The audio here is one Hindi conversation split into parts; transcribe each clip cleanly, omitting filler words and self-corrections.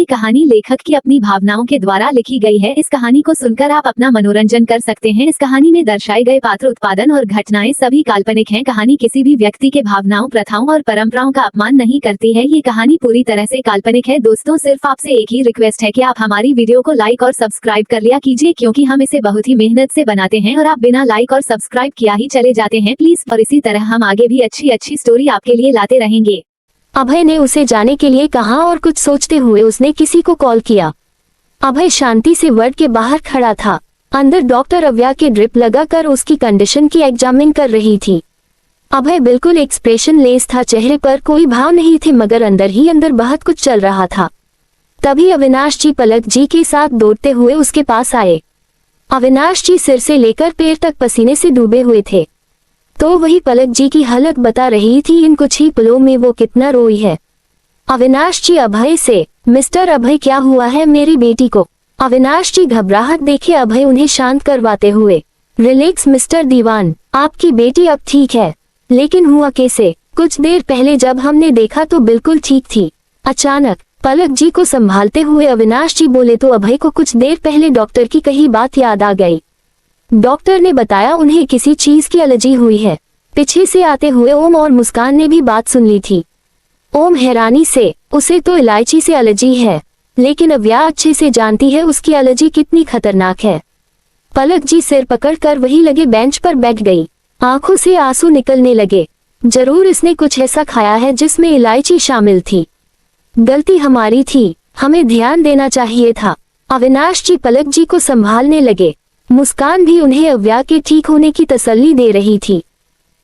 कहानी लेखक की अपनी भावनाओं के द्वारा लिखी गई है। इस कहानी को सुनकर आप अपना मनोरंजन कर सकते हैं। इस कहानी में दर्शाए गए पात्र, उत्पादन और घटनाएं सभी काल्पनिक हैं। कहानी किसी भी व्यक्ति के भावनाओं, प्रथाओं और परंपराओं का अपमान नहीं करती है। ये कहानी पूरी तरह से काल्पनिक है। दोस्तों, सिर्फ आपसे एक ही रिक्वेस्ट है कि आप हमारी वीडियो को लाइक और सब्सक्राइब कर लिया कीजिए, क्योंकि हम इसे बहुत ही मेहनत से बनाते हैं और आप बिना लाइक और सब्सक्राइब किया ही चले जाते हैं प्लीज। और इसी तरह हम आगे भी अच्छी स्टोरी आपके लिए लाते रहेंगे। अभय ने उसे जाने के लिए कहा और कुछ सोचते हुए उसने किसी को कॉल किया। अभय शांति से वार्ड के बाहर खड़ा था। अंदर डॉक्टर अव्या के ड्रिप लगाकर उसकी कंडीशन की एग्जामिन कर रही थी। अभय बिल्कुल एक्सप्रेशन लेस था, चेहरे पर कोई भाव नहीं थे, मगर अंदर ही अंदर बहुत कुछ चल रहा था। तभी अविनाश जी पलक जी के साथ दौड़ते हुए उसके पास आए। अविनाश जी सिर से लेकर पैर तक पसीने से डूबे हुए थे, तो वही पलक जी की हालत बता रही थी इन कुछ ही पलों में वो कितना रोई है। अविनाश जी अभय से, मिस्टर अभय क्या हुआ है मेरी बेटी को? अविनाश जी घबराहट देखे अभय उन्हें शांत करवाते हुए। रिलैक्स मिस्टर दीवान, आपकी बेटी अब ठीक है। लेकिन हुआ कैसे? कुछ देर पहले जब हमने देखा तो बिल्कुल ठीक थी। अचानक पलक जी को संभालते हुए अविनाश जी बोले तो अभय को कुछ देर पहले डॉक्टर की कही बात याद आ गई। डॉक्टर ने बताया उन्हें किसी चीज की एलर्जी हुई है। पीछे से आते हुए ओम और मुस्कान ने भी बात सुन ली थी। ओम हैरानी से, उसे तो इलायची से एलर्जी है, लेकिन अव्या अच्छे से जानती है उसकी एलर्जी कितनी खतरनाक है। पलक जी सिर पकड़कर वही लगे बेंच पर बैठ गई। आंखों से आंसू निकलने लगे। जरूर इसने कुछ ऐसा खाया है जिसमें इलायची शामिल थी। गलती हमारी थी, हमें ध्यान देना चाहिए था। अविनाश जी पलक जी को संभालने लगे। मुस्कान भी उन्हें अव्या के ठीक होने की तसल्ली दे रही थी।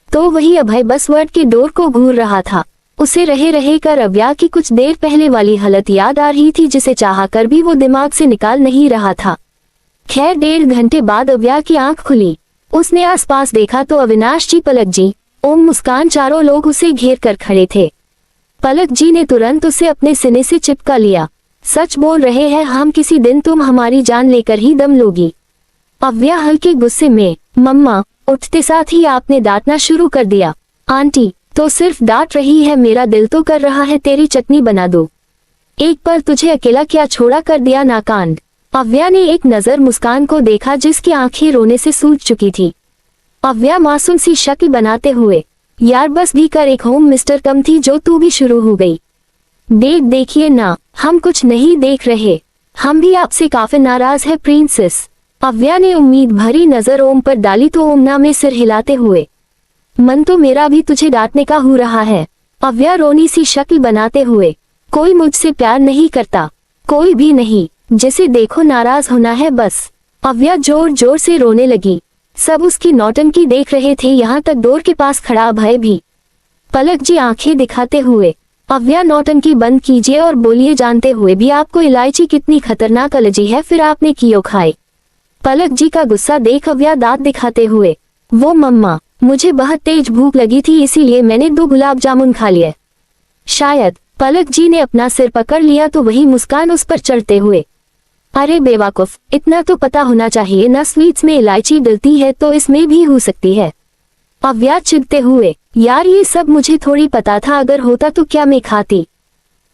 तो वही अभय बस वार्ड के डोर को घूर रहा था। उसे रहे कर अव्या की कुछ देर पहले वाली हालत याद आ रही थी, जिसे चाहकर भी वो दिमाग से निकाल नहीं रहा था। खैर 1.5 घंटे बाद अव्या की आंख खुली। उसने आसपास देखा तो अविनाश जी, पलक जी, ओम, मुस्कान, चारों लोग उसे घेर कर खड़े थे। पलक जी ने तुरंत उसे अपने सीने से चिपका लिया। सच बोल रहे हैं हम, किसी दिन तुम हमारी जान लेकर ही दम लोगी। अव्या हल्के गुस्से में, मम्मा, उठते साथ ही आपने डांटना शुरू कर दिया। आंटी तो सिर्फ डांट रही है, मेरा दिल तो कर रहा है तेरी चटनी बना दो। एक पल तुझे अकेला क्या छोड़ा कर दिया नाकांड। अव्या ने एक नजर मुस्कान को देखा जिसकी आंखें रोने से सूज चुकी थी। अव्या मासूम सी शक्ल बनाते हुए, यार बस भी कर, एक होम मिस्टर कम थी जो तू भी शुरू हो गई। देखिए ना, हम कुछ नहीं देख रहे, हम भी आपसे काफी नाराज है प्रिंसेस। अव्या ने उम्मीद भरी नजर ओम पर डाली तो ओम ना में सिर हिलाते हुए, मन तो मेरा भी तुझे डांटने का हो रहा है। अव्या रोनी सी शक्ल बनाते हुए, कोई मुझसे प्यार नहीं करता, कोई भी नहीं, जिसे देखो नाराज होना है बस। अव्या जोर जोर से रोने लगी। सब उसकी नौटंकी देख रहे थे, यहाँ तक डोर के पास खड़ा अभय भी। पलक जी आंखें दिखाते हुए, अव्या नौटंकी बंद कीजिए और बोलिए, जानते हुए भी आपको इलायची कितनी खतरनाक एलर्जी है, फिर आपने क्यों खाई? पलक जी का गुस्सा देख अव्या दांत दिखाते हुए, वो मम्मा, मुझे बहुत तेज भूख लगी थी इसीलिए मैंने 2 गुलाब जामुन खा लिए। शायद। पलक जी ने अपना सिर पकड़ लिया तो वही मुस्कान उस पर चढ़ते हुए, अरे बेवकूफ, इतना तो पता होना चाहिए ना, स्वीट्स में इलायची डलती है तो इसमें भी हो सकती है। अव्या चिढ़ते हुए, यार ये सब मुझे थोड़ी पता था, अगर होता तो क्या मैं खाती।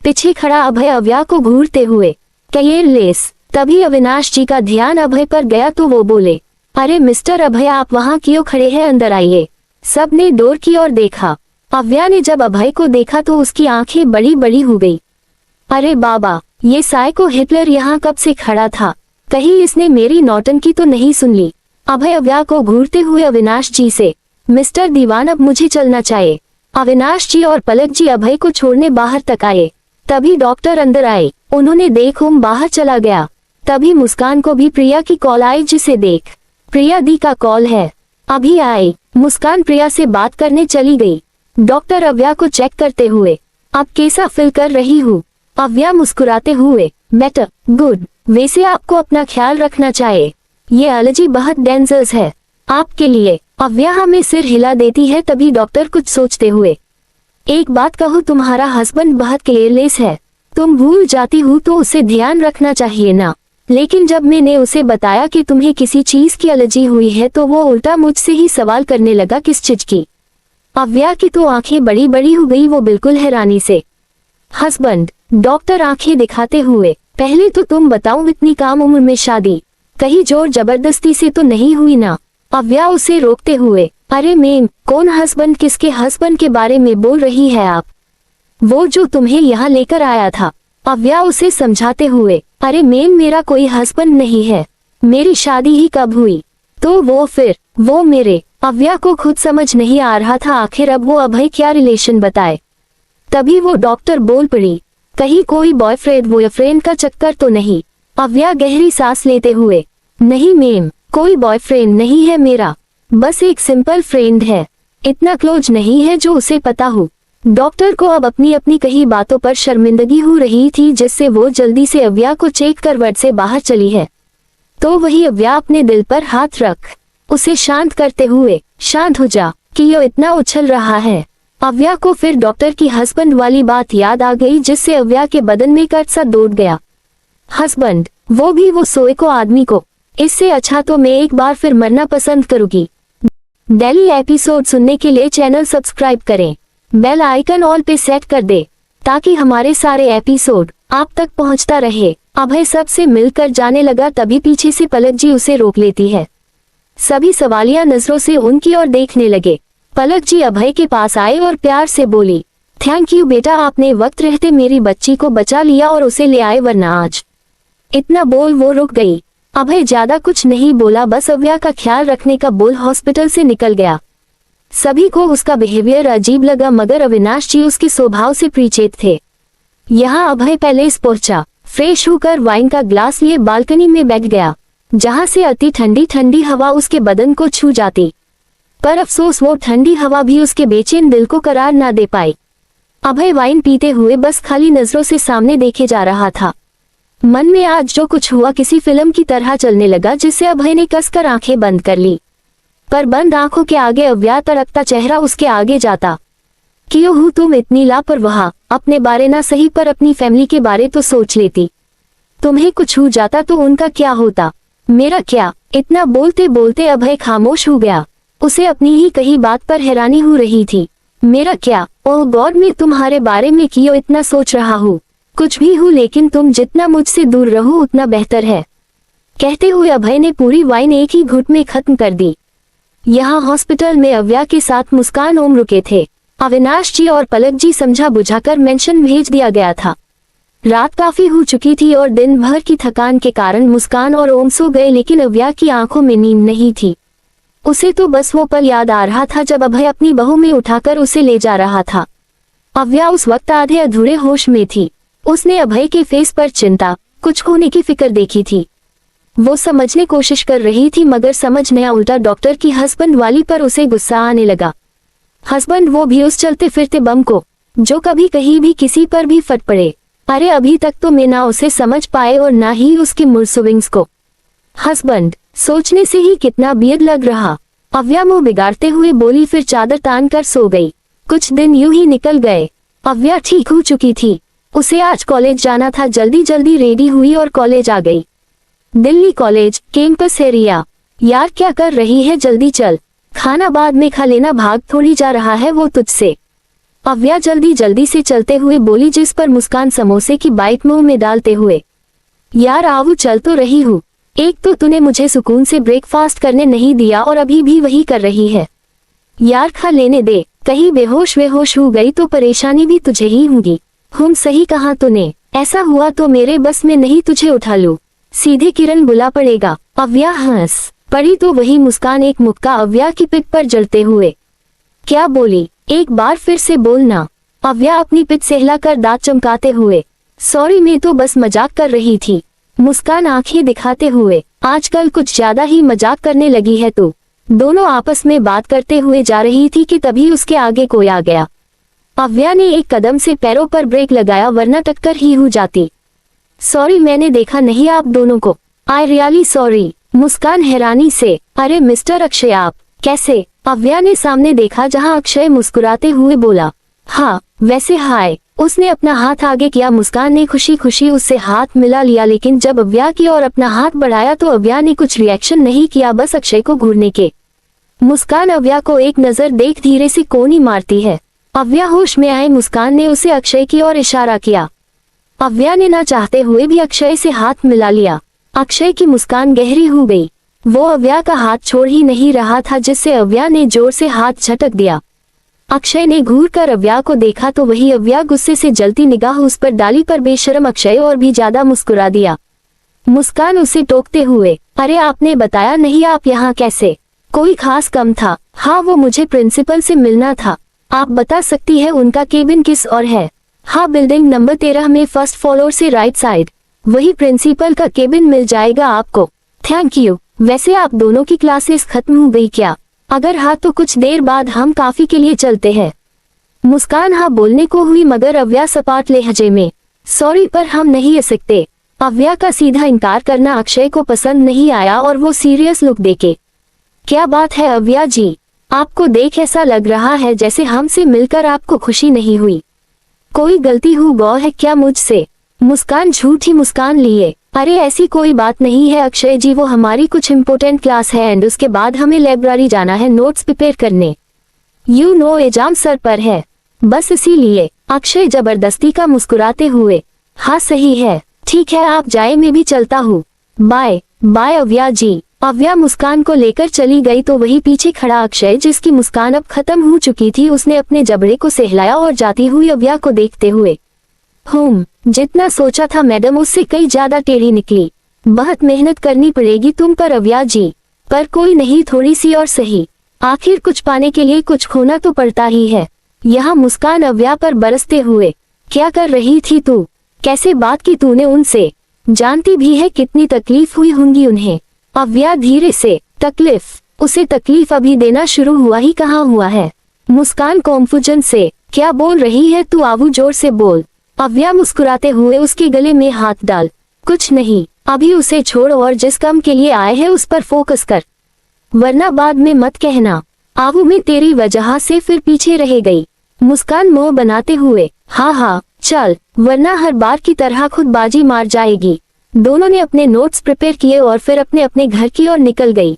पीछे खड़ा अभय अव्या को घूरते हुए, केयरलेस। तभी अविनाश जी का ध्यान अभय पर गया तो वो बोले, अरे मिस्टर अभय आप वहाँ क्यों खड़े हैं, अंदर आइए। सबने डोर की ओर देखा। अव्या ने जब अभय को देखा तो उसकी आंखें बड़ी बड़ी हो गई। अरे बाबा, ये साइको हिटलर यहाँ कब से खड़ा था, कहीं इसने मेरी नौटंकी तो नहीं सुन ली। अभय अव्या को घूरते हुए अविनाश जी से, मिस्टर दीवान अब मुझे चलना चाहिए। अविनाश जी और पलक जी अभय को छोड़ने बाहर तक आए। तभी डॉक्टर अंदर आए। उन्होंने देख ओम बाहर चला गया। तभी मुस्कान को भी प्रिया की कॉल आई, जिसे देख, प्रिया दी का कॉल है, अभी आई। मुस्कान प्रिया से बात करने चली गई। डॉक्टर अव्या को चेक करते हुए, अब कैसा फील कर रही हूँ? अव्या मुस्कुराते हुए, बेटर, गुड, वैसे आपको अपना ख्याल रखना चाहिए, ये एलर्जी बहुत डेंजरस है आपके लिए। अव्या हमें सिर हिला देती है। तभी डॉक्टर कुछ सोचते हुए, एक बात कहूँ, तुम्हारा हस्बैंड बहुत केयरलेस है, तुम भूल जाती हो तो उसे ध्यान रखना चाहिए ना। लेकिन जब मैंने उसे बताया कि तुम्हें किसी चीज की एलर्जी हुई है तो वो उल्टा मुझसे ही सवाल करने लगा, किस चीज की? अव्या की तो आंखें बड़ी बड़ी हो गई, वो बिल्कुल हैरानी से, हस्बैंड, डॉक्टर आंखें दिखाते हुए, पहले तो तुम बताओ, इतनी कम उम्र में शादी कहीं जोर जबरदस्ती से तो नहीं हुई ना? अव्या उसे रोकते हुए, अरे मैम, कौन हस्बैंड? किसके हस्बैंड के बारे में बोल रही है आप? वो जो तुम्हें यहाँ लेकर आया था। अव्या उसे समझाते हुए, अरे मैम, मेरा कोई हस्बैंड नहीं है, मेरी शादी ही कब हुई? तो वो मेरे। अव्या को खुद समझ नहीं आ रहा था आखिर अब वो अभय क्या रिलेशन बताए। तभी वो डॉक्टर बोल पड़ी, कहीं कोई बॉयफ्रेंड का चक्कर तो नहीं? अव्या गहरी सांस लेते हुए, नहीं मैम, कोई बॉयफ्रेंड नहीं है मेरा, बस एक सिंपल फ्रेंड है, इतना क्लोज नहीं है जो उसे पता हो। डॉक्टर को अब अपनी अपनी कही बातों पर शर्मिंदगी हो रही थी, जिससे वो जल्दी से अव्या को चेक कर वार्ड से बाहर चली है। तो वही अव्या अपने दिल पर हाथ रख उसे शांत करते हुए, शांत हो जा, कि यो इतना उछल रहा है। अव्या को फिर डॉक्टर की हस्बैंड वाली बात याद आ गई, जिससे अव्या के बदन में कट सा दौड़ गया। हस्बैंड, वो भी वो सोए को आदमी को, इससे अच्छा तो मैं एक बार फिर मरना पसंद करूंगी। डेली एपिसोड सुनने के लिए चैनल सब्सक्राइब करें, बेल आइकन ऑल पे सेट कर दे, ताकि हमारे सारे एपिसोड आप तक पहुंचता रहे। अभय सबसे मिलकर जाने लगा, तभी पीछे से पलक जी उसे रोक लेती है। सभी सवालिया नजरों से उनकी ओर देखने लगे। पलक जी अभय के पास आए और प्यार से बोली, थैंक यू बेटा, आपने वक्त रहते मेरी बच्ची को बचा लिया और उसे ले आए, वरना आज। इतना बोल वो रुक गई। अभय ज्यादा कुछ नहीं बोला, बस अव्या का ख्याल रखने का बोल हॉस्पिटल से निकल गया। सभी को उसका बिहेवियर अजीब लगा, मगर अविनाश जी उसके स्वभाव से परिचित थे। यहाँ अभय पैलेस पहुंचा, फ्रेश होकर वाइन का ग्लास लिए बालकनी में बैठ गया, जहाँ से अति ठंडी ठंडी हवा उसके बदन को छू जाती। पर अफसोस वो ठंडी हवा भी उसके बेचैन दिल को करार ना दे पाई। अभय वाइन पीते हुए बस खाली नजरों से सामने देखे जा रहा था। मन में आज जो कुछ हुआ किसी फिल्म की तरह चलने लगा, जिससे अभय ने कसकर आंखें बंद कर ली। पर बंद आंखों के आगे अव्या तड़कता चेहरा उसके आगे जाता। क्यों हूँ तुम इतनी लापरवाह? अपने बारे ना सही पर अपनी फैमिली के बारे तो सोच लेती। तुम्हें कुछ हो जाता तो उनका क्या होता, मेरा क्या? इतना बोलते बोलते अभय खामोश हो गया। उसे अपनी ही कही बात पर हैरानी हो रही थी। मेरा क्या? ओह गॉड, मैं तुम्हारे बारे में क्यों इतना सोच रहा हूँ? कुछ भी हो, लेकिन तुम जितना मुझसे दूर रहो उतना बेहतर है। कहते हुए अभय ने पूरी वाइन एक ही घुट में खत्म कर दी। यहाँ हॉस्पिटल में अव्या के साथ मुस्कान ओम रुके थे। अविनाश जी और पलक जी समझा बुझाकर मेंशन भेज दिया गया था। रात काफी हो चुकी थी और दिन भर की थकान के कारण मुस्कान और ओम सो गए, लेकिन अव्या की आंखों में नींद नहीं थी। उसे तो बस वो पल याद आ रहा था जब अभय अपनी बहू में उठाकर उसे ले जा रहा था। अव्या उस वक्त आधे अधूरे होश में थी। उसने अभय के फेस पर चिंता, कुछ खोने की फिक्र देखी थी। वो समझने कोशिश कर रही थी, मगर समझ नया उल्टा डॉक्टर की हस्बैंड वाली पर उसे गुस्सा आने लगा। हस्बैंड, वो भी उस चलते फिरते बम को, जो कभी कहीं भी किसी पर भी फट पड़े। अरे अभी तक तो मैं ना उसे समझ पाए और ना ही उसके मूड स्विंग्स को। हस्बैंड, सोचने से ही कितना बियड लग रहा। अव्या मुंह बिगाड़ते हुए बोली, फिर चादर तान कर सो गई। कुछ दिन यूं ही निकल गए। अव्या ठीक हो चुकी थी। उसे आज कॉलेज जाना था। जल्दी जल्दी रेडी हुई और कॉलेज आ गई। Delhi college campus area. यार क्या कर रही है, जल्दी चल, खाना बाद में खा लेना, भाग थोड़ी जा रहा है वो तुझसे। अव्या जल्दी जल्दी से चलते हुए बोली, जिस पर मुस्कान समोसे की बाइट मुंह में डालते हुए, यार आवू चल तो रही हूँ, एक तो तूने मुझे सुकून से ब्रेकफास्ट करने नहीं दिया और अभी भी वही कर रही है। यार खा लेने दे, कहीं बेहोश वेहोश हो गई तो परेशानी भी तुझे ही होगी। सही कहा तूने, ऐसा हुआ तो मेरे बस में नहीं तुझे उठा लूं, सीधे किरण बुला पड़ेगा। अव्या हंस पड़ी तो वही मुस्कान एक मुक्का अव्या की पिठ पर जलते हुए, क्या बोली, एक बार फिर से बोलना। अव्या अपनी पिठ सहलाकर दांत चमकाते हुए, सॉरी मैं तो बस मजाक कर रही थी। मुस्कान आंखें दिखाते हुए, आजकल कुछ ज्यादा ही मजाक करने लगी है तू। दोनों आपस में बात करते हुए जा रही थी कि तभी उसके आगे कोई आ गया। अव्या ने एक कदम से पैरों पर ब्रेक लगाया, वरना टक्कर ही हो जाती। सॉरी, मैंने देखा नहीं आप दोनों को, आई रियली सॉरी। मुस्कान हैरानी से, अरे मिस्टर अक्षय आप कैसे? अव्या ने सामने देखा जहां अक्षय मुस्कुराते हुए बोला, हाँ वैसे हाय। उसने अपना हाथ आगे किया। मुस्कान ने खुशी खुशी उससे हाथ मिला लिया, लेकिन जब अव्या की ओर अपना हाथ बढ़ाया तो अव्या ने कुछ रिएक्शन नहीं किया, बस अक्षय को घूरने के। मुस्कान अव्या को एक नजर देख धीरे से कोनी मारती है। अव्या होश में आए मुस्कान ने उसे अक्षय की ओर इशारा किया। अव्या ने ना चाहते हुए भी अक्षय से हाथ मिला लिया। अक्षय की मुस्कान गहरी हो गई। वो अव्या का हाथ छोड़ ही नहीं रहा था, जिससे अव्या ने जोर से हाथ झटक दिया। अक्षय ने घूर कर अव्या को देखा तो वही अव्या गुस्से से जलती निगाह उस पर डाली, पर बेशर्म अक्षय और भी ज्यादा मुस्कुरा दिया। मुस्कान उसे टोकते हुए, अरे आपने बताया नहीं, आप यहाँ कैसे? कोई खास काम था? हाँ, वो मुझे प्रिंसिपल से मिलना था। आप बता सकती है उनका केबिन किस ओर है? हाँ, बिल्डिंग नंबर 13 में फर्स्ट फ्लोर से राइट साइड। वही प्रिंसिपल का केबिन मिल जाएगा आपको। Thank you. वैसे आप दोनों की क्लासेस खत्म हो गई क्या? अगर हाँ तो कुछ देर बाद हम काफी के लिए चलते हैं। मुस्कान हाँ बोलने को हुई, मगर अव्या सपाट लहजे में, सॉरी पर हम नहीं आ सकते। अव्या का सीधा इनकार करना अक्षय को पसंद नहीं आया और वो सीरियस लुक देके, क्या बात है अव्या जी, आपको देख ऐसा लग रहा है जैसे हमसे मिलकर आपको खुशी नहीं हुई। कोई गलती हो गई है क्या मुझसे? मुस्कान झूठी मुस्कान लिए, अरे ऐसी कोई बात नहीं है अक्षय जी, वो हमारी कुछ इम्पोर्टेंट क्लास है एंड उसके बाद हमें लाइब्रेरी जाना है नोट्स प्रिपेयर करने। यू नो एग्जाम सर पर है, बस इसीलिए। अक्षय जबरदस्ती का मुस्कुराते हुए, हाँ सही है, ठीक है आप जाए, मैं भी चलता हूँ। बाय बाय अव्या जी। अव्या मुस्कान को लेकर चली गई तो वही पीछे खड़ा अक्षय, जिसकी मुस्कान अब खत्म हो चुकी थी, उसने अपने जबड़े को सहलाया और जाती हुई अव्या को देखते हुए, जितना सोचा था मैडम उससे कई ज्यादा टेढ़ी निकली। बहुत मेहनत करनी पड़ेगी तुम पर अव्या जी, पर कोई नहीं, थोड़ी सी और सही। आखिर कुछ पाने के लिए कुछ खोना तो पड़ता ही है। यहाँ मुस्कान अव्या पर बरसते हुए, क्या कर रही थी तू? कैसे बात की तूने उनसे? जानती भी है कितनी तकलीफ हुई होंगी उन्हें। अव्या धीरे से, तकलीफ? उसे तकलीफ अभी देना शुरू हुआ ही कहाँ हुआ है। मुस्कान कॉन्फ्यूजन से, क्या बोल रही है तू आवू, जोर से बोल। अव्या मुस्कुराते हुए उसके गले में हाथ डाल, कुछ नहीं, अभी उसे छोड़ और जिस काम के लिए आए हैं उस पर फोकस कर, वरना बाद में मत कहना आवू मैं तेरी वजह से फिर पीछे रह गई। मुस्कान मुंह बनाते हुए, हाँ हाँ चल, वरना हर बार की तरह खुद बाजी मार जाएगी। दोनों ने अपने नोट्स प्रिपेयर किए और फिर अपने अपने घर की ओर निकल गई।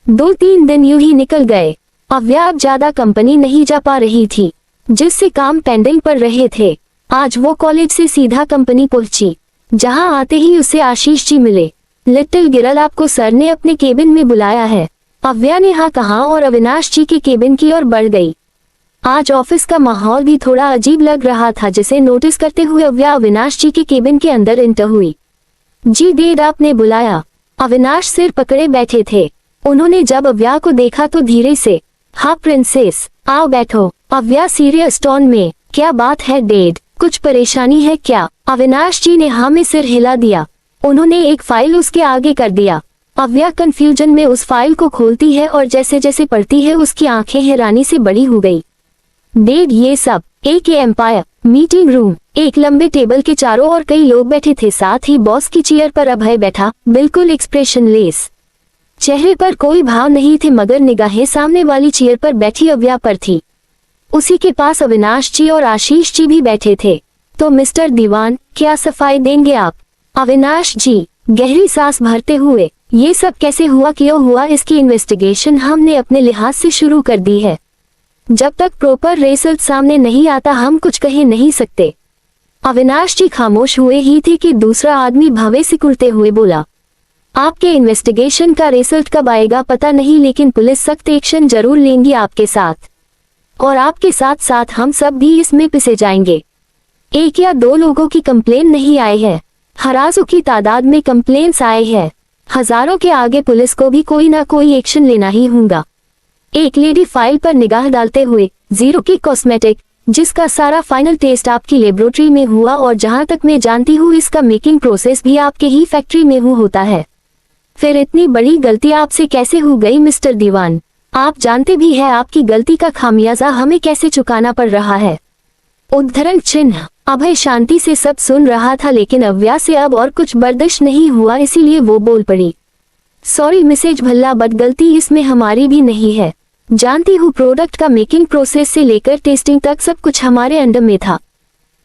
2-3 दिन यूं ही निकल गए। अव्या अब ज्यादा कंपनी नहीं जा पा रही थी, जिससे काम पेंडिंग पर रहे थे। आज वो कॉलेज से सीधा कंपनी पहुंची, जहां आते ही उसे आशीष जी मिले। लिटिल गिरल, आपको सर ने अपने केबिन में बुलाया है। अव्या ने हाँ कहा और अविनाश जी के केबिन की ओर बढ़ गई। आज ऑफिस का माहौल भी थोड़ा अजीब लग रहा था, जिसे नोटिस करते हुए अव्या अविनाश जी के केबिन के अंदर एंटर हुई। जी डेड, आपने बुलाया? अविनाश सिर पकड़े बैठे थे। उन्होंने जब अव्या को देखा तो धीरे से, हाँ प्रिंसेस आओ बैठो। अव्या सीरियस टोन में, क्या बात है डेड, कुछ परेशानी है क्या? अविनाश जी ने हाँ में सिर हिला दिया। उन्होंने एक फाइल उसके आगे कर दिया। अव्या कंफ्यूजन में उस फाइल को खोलती है और जैसे जैसे पढ़ती है उसकी आंखें हैरानी से बड़ी हो गई। डेड ये सब? एक एम्पायर मीटिंग रूम, एक लंबे टेबल के चारों ओर कई लोग बैठे थे, साथ ही बॉस की चेयर पर अभय बैठा, बिल्कुल एक्सप्रेशनलेस। चेहरे पर कोई भाव नहीं थे, मगर निगाहें सामने वाली चेयर पर बैठी अव्या पर थी। उसी के पास अविनाश जी और आशीष जी भी बैठे थे। तो मिस्टर दीवान, क्या सफाई देंगे आप? अविनाश जी गहरी सांस भरते हुए, ये सब कैसे हुआ, क्यों हुआ, इसकी इन्वेस्टिगेशन हमने अपने लिहाज से शुरू कर दी है। जब तक प्रॉपर रिजल्ट सामने नहीं आता हम कुछ कह नहीं सकते। अविनाश जी खामोश हुए ही थे कि दूसरा आदमी भावे सिकुड़ते हुए बोला, आपके इन्वेस्टिगेशन का रिजल्ट कब आएगा पता नहीं, लेकिन पुलिस सख्त एक्शन जरूर लेंगी आपके साथ, और आपके साथ साथ हम सब भी इसमें पिसे जाएंगे। 1 या 2 लोगों की कंप्लेन नहीं आई है, हजारों की तादाद में कंप्लेन्स आए हैं। हजारों के आगे पुलिस को भी कोई ना कोई एक्शन लेना ही होगा। एक लेडी फाइल पर निगाह डालते हुए, 0 की कॉस्मेटिक, जिसका सारा फाइनल टेस्ट आपकी लेबोरेटरी में हुआ और जहां तक मैं जानती हूँ इसका मेकिंग प्रोसेस भी आपके ही फैक्ट्री में होता है। फिर इतनी बड़ी गलती आपसे कैसे हो गई मिस्टर दीवान? आप जानते भी है आपकी गलती का खामियाजा हमें कैसे चुकाना पड़ रहा है। उद्धरण चिन्ह। अभय शांति से सब सुन रहा था, लेकिन अव्या से अब और कुछ बर्दाश्त नहीं हुआ, इसीलिए वो बोल पड़ी, सॉरी मिसेज भल्ला, बट गलती इसमें हमारी भी नहीं है। जानती हूँ प्रोडक्ट का मेकिंग प्रोसेस से लेकर टेस्टिंग तक सब कुछ हमारे अंडर में था,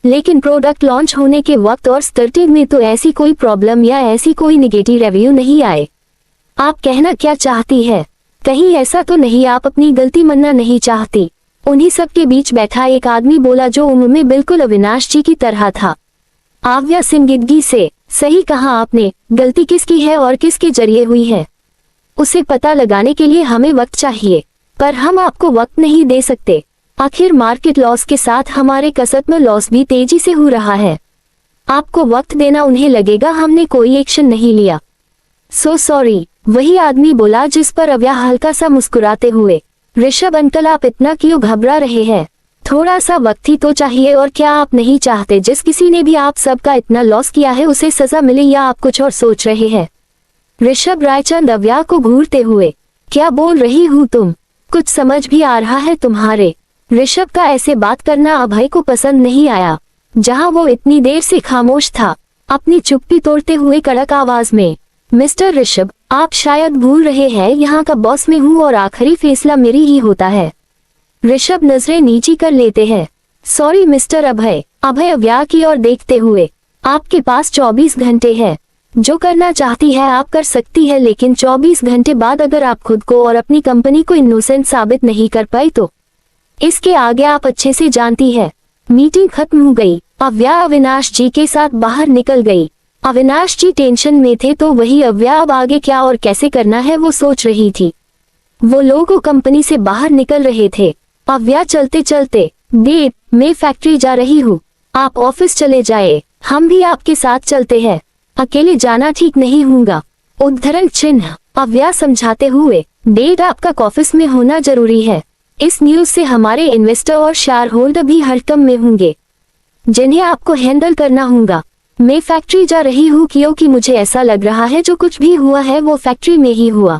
लेकिन प्रोडक्ट लॉन्च होने के वक्त और स्टार्टिंग में तो ऐसी कोई प्रॉब्लम या ऐसी कोई नेगेटिव रिव्यू नहीं आए। आप कहना क्या चाहती है? कहीं ऐसा तो नहीं आप अपनी गलती मानना नहीं चाहती? उन्हीं सब के बीच बैठा एक आदमी बोला, जो उम्र में बिल्कुल अविनाश जी की तरह था। अव्या संजीदगी से, सही कहा आपने, गलती किसकी है और किसके जरिए हुई है उसे पता लगाने के लिए हमें वक्त चाहिए, पर हम आपको वक्त नहीं दे सकते। आखिर मार्केट लॉस के साथ हमारे कसरत में लॉस भी तेजी से हो रहा है। आपको वक्त देना उन्हें लगेगा हमने कोई एक्शन नहीं लिया। सो सॉरी, वही आदमी बोला जिस पर अव्या हल्का सा मुस्कुराते हुए, ऋषभ अंकल आप इतना क्यों घबरा रहे हैं, थोड़ा सा वक्त ही तो चाहिए। और क्या आप नहीं चाहते जिस किसी ने भी आप सबका इतना लॉस किया है उसे सजा मिले, या आप कुछ और सोच रहे हैं? ऋषभ रायचंद अव्या को घूरते हुए, क्या बोल रही हूँ तुम, कुछ समझ भी आ रहा है तुम्हारे? ऋषभ का ऐसे बात करना अभय को पसंद नहीं आया। जहाँ वो इतनी देर से खामोश था, अपनी चुप्पी तोड़ते हुए कड़क आवाज में, मिस्टर ऋषभ, आप शायद भूल रहे हैं यहाँ का बॉस मैं हूँ और आखिरी फैसला मेरी ही होता है। ऋषभ नजरें नीची कर लेते हैं। सॉरी मिस्टर अभय। अभय अव्या की ओर देखते हुए, आपके पास 24 घंटे है, जो करना चाहती है आप कर सकती है, लेकिन 24 घंटे बाद अगर आप खुद को और अपनी कंपनी को इनोसेंट साबित नहीं कर पाई तो इसके आगे आप अच्छे से जानती है। मीटिंग खत्म हो गई। अव्या अविनाश जी के साथ बाहर निकल गई। अविनाश जी टेंशन में थे तो वही अव्या अब आगे क्या और कैसे करना है वो सोच रही थी। वो लोग कंपनी से बाहर निकल रहे थे। अव्या चलते चलते, बेब मैं फैक्ट्री जा रही हूँ, आप ऑफिस चले जाए, हम भी आपके साथ चलते हैं, अकेले जाना ठीक नहीं होगा। उद्धरण चिन्ह। अव्या समझाते हुए, डेट आपका ऑफिस में होना जरूरी है, इस न्यूज से हमारे इन्वेस्टर और शेयर होल्डर भी हड़कंप में होंगे जिन्हें आपको हैंडल करना होगा। मैं फैक्ट्री जा रही हूँ क्योंकि मुझे ऐसा लग रहा है जो कुछ भी हुआ है वो फैक्ट्री में ही हुआ।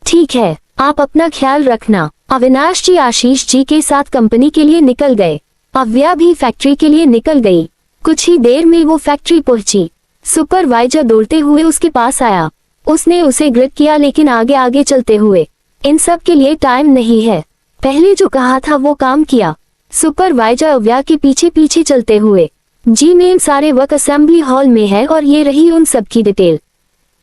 ठीक है, आप अपना ख्याल रखना। अविनाश जी आशीष जी के साथ कंपनी के लिए निकल गए। अव्या भी फैक्ट्री के लिए निकल गई। कुछ ही देर में वो फैक्ट्री पहुंची। सुपरवाइजर दौड़ते हुए उसके पास आया। उसने उसे ग्रिड किया लेकिन आगे आगे चलते हुए, इन सब के लिए टाइम नहीं है, पहले जो कहा था वो काम किया। सुपरवाइजर अव्या के पीछे पीछे चलते हुए, जी मैम सारे वर्क असेंबली हॉल में है और ये रही उन सब की डिटेल।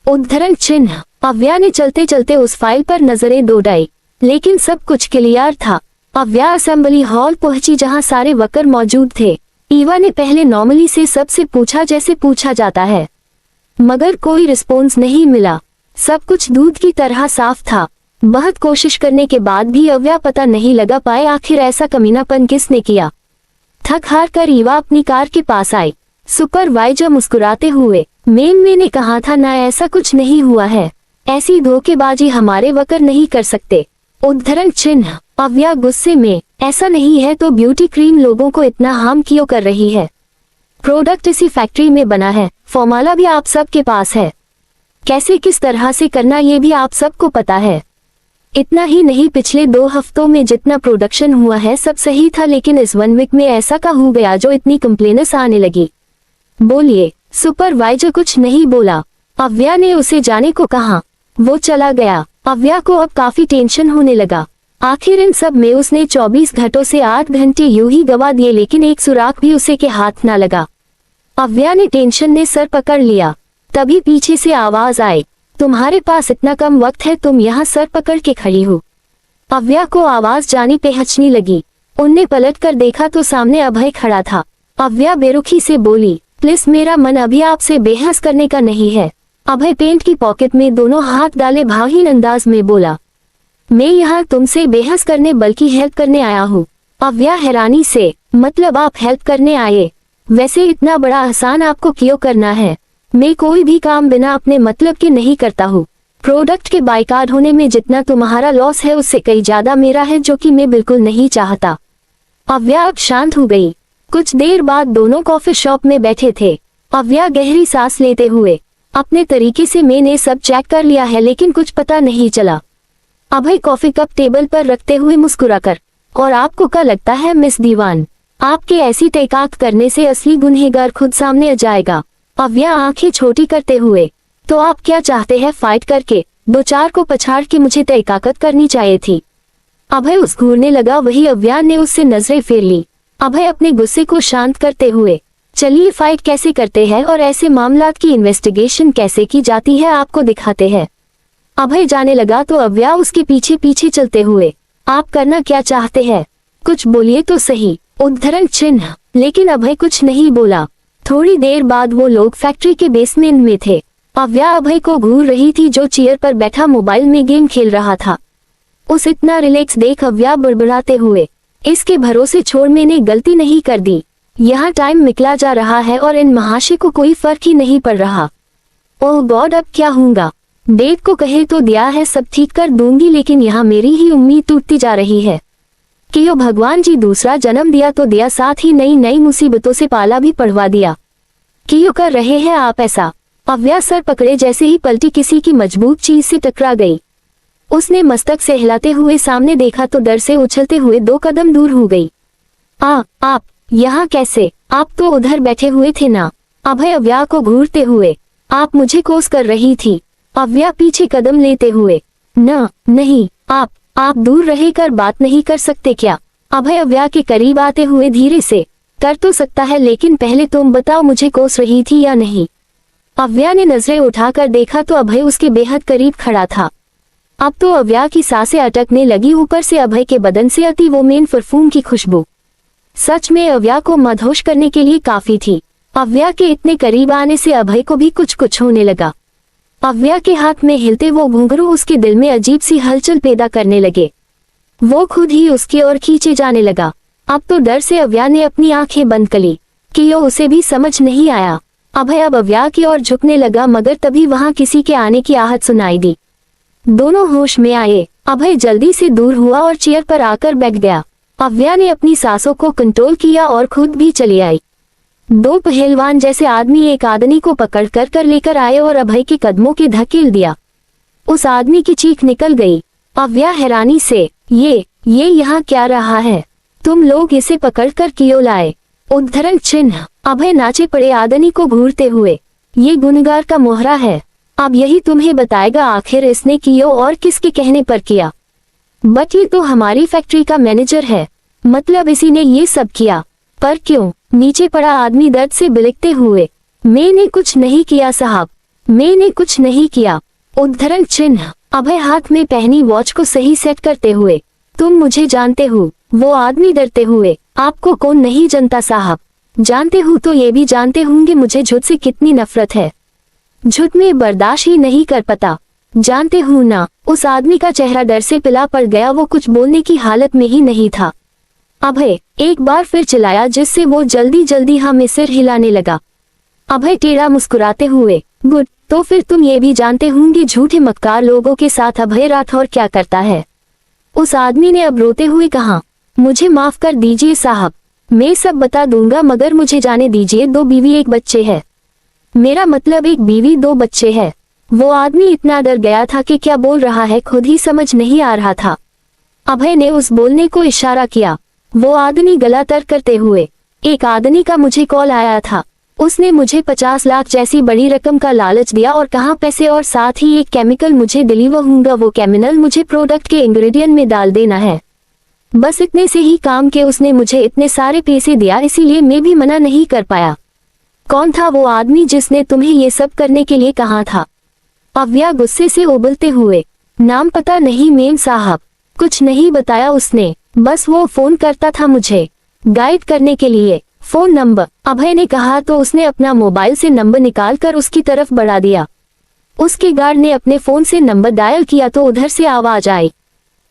उद्धरण चिन्ह। अव्या ने चलते चलते उस फाइल पर नजरें दौड़ाई, लेकिन सब कुछ क्लियर था। अव्या असेंबली हॉल पहुंची जहां सारे वर्कर मौजूद थे। ईवा ने पहले नॉर्मली से सबसे पूछा जैसे पूछा जाता है, मगर कोई रिस्पॉन्स नहीं मिला। सब कुछ दूध की तरह साफ था। बहुत कोशिश करने के बाद भी अव्या पता नहीं लगा पाए आखिर ऐसा कमीनापन किसने किया। थक हार कर ईवा अपनी कार के पास आई। सुपरवाइजर मुस्कुराते हुए, मैंने कहा था ना ऐसा कुछ नहीं हुआ है, ऐसी धोखेबाजी हमारे वर्कर नहीं कर सकते। उद्धरण चिन्ह। अव्या गुस्से में, ऐसा नहीं है तो ब्यूटी क्रीम लोगों को इतना हार्म क्यों कर रही है? प्रोडक्ट इसी फैक्ट्री में बना है, फॉर्मूला भी आप सब के पास है, कैसे किस तरह से करना ये भी आप सबको पता है। इतना ही नहीं, पिछले 2 हफ्तों में जितना प्रोडक्शन हुआ है सब सही था, लेकिन इस 1 वीक में ऐसा क्या हो गया जो इतनी कंप्लेनेंस आने लगी? बोलिए। सुपरवाइजर कुछ नहीं बोला। अव्या ने उसे जाने को कहा, वो चला गया। अव्या को अब काफी टेंशन होने लगा। आखिर इन सब में उसने 24 घंटों से 8 घंटे यूं ही गवा दिए, लेकिन एक सुराग भी उसे के हाथ ना लगा। अव्या ने टेंशन ने सर पकड़ लिया। तभी पीछे से आवाज आई, तुम्हारे पास इतना कम वक्त है, तुम यहाँ सर पकड़ के खड़ी हो। अव्या को आवाज जानी पहचनी लगी। उनने पलट कर देखा तो सामने अभय खड़ा था। अव्या बेरुखी से बोली, प्लीज मेरा मन अभी आपसे बेहस करने का नहीं है। अभय पेंट की पॉकेट में दोनों हाथ डाले भावहीन अंदाज में बोला, मैं यहाँ तुमसे बेहस करने बल्कि हेल्प करने आया हूँ। अव्या हैरानी से, मतलब आप हेल्प करने आए? वैसे इतना बड़ा आसान आपको क्यों करना है? मैं कोई भी काम बिना अपने मतलब के नहीं करता हूँ। प्रोडक्ट के बाइकाट होने में जितना तुम्हारा लॉस है उससे कई ज्यादा मेरा है, जो कि मैं बिल्कुल नहीं चाहता। अव्या अब शांत हो गई। कुछ देर बाद दोनों कॉफी शॉप में बैठे थे। अव्या गहरी सांस लेते हुए, अपने तरीके से मैंने सब चेक कर लिया है लेकिन कुछ पता नहीं चला। अभय कॉफी कप टेबल पर रखते हुए मुस्कुराकर, और आपको क्या लगता है मिस दीवान, आपके ऐसी तहकीकात करने से असली गुनहगार खुद सामने आ जाएगा? अव्या आंखें छोटी करते हुए, तो आप क्या चाहते हैं, फाइट करके 2-4 को पछाड़ के मुझे तहकीकात करनी चाहिए थी? अभय उस घूरने लगा। वही अव्या ने उससे नजरें फेर ली। अभय अपने गुस्से को शांत करते हुए, चलिए फाइट कैसे करते हैं और ऐसे मामलात की इन्वेस्टिगेशन कैसे की जाती है आपको दिखाते हैं। अभय जाने लगा तो अव्या उसके पीछे पीछे चलते हुए, आप करना क्या चाहते हैं, कुछ बोलिए तो सही। उद्धरण चिन्ह। लेकिन अभय कुछ नहीं बोला। थोड़ी देर बाद वो लोग फैक्ट्री के बेसमेंट में थे। अव्या अभय को घूर रही थी जो चेयर पर बैठा मोबाइल में गेम खेल रहा था। उस इतना रिलैक्स देख अव्या बड़बड़ाते हुए, इसके भरोसे छोड़, मैंने गलती नहीं कर दी। यहाँ टाइम निकला जा रहा है और इन महाशय को कोई फर्क ही नहीं पड़ रहा। ओह गॉड, अब क्या होगा? डेव को कहे तो दिया है सब ठीक कर दूंगी, लेकिन यहाँ मेरी ही उम्मीद टूटती जा रही है कि यो भगवान जी, दूसरा जन्म दिया तो दिया, साथ ही नई नई मुसीबतों से पाला भी पढ़वा दिया। कि यो कर रहे हैं आप ऐसा? अव्या सर पकड़े जैसे ही पलटी किसी की मजबूत चीज से टकरा गई। उसने मस्तक से हिलाते हुए सामने देखा तो डर से उछलते हुए 2 कदम दूर हो गई। आप यहाँ कैसे? आप तो उधर बैठे हुए थे ना? अभय अव्या को घूरते हुए, आप मुझे कोस कर रही थी। अव्या पीछे कदम लेते हुए, नहीं, आप दूर रहकर बात नहीं कर सकते क्या? अभय अव्या के करीब आते हुए धीरे से, कर तो सकता है, लेकिन पहले तुम बताओ मुझे कोस रही थी या नहीं? अव्या ने नजरें उठाकर देखा तो अभय उसके बेहद करीब खड़ा था। अब तो अव्या की सांसें अटकने लगी, ऊपर से अभय के बदन से आती वो मेन परफ्यूम की खुशबू सच में अव्या को मदहोश करने के लिए काफी थी। अव्या के इतने करीब आने से अभय को भी कुछ होने लगा। अव्या के हाथ में हिलते वो घुंघरू उसके दिल में अजीब सी हलचल पैदा करने लगे। वो खुद ही उसकी ओर खींचे जाने लगा। अब तो डर से अव्या ने अपनी आंखें बंद कर ली कि यो उसे भी समझ नहीं आया। अभय अब अव्या की ओर झुकने लगा, मगर तभी वहां किसी के आने की आहट सुनाई दी। दोनों होश में आए। अभय जल्दी से दूर हुआ और चेयर पर आकर बैठ गया। अव्या ने अपनी सांसों को कंट्रोल किया और खुद भी चली आई। 2 पहलवान जैसे आदमी एक आदमी को पकड़ कर लेकर आए और अभय के कदमों के धकेल दिया। उस आदमी की चीख निकल गई। अव्या हैरानी से, ये यहाँ क्या रहा है? तुम लोग इसे पकड़कर क्यों लाए? उद्धरण चिन्ह। अभय नाचे पड़े आदमी को घूरते हुए, ये गुनहगार का मोहरा है। अब यही तुम्हें बताएगा आखिर इसने क्यों और किसके कहने पर किया। बट ये तो हमारी फैक्ट्री का मैनेजर है, मतलब इसी ने ये सब किया। पर क्यों? नीचे पड़ा आदमी दर्द से बिलखते हुए, मैंने कुछ नहीं किया साहब, मैंने कुछ नहीं किया। उद्धरण चिन्ह। अभय हाथ में पहनी वॉच को सही सेट करते हुए, तुम मुझे जानते हो? वो आदमी डरते हुए, आपको कौन नहीं जानता साहब? जानते हो तो ये भी जानते होंगे मुझे झूठ से कितनी नफरत है। झूठ में बर्दाश्त ही नहीं कर पाता, जानते हो ना? उस आदमी का चेहरा डर से पिला पड़ गया, वो कुछ बोलने की हालत में ही नहीं था। अभय एक बार फिर चिल्लाया, जिससे वो जल्दी हमें सिर हिलाने लगा। अभय टेढ़ा मुस्कुराते हुए, गुड, तो फिर तुम ये भी जानते होंगे झूठे मक्कार लोगों के साथ अभय राठौर क्या करता है? उस आदमी ने अब रोते हुए कहा, मुझे माफ कर दीजिए साहब, मैं सब बता दूंगा, मगर मुझे जाने दीजिए। 2 बीवी 1 बच्चे है। मेरा मतलब 1 बीवी 2 बच्चे है। वो आदमी इतना डर गया था कि क्या बोल रहा है खुद ही समझ नहीं आ रहा था। अभय ने उस बोलने को इशारा किया। वो आदमी गला तर करते हुए, एक आदमी का मुझे कॉल आया था, उसने मुझे 50 लाख जैसी बड़ी रकम का लालच दिया और कहा पैसे और साथ ही एक केमिकल मुझे डिलीवर होगा, वो केमिकल मुझे प्रोडक्ट के इंग्रेडिएंट में डाल देना है। बस इतने से ही काम के उसने मुझे इतने सारे पैसे दिया, इसीलिए मैं भी मना नहीं कर पाया। कौन था वो आदमी जिसने तुम्हें ये सब करने के लिए कहा था? अव्या गुस्से से उबलते हुए, नाम पता नहीं मेम साहब, कुछ नहीं बताया उसने, बस वो फोन करता था मुझे गाइड करने के लिए। Phone number? अभय ने कहा तो उसने अपना मोबाइल से नंबर निकालकर उसकी तरफ बढ़ा दिया। उसके गार्ड ने अपने फोन से नंबर डायल किया तो उधर से आवाज आई,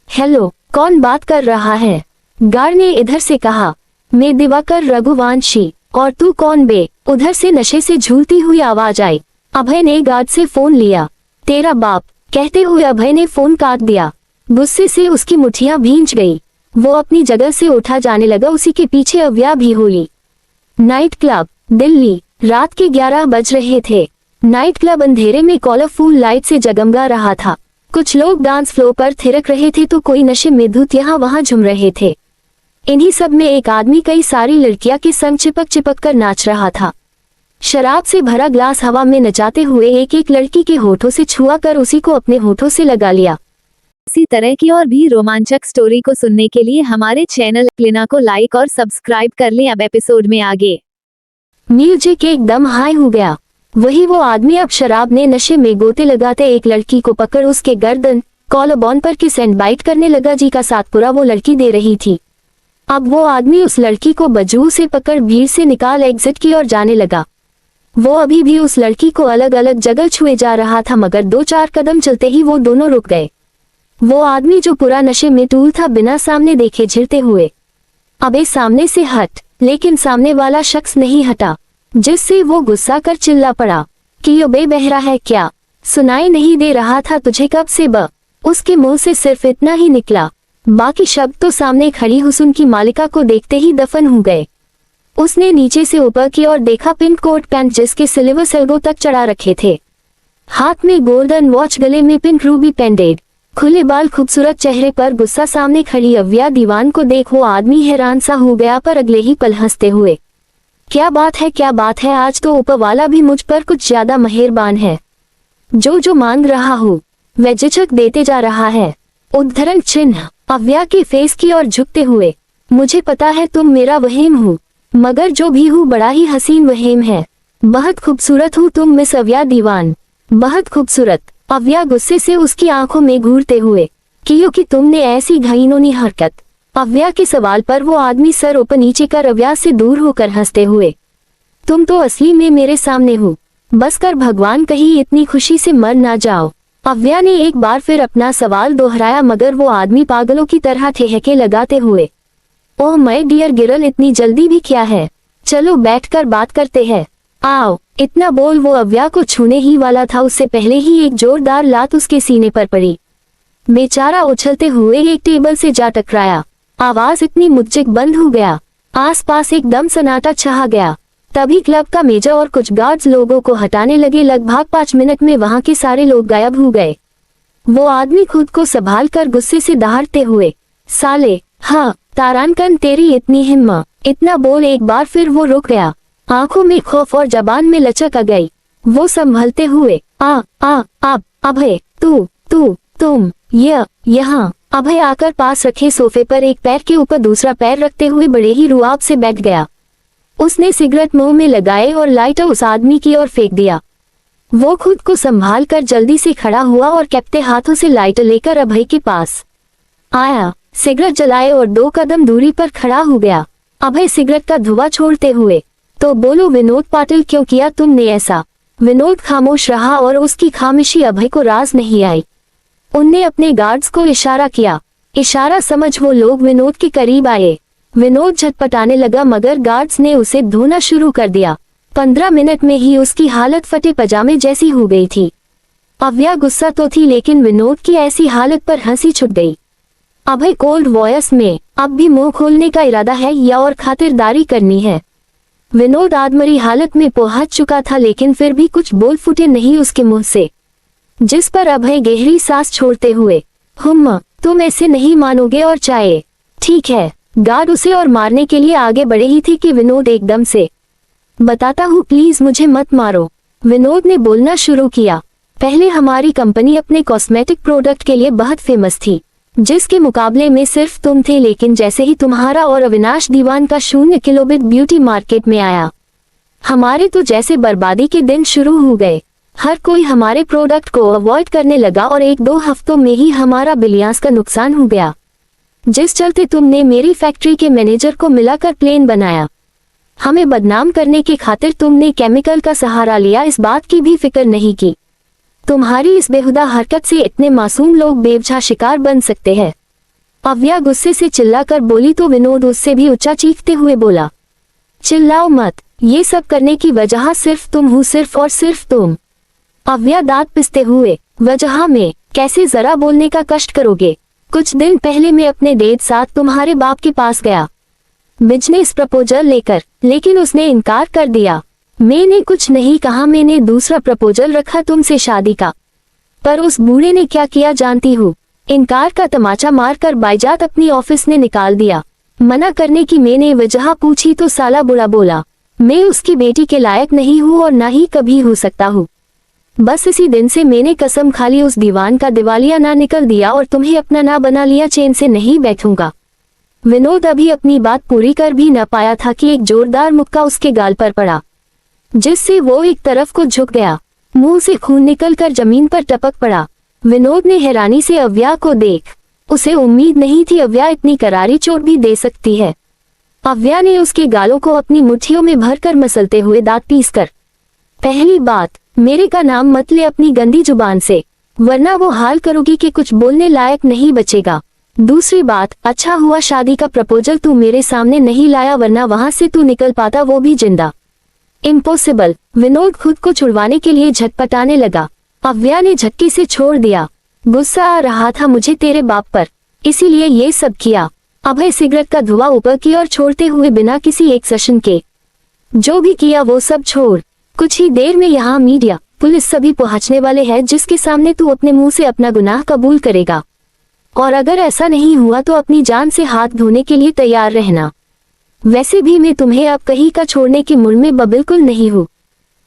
हेलो, कौन बात कर रहा है? गार्ड ने इधर से कहा, मैं दिवाकर रघुवंशी। और तू कौन बे? उधर से नशे से झूलती हुई आवाज आई। अभय ने गार्ड से फोन लिया। तेरा बाप, कहते हुए अभय ने फोन काट दिया। गुस्से से उसकी मुठ्ठियां भींच गई। वो अपनी जगह से उठा जाने लगा, उसी के पीछे अव्या भी होली। Night club, Delhi. रात के 11 बज रहे थे। नाइट क्लब अंधेरे में कलरफुल लाइट से जगमगा रहा था। कुछ लोग डांस फ्लोर पर थिरक रहे थे तो कोई नशे में धुत यहाँ वहाँ झूम रहे थे। इन्हीं सब में एक आदमी कई सारी लड़कियां के संग चिपक कर नाच रहा था। शराब से भरा ग्लास हवा में नचाते हुए एक एक लड़की के होठों से छुआ कर उसी को अपने होठों से लगा लिया। इसी तरह की और भी रोमांचक स्टोरी को सुनने के लिए हमारे चैनल क्लिना को लाइक और सब्सक्राइब कर लें। अब एपिसोड में आगे म्यूजिक एकदम हाई हो गया। वही वो आदमी अब शराब ने नशे में गोते लगाते एक लड़की को पकड़ उसके गर्दन कॉलर बोन पर किस एंड बाइट करने लगा। जी का सातपुरा वो लड़की दे रही थी। अब वो आदमी उस लड़की को बाजू से पकड़ भीड़ से निकाल एग्जिट की ओर जाने लगा। वो अभी भी उस लड़की को अलग अलग जगह छुए जा रहा था, मगर 2-4 कदम चलते ही वो दोनों रुक गए। वो आदमी जो पूरा नशे में टूल था, बिना सामने देखे झिरते हुए, अबे सामने से हट। लेकिन सामने वाला शख्स नहीं हटा, जिससे वो गुस्सा कर चिल्ला पड़ा कि अबे बहरा है क्या, सुनाई नहीं दे रहा था तुझे कब से ब। उसके मुंह से सिर्फ इतना ही निकला, बाकी शब्द तो सामने खड़ी हुस्न की मालिका को देखते ही दफन हो गए। उसने नीचे से ऊपर की ओर देखा, पिंक कोट पैंट जिसके सिलेबस एल्बो तक चढ़ा रखे थे, हाथ में गोल्डन वॉच, गले में पिंक रूबी पेंडेड, खुले बाल, खूबसूरत चेहरे पर गुस्सा। सामने खड़ी अव्या दीवान को देख वो आदमी हैरान सा हो गया, पर अगले ही पल हंसते हुए, क्या बात है क्या बात है, आज तो ऊपर वाला भी मुझ पर कुछ ज्यादा मेहरबान है। जो मांग रहा हूँ वह झिझक देते जा रहा है। उद्धरण चिन्ह अव्या के फेस की ओर झुकते हुए, मुझे पता है तुम मेरा वहीम हो, मगर जो भी हूँ बड़ा ही हसीन वहीम है। बहुत खूबसूरत हूँ तुम मिस अव्या दीवान, बहुत खूबसूरत। अव्या गुस्से से उसकी आंखों में घूरते हुए, क्योंकि तुमने ऐसी घिनौनी हरकत। अव्या के सवाल पर वो आदमी सर ऊपर नीचे कर अव्या से दूर होकर हंसते हुए, तुम तो असली में मेरे सामने हो, बस कर भगवान कहीं इतनी खुशी से मर ना जाओ। अव्या ने एक बार फिर अपना सवाल दोहराया, मगर वो आदमी पागलों की तरह ठेहके लगाते हुए, ओह माय डियर गिरल, इतनी जल्दी भी क्या है, चलो बैठकर बात करते हैं, आओ। इतना बोल वो अव्या को छूने ही वाला था, उससे पहले ही एक जोरदार लात उसके सीने पर पड़ी। बेचारा उछलते हुए एक टेबल से जा टकराया। आवाज इतनी मुज्जिक बंद हो गया, आसपास एकदम सन्नाटा छा गया। तभी क्लब का मेजर और कुछ गार्ड्स लोगों को हटाने लगे। लगभग 5 मिनट में वहां के सारे लोग गायब हो गए। वो आदमी खुद को संभाल कर गुस्से से दहाड़ते हुए, साले, हाँ तारानकन तेरी इतनी हिम्मत, इतना बोल एक बार फिर वो रुक गया, आंखों में खौफ और जबान में लचक आ गई। वो संभलते हुए, अभय तुम यहाँ। अभय आकर पास रखे सोफे पर एक पैर के ऊपर दूसरा पैर रखते हुए बड़े ही रुआब से बैठ गया। उसने सिगरेट मुंह में लगाए और लाइटर उस आदमी की ओर फेंक दिया। वो खुद को संभाल कर जल्दी से खड़ा हुआ और कैप्टे हाथों से लाइटर लेकर अभय के पास आया, सिगरेट जलाए और 2 कदम दूरी पर खड़ा हो गया। अभय सिगरेट का धुआं छोड़ते हुए, तो बोलो विनोद पाटिल, क्यों किया तुमने ऐसा। विनोद खामोश रहा और उसकी खामोशी अभय को रास नहीं आई। उनने अपने गार्ड्स को इशारा किया, इशारा समझ वो लोग विनोद के करीब आए। विनोद झटपटाने लगा, मगर गार्ड्स ने उसे धोना शुरू कर दिया। 15 मिनट में ही उसकी हालत फटे पजामे जैसी हो गई थी। अव्या गुस्सा तो थी, लेकिन विनोद की ऐसी हालत पर हंसी छूट गई। अभय कोल्ड वॉयस में, अब भी मुंह खोलने का इरादा है या और खातिरदारी करनी है। विनोद आदमरी हालत में पहुंच चुका था, लेकिन फिर भी कुछ बोल फूटे नहीं उसके मुंह से, जिस पर अभय गहरी सांस छोड़ते हुए, तुम ऐसे नहीं मानोगे और चाहे, ठीक है। गार्ड उसे और मारने के लिए आगे बढ़े ही थे कि विनोद एकदम से, बताता हूँ प्लीज मुझे मत मारो। विनोद ने बोलना शुरू किया, पहले हमारी कंपनी अपने कॉस्मेटिक प्रोडक्ट के लिए बहुत फेमस थी, जिसके मुकाबले में सिर्फ तुम थे, लेकिन जैसे ही तुम्हारा और अविनाश दीवान का 0 किलोबिट ब्यूटी मार्केट में आया, हमारे तो जैसे बर्बादी के दिन शुरू हो गए। हर कोई हमारे प्रोडक्ट को अवॉइड करने लगा और 1-2 हफ्तों में ही हमारा बिलियंस का नुकसान हो गया, जिस चलते तुमने मेरी फैक्ट्री के मैनेजर को मिलाकर प्लेन बनाया। हमें बदनाम करने की खातिर तुमने केमिकल का सहारा लिया, इस बात की भी फिक्र नहीं की। तुम्हारी इस बेहुदा हरकत से इतने मासूम लोग बेवजह शिकार बन सकते हैं। अव्या गुस्से से चिल्लाकर बोली, तो विनोद उससे भी ऊंचा चीखते हुए बोला, चिल्लाओ मत, ये सब करने की वजह सिर्फ तुम हो, सिर्फ और सिर्फ तुम। अव्या दांत पिसते हुए, वजह में कैसे, जरा बोलने का कष्ट करोगे। कुछ दिन पहले मैं अपने डेट साथ तुम्हारे बाप के पास गया बिजनेस प्रपोजल लेकर, लेकिन उसने इनकार कर दिया। मैंने कुछ नहीं कहा, मैंने दूसरा प्रपोजल रखा तुमसे शादी का, पर उस बूढ़े ने क्या किया जानती हूँ, इनकार का तमाचा मारकर बाइजात अपनी ऑफिस ने निकाल दिया। मना करने की मैंने वजह पूछी तो साला बुरा बोला, मैं उसकी बेटी के लायक नहीं हूँ और ना ही कभी हो सकता हूँ। बस इसी दिन से मैंने कसम खा ली, उस दीवान का दिवालिया ना निकल दिया और तुम्हें अपना ना बना लिया, चैन से नहीं बैठूंगा। विनोद अभी अपनी बात पूरी कर भी न पाया था कि एक जोरदार मुक्का उसके गाल पर पड़ा, जिससे वो एक तरफ को झुक गया। मुंह से खून निकलकर जमीन पर टपक पड़ा। विनोद ने हैरानी से अव्या को देख, उसे उम्मीद नहीं थी अव्या इतनी करारी चोट भी दे सकती है। अव्या ने उसके गालों को अपनी मुट्ठियों में भरकर मसलते हुए दांत पीसकर। पहली बात, मेरे का नाम मत ले अपनी गंदी जुबान से, वरना वो हाल करोगी कि कुछ बोलने लायक नहीं बचेगा। दूसरी बात, अच्छा हुआ शादी का प्रपोजल तू मेरे सामने नहीं लाया, वरना वहां से तू निकल पाता, वो भी जिंदा। इम्पॉसिबल। विनोद खुद को छुड़वाने के लिए झटपटाने लगा। अव्या ने झटके से छोड़ दिया। गुस्सा आ रहा था मुझे तेरे बाप पर, इसीलिए ये सब किया। अभय सिगरेट का धुआं ऊपर की ओर छोड़ते हुए बिना किसी एक्शन के, जो भी किया वो सब छोड़। कुछ ही देर में यहाँ मीडिया, पुलिस सभी पहुंचने वाले हैं, जिसके सामने तू अपने मुंह से अपना गुनाह कबूल करेगा, और अगर ऐसा नहीं हुआ तो अपनी जान से हाथ धोने के लिए तैयार रहना। वैसे भी मैं तुम्हें अब कहीं का छोड़ने की मुड़ में बिल्कुल नहीं हूँ।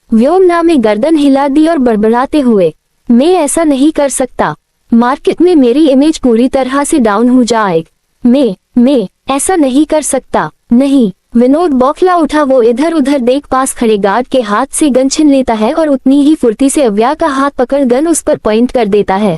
व्योमना में गर्दन हिला दी और बड़बड़ाते हुए, मैं ऐसा नहीं कर सकता, मार्केट में मेरी इमेज पूरी तरह से डाउन हो जाएगी। मैं ऐसा नहीं कर सकता। नहीं। विनोद बौखला उठा। वो इधर उधर देख, पास खड़े गार्ड के हाथ से गन छीन लेता है और उतनी ही फुर्ती से अव्या का हाथ पकड़ गन उस पर पॉइंट कर देता है,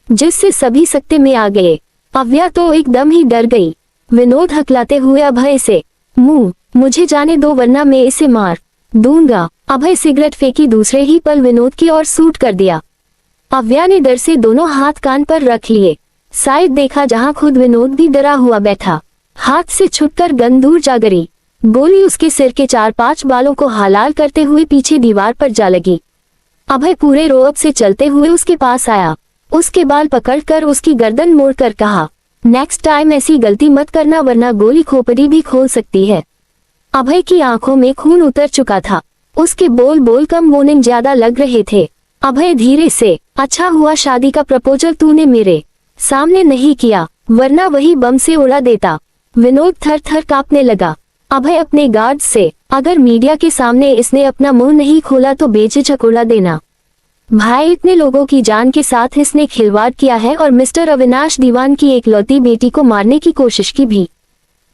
जिससे सभी सकते में आ गए। अव्या तो एकदम ही डर गई। विनोद हकलाते हुए अभय से, मुझे जाने दो वरना मैं इसे मार दूंगा। अभय सिगरेट फेंकी, दूसरे ही पल विनोद की ओर शूट कर दिया। अव्या ने डर से दोनों हाथ कान पर रख लिए। साइड देखा जहां खुद विनोद भी डरा हुआ बैठा। हाथ से छुटकर गन दूर जा गिरी। गोली उसके सिर के 4-5 बालों को हलाल करते हुए पीछे दीवार पर जा लगी। अभय पूरे रोब से चलते हुए उसके पास आया, उसके बाल पकड़कर उसकी गर्दन मोड़कर कहा, नेक्स्ट टाइम ऐसी गलती मत करना, वरना गोली खोपड़ी भी खोल सकती है। अभय की आंखों में खून उतर चुका था। उसके बोल कम वार्निंग ज्यादा लग रहे थे। अभय धीरे से, अच्छा हुआ शादी का प्रपोजल तूने मेरे सामने नहीं किया, वरना वही बम से उड़ा देता। विनोद थर थर कांपने लगा। अभय अपने गार्ड से, अगर मीडिया के सामने इसने अपना मुंह नहीं खोला तो बेझिझक उड़ा देना। भाई, इतने लोगों की जान के साथ इसने खिलवाड़ किया है और मिस्टर अविनाश दीवान की एकलौती बेटी को मारने की कोशिश की भी।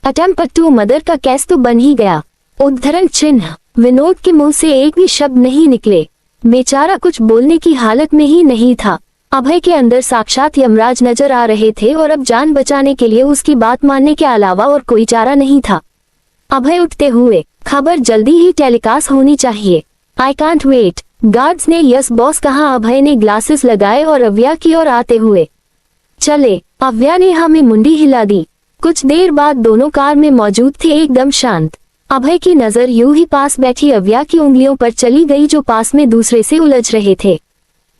अटेम्प्ट टू मर्डर का केस तो बन ही गया। उद्धरण चिन्ह। विनोद के मुंह से एक भी शब्द नहीं निकले। बेचारा कुछ बोलने की हालत में ही नहीं था। अभय के अंदर साक्षात यमराज नजर आ रहे थे और अब जान बचाने के लिए उसकी बात मानने के अलावा और कोई चारा नहीं था। अभय उठते हुए, खबर जल्दी ही टेलीकास्ट होनी चाहिए। I can't wait. गार्ड्स ने यस बॉस कहा। अभय ने ग्लासेस लगाए और अव्या की ओर आते हुए चले। अव्या ने हमें मुंडी हिला दी। कुछ देर बाद दोनों कार में मौजूद थे, एकदम शांत। अभय की नजर यूं ही पास बैठी अव्या की उंगलियों पर चली गई, जो पास में दूसरे से उलझ रहे थे।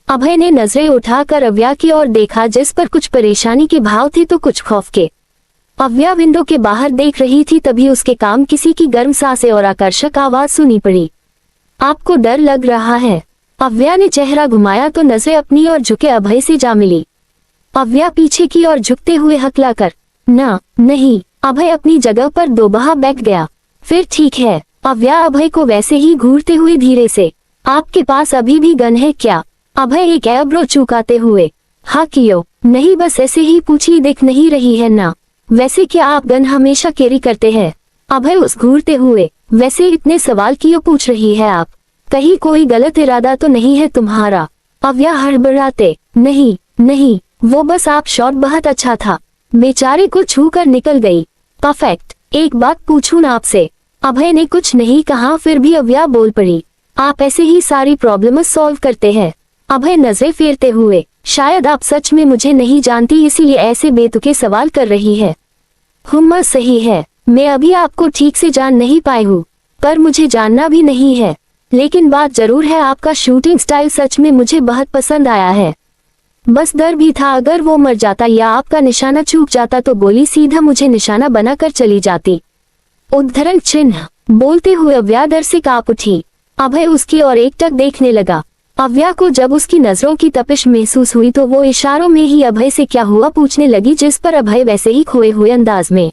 अभय ने नजरें उठाकर अव्या की ओर देखा, जिस पर कुछ परेशानी के भाव थे तो कुछ खौफ के। अव्या विंडो के बाहर देख रही थी, तभी उसके काम किसी की गर्म सांसें और आकर्षक आवाज सुनी पड़ी। आपको डर लग रहा है? अव्या ने चेहरा घुमाया तो नजरें अपनी ओर झुके अभय से जा मिली। अव्या पीछे की ओर झुकते हुए हकलाकर, नहीं। अभय अपनी जगह पर दोबारा बैठ गया। फिर ठीक है। अव्या अभय को वैसे ही घूरते हुए धीरे से, आपके पास अभी भी गन है क्या? अभय एक एब्रो चुकाते हुए, हाँ कियो। नहीं, बस ऐसे ही पूछी, दिख नहीं रही है ना? वैसे क्या आप गन हमेशा कैरी करते हैं? अभय उस घूरते हुए, वैसे इतने सवाल क्यों पूछ रही है आप? कहीं कोई गलत इरादा तो नहीं है तुम्हारा? अव्या हड़बड़ाते, नहीं, वो बस आप शॉट बहुत अच्छा था। बेचारे को छू कर निकल गई। परफेक्ट। एक बात पूछूं ना आपसे? अभय ने कुछ नहीं कहा, फिर भी अव्या बोल पड़ी, आप ऐसे ही सारी प्रॉब्लम सॉल्व करते हैं? अभय नजरें फेरते हुए, शायद आप सच में मुझे नहीं जानती, इसीलिए ऐसे बेतुके सवाल कर रही है। हुम्मा सही है, मैं अभी आपको ठीक से जान नहीं पाई हूँ, पर मुझे जानना भी नहीं है। लेकिन बात जरूर है, आपका शूटिंग स्टाइल सच में मुझे बहुत पसंद आया है। बस डर भी था, अगर वो मर जाता या आपका निशाना चूक जाता तो गोली सीधा मुझे निशाना बनाकर चली जाती। उद्धरण चिन्ह। बोलते हुए अव्या डर से कांप उठी। अभय उसकी ओर एकटक देखने लगा। अव्या को जब उसकी नजरों की तपिश महसूस हुई तो वो इशारों में ही अभय से क्या हुआ पूछने लगी, जिस पर अभय वैसे ही खोए हुए अंदाज में,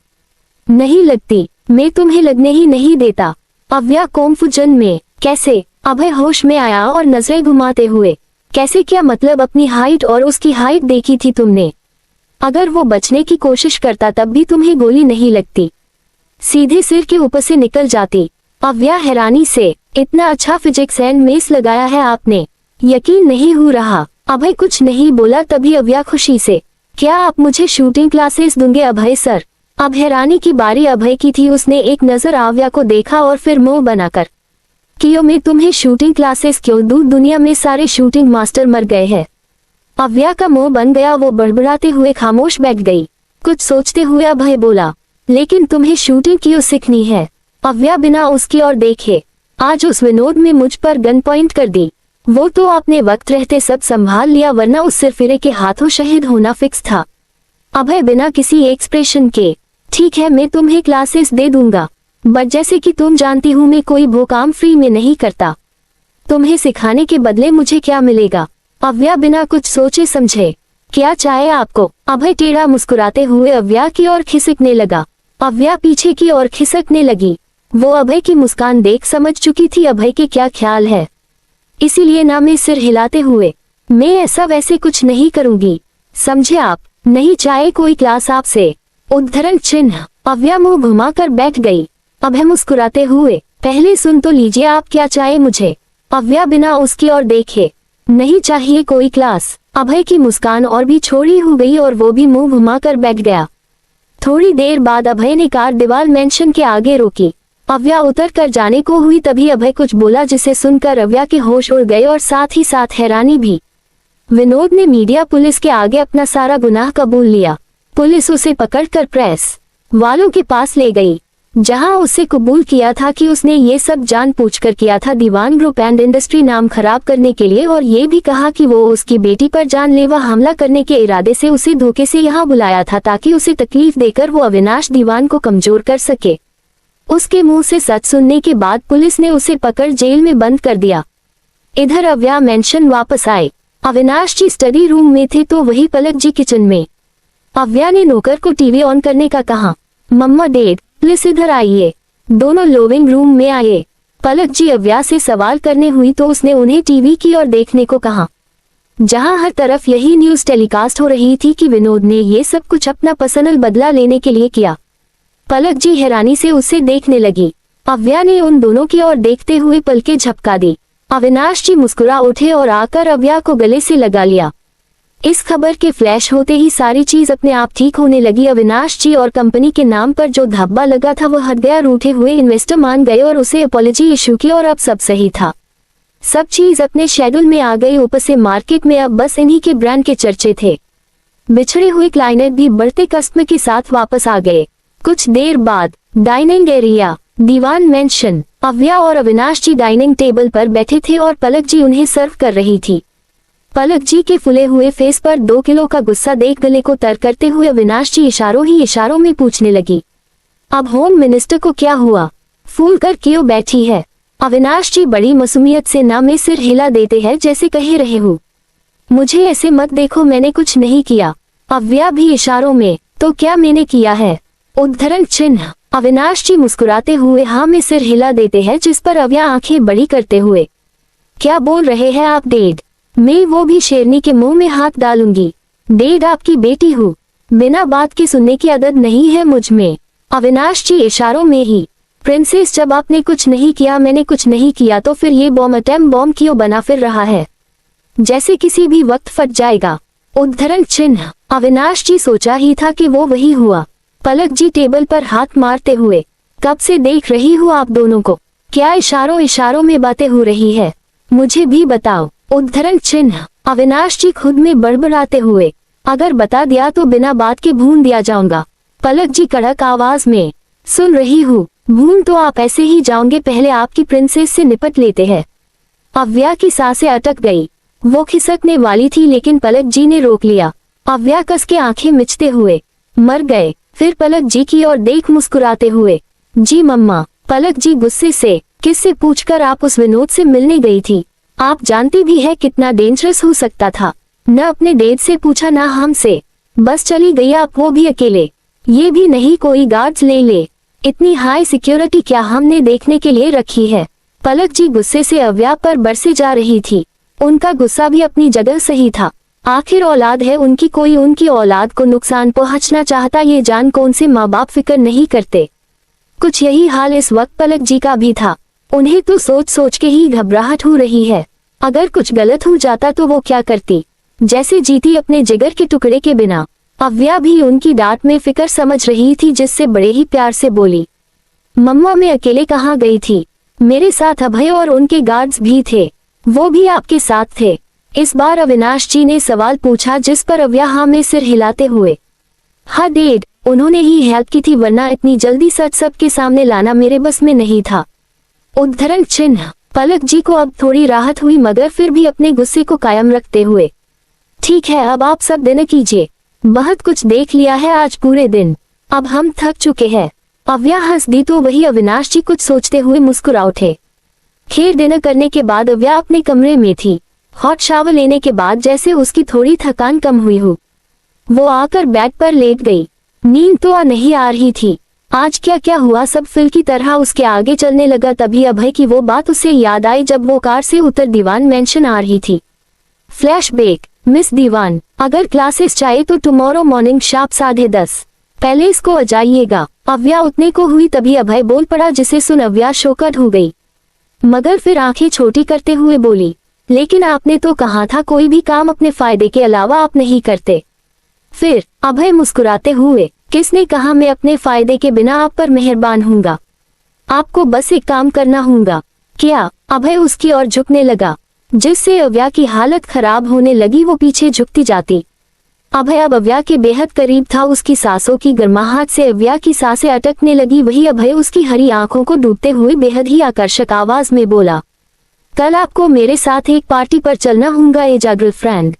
नहीं लगती, मैं तुम्हें लगने ही नहीं देता। अव्या कॉन्फ्यूजन में, कैसे? अभय होश में आया और नजरें घुमाते हुए, कैसे क्या मतलब? अपनी हाइट और उसकी हाइट देखी थी तुमने? अगर वो बचने की कोशिश करता तब भी तुम्हें गोली नहीं लगती, सीधे सिर के ऊपर से निकल जाती। अव्या हैरानी से, इतना अच्छा फिजिक्स एंड मेस लगाया है आपने, यकीन नहीं हो रहा। अभय कुछ नहीं बोला, तभी अव्या खुशी से, क्या आप मुझे शूटिंग क्लासेस दूंगे अभय सर? अब हैरानी की बारी अभय की थी। उसने एक नजर आव्या को देखा और फिर मुंह बनाकर, क्यों मैं तुम्हें शूटिंग क्लासेस क्यों दूं? दुनिया में सारे शूटिंग मास्टर मर गए हैं। अव्या का मुंह बन गया। वो बड़बड़ाते हुए खामोश बैठ गई। कुछ सोचते हुए अभय बोला, लेकिन तुम्हें शूटिंग क्यों सीखनी है? अव्या बिना उसकी ओर देखे आज उस विनोद में मुझ पर गन पॉइंट कर दी। वो तो आपने वक्त रहते सब संभाल लिया, वरना उस सिरफिरे के हाथों शहीद होना फिक्स था। अभय बिना किसी एक्सप्रेशन के, ठीक है मैं तुम्हें क्लासेस दे दूंगा, बट जैसे कि तुम जानती हूँ मैं कोई वो काम फ्री में नहीं करता। तुम्हें सिखाने के बदले मुझे क्या मिलेगा? अव्या बिना कुछ सोचे समझे, क्या चाहे आपको? अभय टेढ़ा मुस्कुराते हुए अव्या की ओर खिसकने लगा। अव्या पीछे की ओर खिसकने लगी। वो अभय की मुस्कान देख समझ चुकी थी अभय के क्या ख्याल है, इसीलिए ना में सिर हिलाते हुए, मैं ऐसा वैसे कुछ नहीं करूंगी, समझे आप? नहीं चाहे कोई क्लास आपसे। उद्धरण चिन्ह। अव्या मुंह घुमाकर बैठ गई। अभय मुस्कुराते हुए, पहले सुन तो लीजिए आप क्या चाहे मुझे? अव्या बिना उसकी ओर देखे, नहीं चाहिए कोई क्लास। अभय की मुस्कान और भी छोड़ी हो गई और वो भी मुंह घुमाकर बैठ गया। थोड़ी देर बाद अभय ने कार दीवाल मेंशन के आगे रोकी। अव्या उतर कर जाने को हुई, तभी अभय कुछ बोला जिसे सुनकर अव्या के होश उड़ गए और साथ ही साथ हैरानी भी। विनोद ने मीडिया पुलिस के आगे अपना सारा गुनाह कबूल लिया। पुलिस उसे पकड़कर प्रेस वालों के पास ले गई, जहां उसे कबूल किया था कि उसने ये सब जानबूझकर किया था दीवान ग्रुप एंड इंडस्ट्री नाम खराब करने के लिए, और ये भी कहा कि वो उसकी बेटी पर जानलेवा हमला करने के इरादे से उसे धोखे से यहाँ बुलाया था ताकि उसे तकलीफ देकर वो अविनाश दीवान को कमजोर कर सके। उसके मुंह से सच सुनने के बाद पुलिस ने उसे पकड़ जेल में बंद कर दिया। इधर अव्या मेंशन वापस आए। अविनाश जी स्टडी रूम में थे तो वही पलक जी किचन में। अव्या ने नौकर को टीवी ऑन करने का कहा। मम्मा डैड प्लीज इधर आइए। दोनों लिविंग रूम में आए। पलक जी अव्या से सवाल करने हुई तो उसने उन्हें टीवी की ओर देखने को कहा, जहां हर तरफ यही न्यूज टेलीकास्ट हो रही थी कि विनोद ने ये सब कुछ अपना पर्सनल बदला लेने के लिए किया। पलक जी हैरानी से उसे देखने लगी। अव्या ने उन दोनों की ओर देखते हुए पलकें झपका दी। अविनाश जी मुस्कुरा उठे और आकर अव्या को गले से लगा लिया। इस खबर के फ्लैश होते ही सारी चीज अपने आप ठीक होने लगी। अविनाश जी और कंपनी के नाम पर जो धब्बा लगा था वो हट गया। रूठे हुए इन्वेस्टर मान गए और उसे अपॉलजी इशू की और अब सब सही था। सब चीज अपने शेड्यूल में आ गई। ऊपर से मार्केट में अब बस इन्हीं के ब्रांड के चर्चे थे। बिछड़े हुए क्लाइंट भी बढ़ते कस्टमर के साथ वापस आ गए। कुछ देर बाद डाइनिंग एरिया दीवान मेंशन। अव्या और अविनाश जी डाइनिंग टेबल पर बैठे थे और पलक जी उन्हें सर्व कर रही थी। पलक जी के फुले हुए फेस पर 2 किलो का गुस्सा देख गले को तर करते हुए अविनाश जी इशारों ही इशारों में पूछने लगी, अब होम मिनिस्टर को क्या हुआ? फूल कर क्यों बैठी है? अविनाश जी बड़ी मासूमियत से ना में सिर हिला देते हैं जैसे कह रहे हो, मुझे ऐसे मत देखो, मैंने कुछ नहीं किया। अव्या भी इशारों में, तो क्या मैंने किया है? उद्धरण चिन्ह। अविनाश जी मुस्कुराते हुए हाँ में सिर हिला देते हैं, जिस पर अव्या आंखें बड़ी करते हुए, क्या बोल रहे हैं आप डैड? मैं वो भी शेरनी के मुंह में हाथ डालूंगी। डैड आपकी बेटी हूँ, बिना बात के सुनने की आदत नहीं है मुझ में। अविनाश जी इशारों में ही, प्रिंसेस जब आपने कुछ नहीं किया, मैंने कुछ नहीं किया, तो फिर ये बॉम्ब अटेम्प्ट बॉम्ब क्यों बना फिर रहा है, जैसे किसी भी वक्त फट जाएगा। उद्धरण चिन्ह। अविनाश जी सोचा ही था कि वो वही हुआ। पलक जी टेबल पर हाथ मारते हुए, कब से देख रही हूँ आप दोनों को, क्या इशारों इशारों में बातें हो रही है, मुझे भी बताओ। उद्धरण चिन्ह। अविनाश जी खुद में बड़बड़ाते हुए, अगर बता दिया तो बिना बात के भून दिया जाऊंगा। पलक जी कड़क आवाज में, सुन रही हूँ, भून तो आप ऐसे ही जाओगे, पहले आपकी प्रिंसेस से निपट लेते हैं। अव्या की सांसें अटक गई। वो खिसकने वाली थी लेकिन पलक जी ने रोक लिया। अव्या कस के आंखें मिचते हुए, मर गए। फिर पलक जी की ओर देख मुस्कुराते हुए, जी मम्मा। पलक जी गुस्से से, किससे पूछकर आप उस विनोद से मिलने गई थी? आप जानती भी है कितना डेंजरस हो सकता था। न अपने डैड से पूछा ना हमसे, बस चली गई आप, वो भी अकेले। ये भी नहीं कोई गार्ड्स ले। इतनी हाई सिक्योरिटी क्या हमने देखने के लिए रखी है? पलक जी गुस्से से अव्या पर बरसे जा रही थी। उनका गुस्सा भी अपनी जगह सही था। आखिर औलाद है उनकी, कोई उनकी औलाद को नुकसान पहुंचना चाहता ये जान कौन से माँ बाप फिक्र नहीं करते। कुछ यही हाल इस वक्त पलक जी का भी था। उन्हें तो सोच सोच के ही घबराहट हो रही है। अगर कुछ गलत हो जाता तो वो क्या करती? जैसे जीती अपने जिगर के टुकड़े के बिना। अव्या भी उनकी डांट में फिक्र समझ रही थी, जिससे बड़े ही प्यार से बोली, मम्मा मैं अकेले कहाँ गई थी, मेरे साथ अभय और उनके गार्ड्स भी थे, वो भी आपके साथ थे। इस बार अविनाश जी ने सवाल पूछा, जिस पर अव्या हाँ में सिर हिलाते हुए, हाँ डैड, उन्होंने ही हेल्प की थी, वरना इतनी जल्दी सच सबके सामने लाना मेरे बस में नहीं था। उद्धरण चिन्ह। पलक जी को अब थोड़ी राहत हुई, मगर फिर भी अपने गुस्से को कायम रखते हुए, ठीक है अब आप सब डिनर कीजिए, बहुत कुछ देख लिया है आज पूरे दिन, अब हम थक चुके हैं। अव्या हंस दी तो वही अविनाश जी कुछ सोचते हुए मुस्कुरा उठे। खैर डिनर करने के बाद अव्या अपने कमरे में थी। हॉट शावर लेने के बाद जैसे उसकी थोड़ी थकान कम हुई हो, वो आकर बेड पर लेट गई। नींद तो नहीं आ रही थी, आज क्या क्या हुआ सब फिल्म की तरह उसके आगे चलने लगा। तभी अभय की वो बात उसे याद आई जब वो कार से उतर दीवान मेंशन आ रही थी। फ्लैशबैक। मिस दीवान, अगर क्लासेस चाहिए तो टुमारो मॉर्निंग शार्प 10:30 पहले इसको आ जाइएगा। अव्या उठने को हुई तभी अभय बोल पड़ा, जिसे सुन अव्या शोकड हो गई, मगर फिर आंखें छोटी करते हुए बोली, लेकिन आपने तो कहा था कोई भी काम अपने फायदे के अलावा आप नहीं करते। फिर अभय मुस्कुराते हुए, किसने कहा मैं अपने फायदे के बिना आप पर मेहरबान हूँगा, आपको बस एक काम करना होगा। क्या? अभय उसकी ओर झुकने लगा, जिससे अव्या की हालत खराब होने लगी, वो पीछे झुकती जाती। अभय अब अव्या के बेहद करीब था, उसकी सांसों की गर्माहट से अव्या की सांसें अटकने लगी। वही अभय उसकी हरी आंखों को डूबते हुए बेहद ही आकर्षक आवाज में बोला, कल आपको मेरे साथ एक पार्टी पर चलना होगा एजा गर्लफ्रेंड।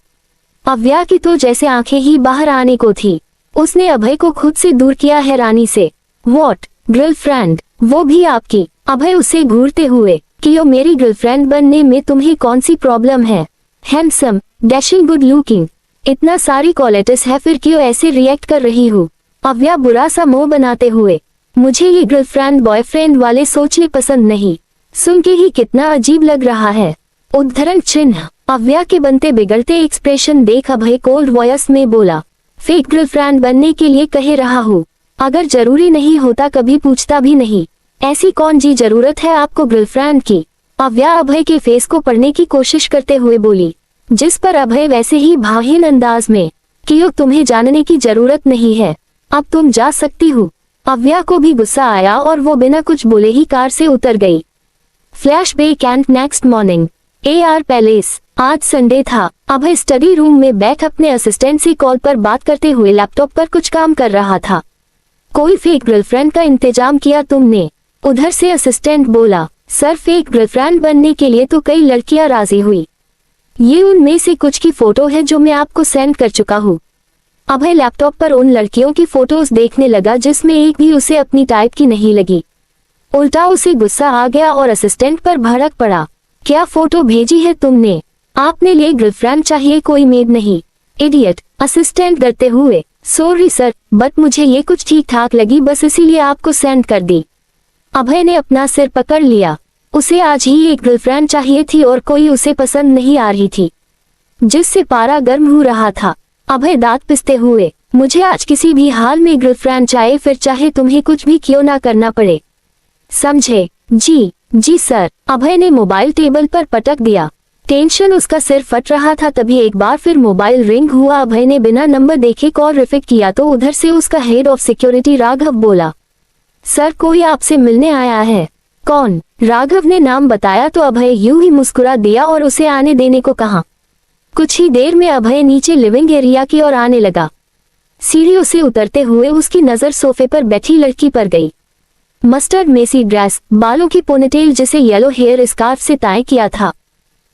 अव्या की तो जैसे आंखें ही बाहर आने को थी। उसने अभय को खुद से दूर किया हैरानी से। व्हाट गर्लफ्रेंड, वो भी आपकी? अभय उसे घूरते हुए, कि यो मेरी गर्लफ्रेंड बनने में तुम्हें कौन सी प्रॉब्लम है? हैंडसम, डैशिंग, गुड लुकिंग, इतना सारी क्वालिटीज है, फिर क्यों ऐसे रिएक्ट कर रही हो? अव्या बुरा सा मुंह बनाते हुए, मुझे ये गर्लफ्रेंड बॉयफ्रेंड वाले सोचने पसंद नहीं, सुन के ही कितना अजीब लग रहा है। उद्धरण चिन्ह। अव्या के बनते बिगड़ते एक्सप्रेशन देख अभय कोल्ड वॉइस में बोला, फेक गर्लफ्रेंड बनने के लिए कह रहा हूँ, अगर जरूरी नहीं होता कभी पूछता भी नहीं, ऐसी कौन जी जरूरत है आपको गर्लफ्रेंड की? अव्या अभय के फेस को पढ़ने की कोशिश करते हुए बोली, जिस पर अभय वैसे ही भावहीन अंदाज में, कि यो तुम्हें जानने की जरूरत नहीं है, अब तुम जा सकती हो। अव्या को भी गुस्सा आया और वो बिना कुछ बोले ही कार से उतर गई। Flashback and next morning. AR palace. आज संडे था। अभय स्टडी रूम में बैठ अपने असिस्टेंट से कॉल पर बात करते हुए लैपटॉप पर कुछ काम कर रहा था। कोई फेक गर्लफ्रेंड का इंतजाम किया तुमने? उधर से असिस्टेंट बोला, सर फेक गर्लफ्रेंड बनने के लिए तो कई लड़कियां राजी हुई, ये उनमें से कुछ की फोटो है जो मैं आपको सेंड कर चुका हूँ। अभय लैपटॉप पर उन लड़कियों की फोटोज देखने लगा जिसमें एक भी उसे अपनी टाइप की नहीं लगी। उल्टा उसे गुस्सा आ गया और असिस्टेंट पर भड़क पड़ा, क्या फोटो भेजी है तुमने? आपने लिए गर्लफ्रेंड चाहिए, कोई मेड नहीं। इडियट। असिस्टेंट डरते हुए, सॉरी सर, बट मुझे ये कुछ ठीक ठाक लगी, बस इसीलिए आपको सेंड कर दी। अभय ने अपना सिर पकड़ लिया, उसे आज ही एक गर्लफ्रेंड चाहिए थी और कोई उसे पसंद नहीं आ रही थी, जिससे पारा गर्म हो रहा था। अभय दांत पिसते हुए, मुझे आज किसी भी हाल में गर्लफ्रेंड चाहिए, फिर चाहे तुम्हें कुछ भी क्यों ना करना पड़े, समझे? जी सर। अभय ने मोबाइल टेबल पर पटक दिया। टेंशन उसका सिर फट रहा था। तभी एक बार फिर मोबाइल रिंग हुआ। अभय ने बिना नंबर देखे कॉल रिफिक किया तो उधर से उसका हेड ऑफ सिक्योरिटी राघव बोला, सर कोई आपसे मिलने आया है। कौन? राघव ने नाम बताया तो अभय यूं ही मुस्कुरा दिया और उसे आने देने को कहा। कुछ ही देर में अभय नीचे लिविंग एरिया की ओर आने लगा। सीढ़ियों से उतरते हुए उसकी नजर सोफे पर बैठी लड़की पर गई। मस्टर्ड मेसी ड्रेस, बालों की पोनीटेल जिसे येलो हेयर स्कार्फ से टाई किया था,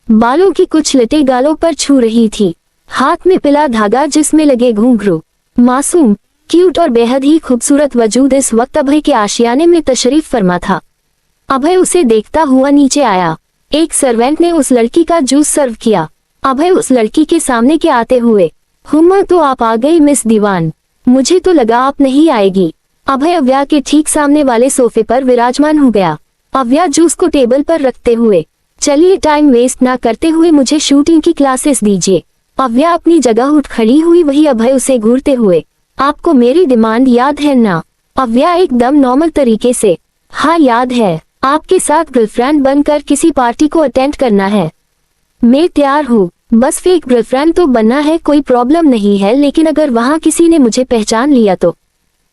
बालों की कुछ लटे गालों पर छू रही थी, हाथ में पिला धागा जिसमें लगे घुंघरू। मासूम, क्यूट और बेहद ही खूबसूरत वजूद इस वक्त अभय के आशियाने में तशरीफ फरमा था। अभय उसे देखता हुआ नीचे आया। एक सर्वेंट ने उस लड़की का जूस सर्व किया। अभय उस लड़की के सामने के आते हुए, हुम्मा तो आप आ गई मिस दीवान, मुझे तो लगा आप नहीं आएगी। अभय अव्या के ठीक सामने वाले सोफे पर विराजमान हो गया। अव्या जूस को टेबल पर रखते हुए, चलिए टाइम वेस्ट ना करते हुए मुझे शूटिंग की क्लासेस दीजिए। अव्या अपनी जगह उठ खड़ी हुई। वही अभय उसे घूरते हुए, आपको मेरी डिमांड याद है ना? अव्या एकदम नॉर्मल तरीके से, हाँ याद है, आपके साथ गर्लफ्रेंड बनकर किसी पार्टी को अटेंड करना है। मैं तैयार हूँ। बस फेक गर्लफ्रेंड तो बनना है, कोई प्रॉब्लम नहीं है, लेकिन अगर वहाँ किसी ने मुझे पहचान लिया तो।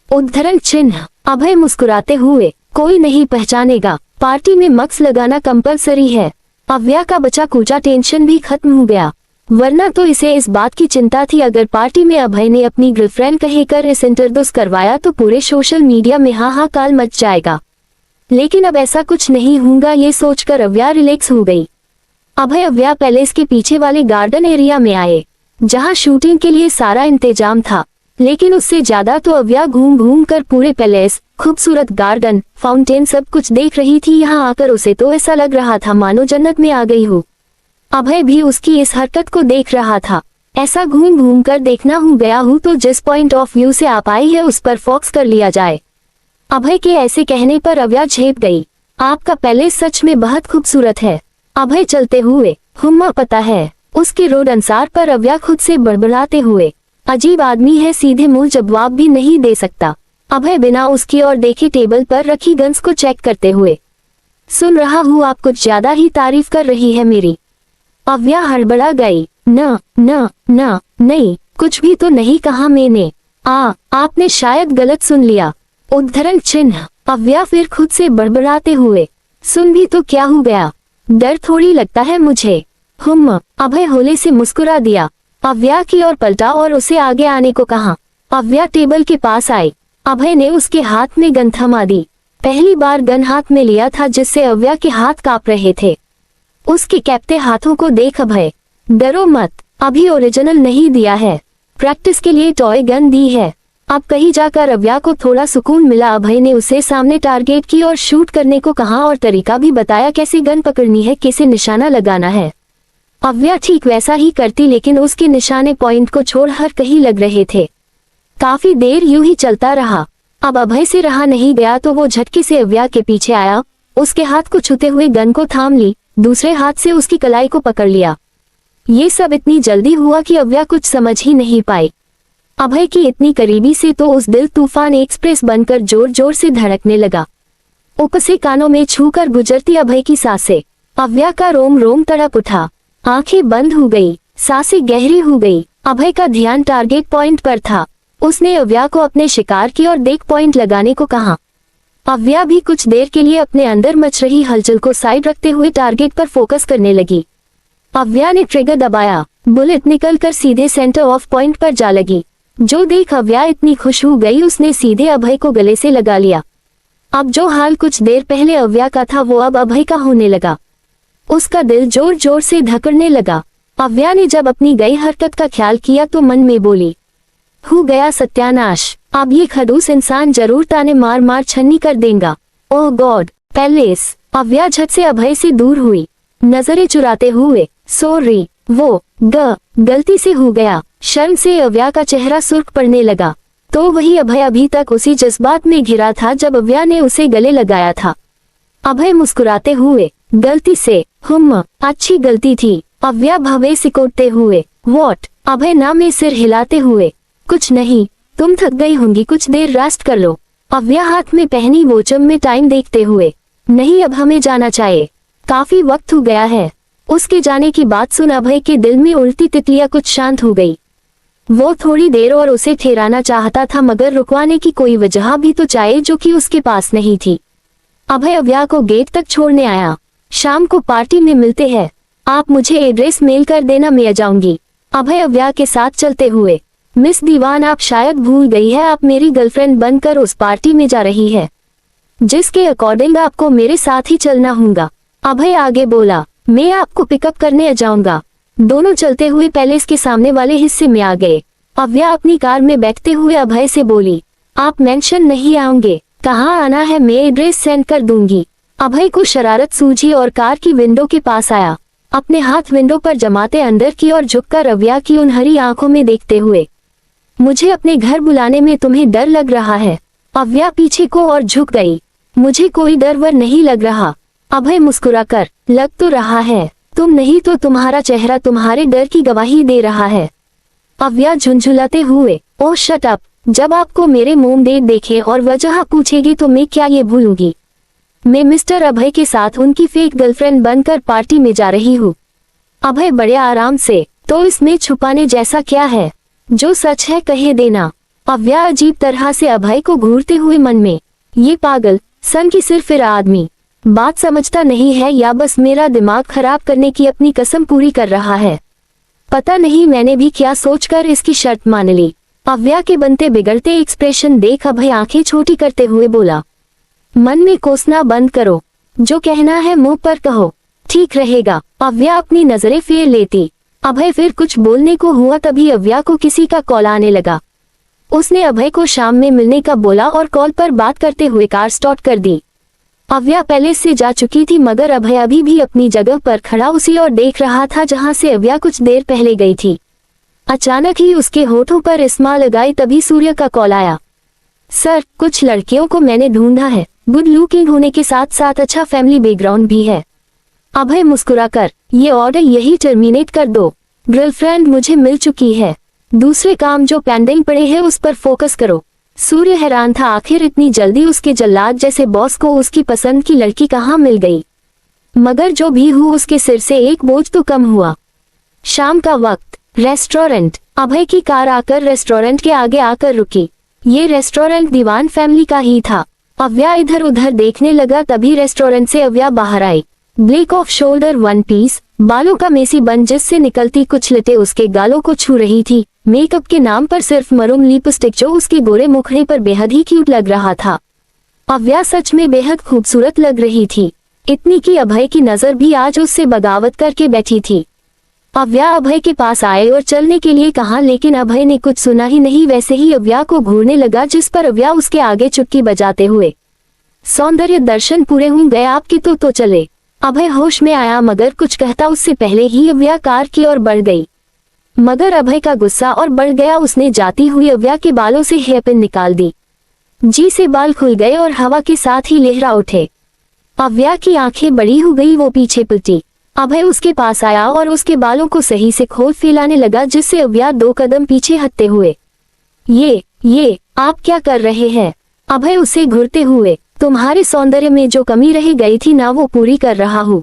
उद्धरण चिन्ह। अभय मुस्कुराते हुए, कोई नहीं पहचानेगा, पार्टी में मक्स लगाना कंपलसरी है। अव्या का बचा कुचा टेंशन भी खत्म हो गया, वरना तो इसे इस बात की चिंता थी अगर पार्टी में अभय ने अपनी गर्लफ्रेंड कहकर इस इंट्रोड्यूस करवाया तो पूरे सोशल मीडिया में हाहाकार मच जाएगा। लेकिन अब ऐसा कुछ नहीं होगा, ये सोचकर अव्या रिलैक्स हो गई। अभय अव्या पैलेस के पीछे वाले गार्डन एरिया में आए, जहां शूटिंग के लिए सारा इंतजाम था। लेकिन उससे ज्यादा तो अव्या घूम घूम कर पूरे पैलेस, खूबसूरत गार्डन, फाउंटेन सब कुछ देख रही थी। यहाँ आकर उसे तो ऐसा लग रहा था मानो जन्नत में आ गई हो। अभय भी उसकी इस हरकत को देख रहा था। ऐसा घूम घूम कर देखना हो गया हूँ तो जिस पॉइंट ऑफ व्यू से आप आई है उस पर फोकस कर लिया जाए। अभय के ऐसे कहने पर अव्या झेप गई। आपका पैलेस सच में बहुत खूबसूरत है। अभय चलते हुए, हुम्मा पता है, उसके रोड अनुसार पर अव्या खुद से बड़बड़ाते हुए, अजीब आदमी है, सीधे मुंह जवाब भी नहीं दे सकता। अभय बिना उसकी ओर देखे टेबल पर रखी गन्स को चेक करते हुए, सुन रहा हूँ आप कुछ ज्यादा ही तारीफ कर रही है मेरी। अव्या हड़बड़ा गई, न न न नहीं, कुछ भी तो नहीं कहा मैंने। आपने शायद गलत सुन लिया। उद्धरण चिन्ह। अव्या फिर खुद से बड़बड़ाते हुए, सुन भी तो क्या हो गया, डर थोड़ी लगता है मुझे। अभय होले से मुस्कुरा दिया, अव्या की ओर पलटा और उसे आगे आने को कहा। अव्या टेबल के पास आई। अभय ने उसके हाथ में गन थमा दी। पहली बार गन हाथ में लिया था जिससे अव्या के हाथ कांप रहे थे। उसके कैप्टे हाथों को देख अभय, डरो मत, अभी ओरिजिनल नहीं दिया है, प्रैक्टिस के लिए टॉय गन दी है। अब कहीं जाकर अव्या को थोड़ा सुकून मिला। अभय ने उसे सामने टारगेट की और शूट करने को कहा और तरीका भी बताया कैसे गन पकड़नी है, कैसे निशाना लगाना है। अव्या ठीक वैसा ही करती, लेकिन उसके निशाने पॉइंट को छोड़ हर कहीं लग रहे थे। काफी देर यूं ही चलता रहा। अब अभय से रहा नहीं गया तो वो झटके से अव्या के पीछे आया, उसके हाथ को छूते हुए गन को थाम ली, दूसरे हाथ से उसकी कलाई को पकड़ लिया। ये सब इतनी जल्दी हुआ कि अव्या कुछ समझ ही नहीं पाई। अभय की इतनी करीबी से तो उस दिल तूफान एक्सप्रेस बनकर जोर जोर से धड़कने लगा। ऊपर से कानों में छूकर गुजरती अभय की सांसें, अव्या का रोम रोम तड़प उठा, आंखें बंद हो गई, सांसें गहरी हो गई। अभय का ध्यान टारगेट पॉइंट पर था। उसने अव्या को अपने शिकार की ओर देख पॉइंट लगाने को कहा। अव्या भी कुछ देर के लिए अपने अंदर मच रही हलचल को साइड रखते हुए टारगेट पर फोकस करने लगी। अव्या ने ट्रिगर दबाया, बुलेट निकलकर सीधे सेंटर ऑफ पॉइंट पर जा लगी। जो देख अव्या इतनी खुश हो गई, उसने सीधे अभय को गले से लगा लिया। अब जो हाल कुछ देर पहले अव्या का था वो अब अभय का होने लगा। उसका दिल जोर जोर से धड़कने लगा। अव्या ने जब अपनी गई हरकत का ख्याल किया तो मन में बोली, हो गया सत्यानाश, अब ये खड़ूस इंसान जरूर ताने मार मार छन्नी कर देगा। ओह गॉड, पैलेस। अव्या झट से अभय से दूर हुई, नजरें चुराते हुए, सॉरी, वो गलती से हो गया। शर्म से अव्या का चेहरा सुर्ख पड़ने लगा। तो वही अभय अभी तक उसी जज्बात में घिरा था जब अव्या ने उसे गले लगाया था। अभय मुस्कुराते हुए, गलती से, अच्छी गलती थी। अव्या भवे सिकोड़ते हुए, व्हाट? अभय ना में सिर हिलाते हुए, कुछ नहीं, तुम थक गई होंगी, कुछ देर रेस्ट कर लो। अव्या हाथ में पहनी वॉच में टाइम देखते हुए, नहीं अब हमें जाना चाहिए, काफी वक्त हो गया है। उसके जाने की बात सुन अभय के दिल में उल्टी तितलियां कुछ शांत हो गई। वो थोड़ी देर और उसे ठहराना चाहता था मगर रुकवाने की कोई वजह भी तो चाहिए जो कि उसके पास नहीं थी। अभय अव्या को गेट तक छोड़ने आया। शाम को पार्टी में मिलते हैं, आप मुझे एड्रेस मेल कर देना, मैं जाऊंगी। अभय अव्या के साथ चलते हुए, मिस दीवान आप शायद भूल गई है, आप मेरी गर्लफ्रेंड बनकर उस पार्टी में जा रही है, जिसके अकॉर्डिंग आपको मेरे साथ ही चलना होगा। अभय आगे बोला, मैं आपको पिकअप करने जाऊंगा। दोनों चलते हुए पैलेस के सामने वाले हिस्से में आ गए। अव्या अपनी कार में बैठते हुए अभय से बोली, आप मेंशन नहीं आओगे, कहाँ आना है मैं एड्रेस सेंड कर दूंगी। अभय को शरारत सूझी और कार की विंडो के पास आया, अपने हाथ विंडो पर जमाते अंदर की ओर झुककर अव्या की उन हरी आंखों में देखते हुए, मुझे अपने घर बुलाने में तुम्हें डर लग रहा है। अव्या पीछे को और झुक गई, मुझे कोई डर वर नहीं लग रहा। अभय मुस्कुराकर, लग तो रहा है, तुम नहीं तो तुम्हारा चेहरा तुम्हारे डर की गवाही दे रहा है। अव्या झुंझुलाते हुए, ओह शट अप, जब आपको मेरे मुंह देखे और वजह पूछेगी तो मैं क्या ये भूलूंगी। मैं मिस्टर अभय के साथ उनकी फेक गर्लफ्रेंड बनकर पार्टी में जा रही हूँ। अभय बड़े आराम से, तो इसमें छुपाने जैसा क्या है? जो सच है कहे देना। अव्या अजीब तरह से अभय को घूरते हुए मन में, ये पागल सन की सिर्फ फिर आदमी बात समझता नहीं है या बस मेरा दिमाग खराब करने की अपनी कसम पूरी कर रहा है। पता नहीं मैंने भी क्या सोचकर इसकी शर्त मान ली। अव्या के बनते बिगड़ते एक्सप्रेशन देख अभय आंखें छोटी करते हुए बोला, मन में कोसना बंद करो, जो कहना है मुंह पर कहो, ठीक रहेगा। अव्या अपनी नजरें फेर लेती। अभय फिर कुछ बोलने को हुआ तभी अव्या को किसी का कॉल आने लगा। उसने अभय को शाम में मिलने का बोला और कॉल पर बात करते हुए कार स्टार्ट कर दी। अव्या पहले से जा चुकी थी मगर अभय अभी भी अपनी जगह पर खड़ा उसी और देख रहा था जहां से अव्या कुछ देर पहले गई थी। अचानक ही उसके होठों पर इस्मा लगाई तभी सूर्य का कॉल आया। सर, कुछ लड़कियों को मैंने ढूंढा है, गुड लुकिंग होने के साथ साथ अच्छा फैमिली बैकग्राउंड भी है। अभय मुस्कुराकर, ये ऑर्डर यही टर्मिनेट कर दो, गर्लफ्रेंड मुझे मिल चुकी है, दूसरे काम जो पेंडिंग पड़े हैं उस पर फोकस करो। सूर्य हैरान था, आखिर इतनी जल्दी उसके जल्लाद जैसे बॉस को उसकी पसंद की लड़की कहाँ मिल गई। मगर जो भी हुआ उसके सिर से एक बोझ तो कम हुआ। शाम का वक्त, रेस्टोरेंट। अभय की कार आकर रेस्टोरेंट के आगे आकर रुकी। ये रेस्टोरेंट दीवान फैमिली का ही था। अव्या इधर उधर देखने लगा तभी रेस्टोरेंट से अव्या बाहर आई। Black off shoulder one piece, बालों का मेसी बन जिससे निकलती कुछ लटे उसके गालों को छू रही थी। मेकअप के नाम पर सिर्फ मरून लिपस्टिक जो उसके गोरे मुखड़े पर बेहद ही क्यूट लग रहा था। अव्या सच में बेहद खूबसूरत लग रही थी, इतनी कि अभय की नजर भी आज उससे बगावत करके बैठी थी। अव्या अभय के पास आए और चलने के लिए कहा लेकिन अभय ने कुछ सुना ही नहीं। वैसे ही अव्या को घूरने लगा जिस पर अव्या उसके आगे चुटकी बजाते हुए, सौंदर्य दर्शन पूरे हो गए आपके तो चले। अभय होश में आया मगर कुछ कहता उससे पहले ही अव्या कार की ओर बढ़ गई। मगर अभय का गुस्सा और बढ़ गया। उसने जाती हुई अव्या के बालों से हेयरपिन निकाल दी। जी से बाल खुल गए और हवा के साथ ही लहरा उठे। अव्या की आंखें बड़ी हो गई, वो पीछे पलटी। अभय उसके पास आया और उसके बालों को सही से खोल फैलाने लगा जिससे अव्या 2 कदम पीछे हटते हुए, ये आप क्या कर रहे हैं? अभय उसे घूरते हुए, तुम्हारे सौंदर्य में जो कमी रह गई थी ना वो पूरी कर रहा हूँ।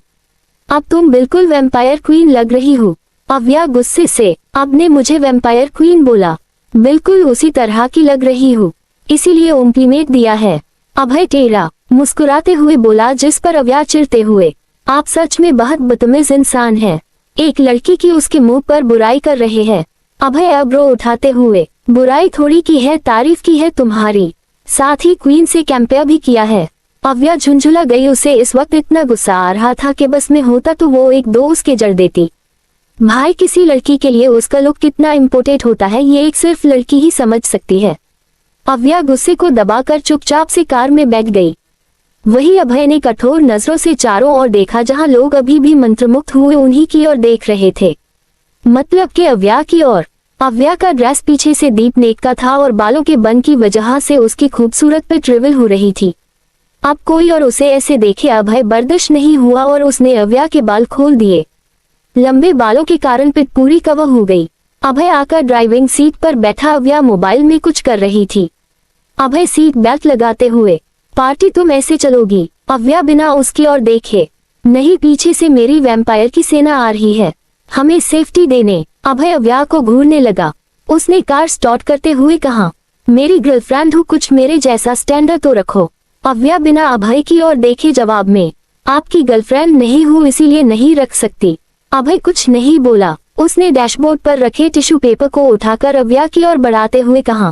अब तुम बिल्कुल वैम्पायर क्वीन लग रही हो। अव्या गुस्से से, अब ने मुझे वैम्पायर क्वीन बोला? बिल्कुल उसी तरह की लग रही हूँ, इसीलिए कॉम्प्लीमेंट दिया है। अभय टेढ़ा मुस्कुराते हुए बोला जिस पर अव्या चिढ़ते हुए, आप सच में बहुत बदतमीज इंसान हैं। एक लड़की की उसके मुंह पर बुराई कर रहे हैं। अभय अब्रो उठाते हुए, बुराई थोड़ी की है, तारीफ की है तुम्हारी, साथ ही क्वीन से कंपेयर भी किया है। अव्या झुंझुला गई। उसे इस वक्त इतना गुस्सा आ रहा था कि बस में होता तो वो 1-2 उसके जड़ देती। भाई, किसी लड़की के लिए उसका लुक कितना इम्पोर्टेंट होता है ये एक सिर्फ लड़की ही समझ सकती है। अव्या गुस्से को दबाकर चुपचाप से कार में बैठ गई। वही अभय ने कठोर नजरों से चारों ओर देखा, जहां लोग अभी भी मंत्रमुग्ध हुए उन्हीं की ओर देख रहे थे, मतलब कि अव्या की ओर। अव्या का ड्रेस पीछे से डीप नेक का था और बालों के बन की वजह से उसकी खूबसूरत पे ट्रिवल हो रही थी। अब कोई और उसे ऐसे देखे अभय बर्दाश्त नहीं हुआ और उसने अव्या के बाल खोल दिए। लंबे बालों के कारण पिट पूरी कवर हो गई। अभय आकर ड्राइविंग सीट पर बैठा। अव्या मोबाइल में कुछ कर रही थी। अभय सीट बेल्ट लगाते हुए, पार्टी तुम ऐसे चलोगी? अव्या बिना उसकी ओर देखे, नहीं पीछे से मेरी वैम्पायर की सेना आ रही है, हमें सेफ्टी देने। अभय अव्या को घूरने लगा। उसने कार स्टार्ट करते हुए कहा, मेरी गर्लफ्रेंड हो, कुछ मेरे जैसा स्टैंडर्ड तो रखो। अव्या बिना अभय की ओर देखे जवाब में, आपकी गर्लफ्रेंड नहीं हूँ इसीलिए नहीं रख सकती। अभय कुछ नहीं बोला। उसने डैशबोर्ड पर रखे टिश्यू पेपर को उठाकर अव्या की ओर बढ़ाते हुए कहा,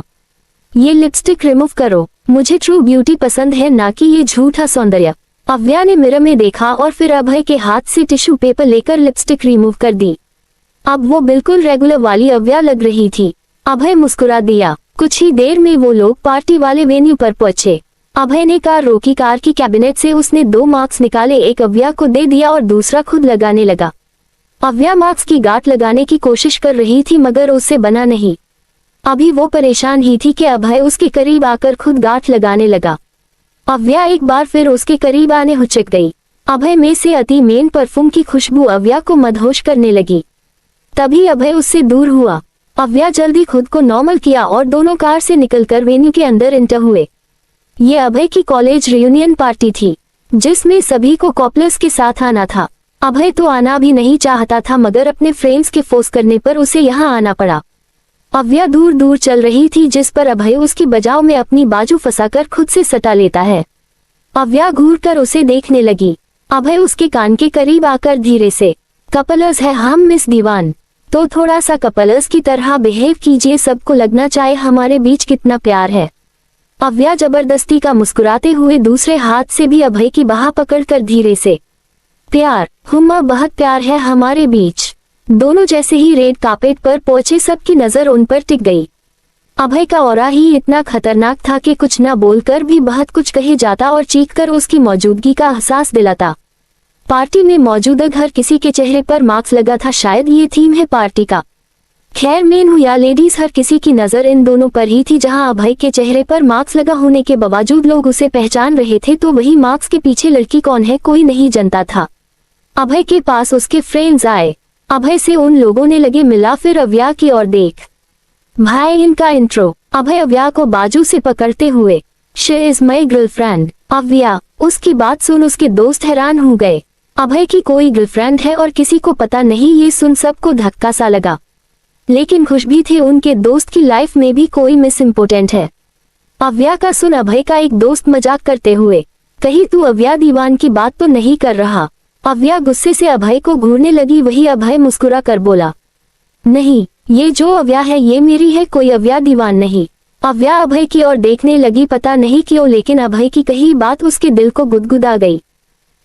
ये लिपस्टिक रिमूव करो, मुझे ट्रू ब्यूटी पसंद है ना कि ये झूठा सौंदर्य। अव्या ने मिरर में देखा और फिर अभय के हाथ से टिश्यू पेपर लेकर लिपस्टिक रिमूव कर दी। अब वो बिल्कुल रेगुलर वाली अव्या लग रही थी। अभय मुस्कुरा दिया। कुछ ही देर में वो लोग पार्टी वाले वेन्यू पर पहुंचे। अभय ने कार रोकी। कार की कैबिनेट से उसने 2 मार्क्स निकाले, एक अव्या को दे दिया और दूसरा खुद लगाने लगा। अव्या मार्क्स की गांठ लगाने की कोशिश कर रही थी मगर उससे बना नहीं। अभी वो परेशान ही थी कि अभय उसके करीब आकर खुद गांठ लगाने लगा। अव्या एक बार फिर उसके करीब आने हुचक गई। अभय में से अति मेन परफ्यूम की खुशबू अव्या को मदहोश करने लगी। तभी अभय उससे दूर हुआ। अव्या जल्दी खुद को नॉर्मल किया और दोनों कार से निकलकर वेन्यू के अंदर एंटर हुए। ये अभय की कॉलेज रियूनियन पार्टी थी जिसमें सभी को कॉपलेस के साथ आना था। अभय तो आना भी नहीं चाहता था मगर अपने फ्रेंड्स के फोर्स करने पर उसे यहाँ आना पड़ा। अव्या दूर दूर चल रही थी जिस पर अभय उसकी बजाव में अपनी बाजू फंसाकर खुद से सटा लेता है। अव्या घूरकर उसे देखने लगी। अभय उसके कान के करीब आकर धीरे से, कपल्स है हम मिस दीवान, तो थोड़ा सा कपल्स की तरह बिहेव कीजिए, सबको लगना चाहे हमारे बीच कितना प्यार है। अव्या जबरदस्ती का मुस्कुराते हुए दूसरे हाथ से भी अभय की बाह पकड़कर धीरे से, प्यार हुम्मा बहुत प्यार है हमारे बीच। दोनों जैसे ही रेड कार्पेट पर पहुंचे सबकी नजर उन पर टिक गई। अभय का ऑरा ही इतना खतरनाक था कि कुछ न बोलकर भी बहुत कुछ कहे जाता और चीखकर उसकी मौजूदगी का एहसास दिलाता। पार्टी में मौजूद हर किसी के चेहरे पर मार्क्स लगा था, शायद ये थीम है पार्टी का। खैर मेन हो या लेडीज, हर किसी की नजर इन दोनों पर ही थी। जहां अभय के चेहरे पर मार्क्स लगा होने के बावजूद लोग उसे पहचान रहे थे, तो वही मार्क्स के पीछे लड़की कौन है कोई नहीं जानता था। अभय के पास उसके फ्रेंड्स आए। अभय से उन लोगों ने लगे मिला, फिर अव्या की ओर देख भाई इनका इंट्रो। अभय अव्या को बाजू से पकड़ते हुए, शी इज माई गर्लफ्रेंड। अव्या, उसकी बात सुन उसके दोस्त हैरान हो गए। अभय की कोई गर्लफ्रेंड है और किसी को पता नहीं, ये सुन सबको धक्का सा लगा। लेकिन खुश भी थे, उनके दोस्त की लाइफ में भी कोई मिस इम्पोर्टेंट है। अव्या का सुन अभय का एक दोस्त मजाक करते हुए, कहीं तू अव्या दीवान की बात तो नहीं कर रहा। अव्या गुस्से से अभय को घूरने लगी। वही अभय मुस्कुरा कर बोला, नहीं ये जो अव्या है ये मेरी है, कोई अव्या दीवान नहीं। अव्या अभय की ओर देखने लगी, पता नहीं क्यों लेकिन अभय की कही बात उसके दिल को गुदगुदा गई।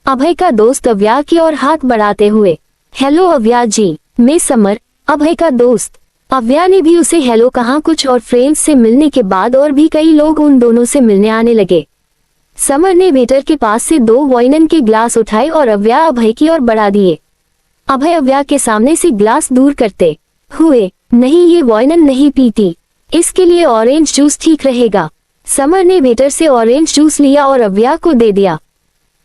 अभय का दोस्त अव्या की ओर हाथ बढ़ाते हुए, हेलो अव्या जी, मैं समर, अभय का दोस्त। अव्या ने भी उसे हेलो कहा। कुछ और फ्रेंड्स से मिलने के बाद और भी कई लोग उन दोनों से मिलने आने लगे। समर ने वेटर के पास से 2 वाइन के ग्लास उठाए और अव्या अभय की ओर बढ़ा दिए। अभय अव्या के सामने से ग्लास दूर करते हुए, नहीं ये वाइन नहीं पीती, इसके लिए ऑरेंज जूस ठीक रहेगा। समर ने वेटर से ऑरेंज जूस लिया और अव्या को दे दिया।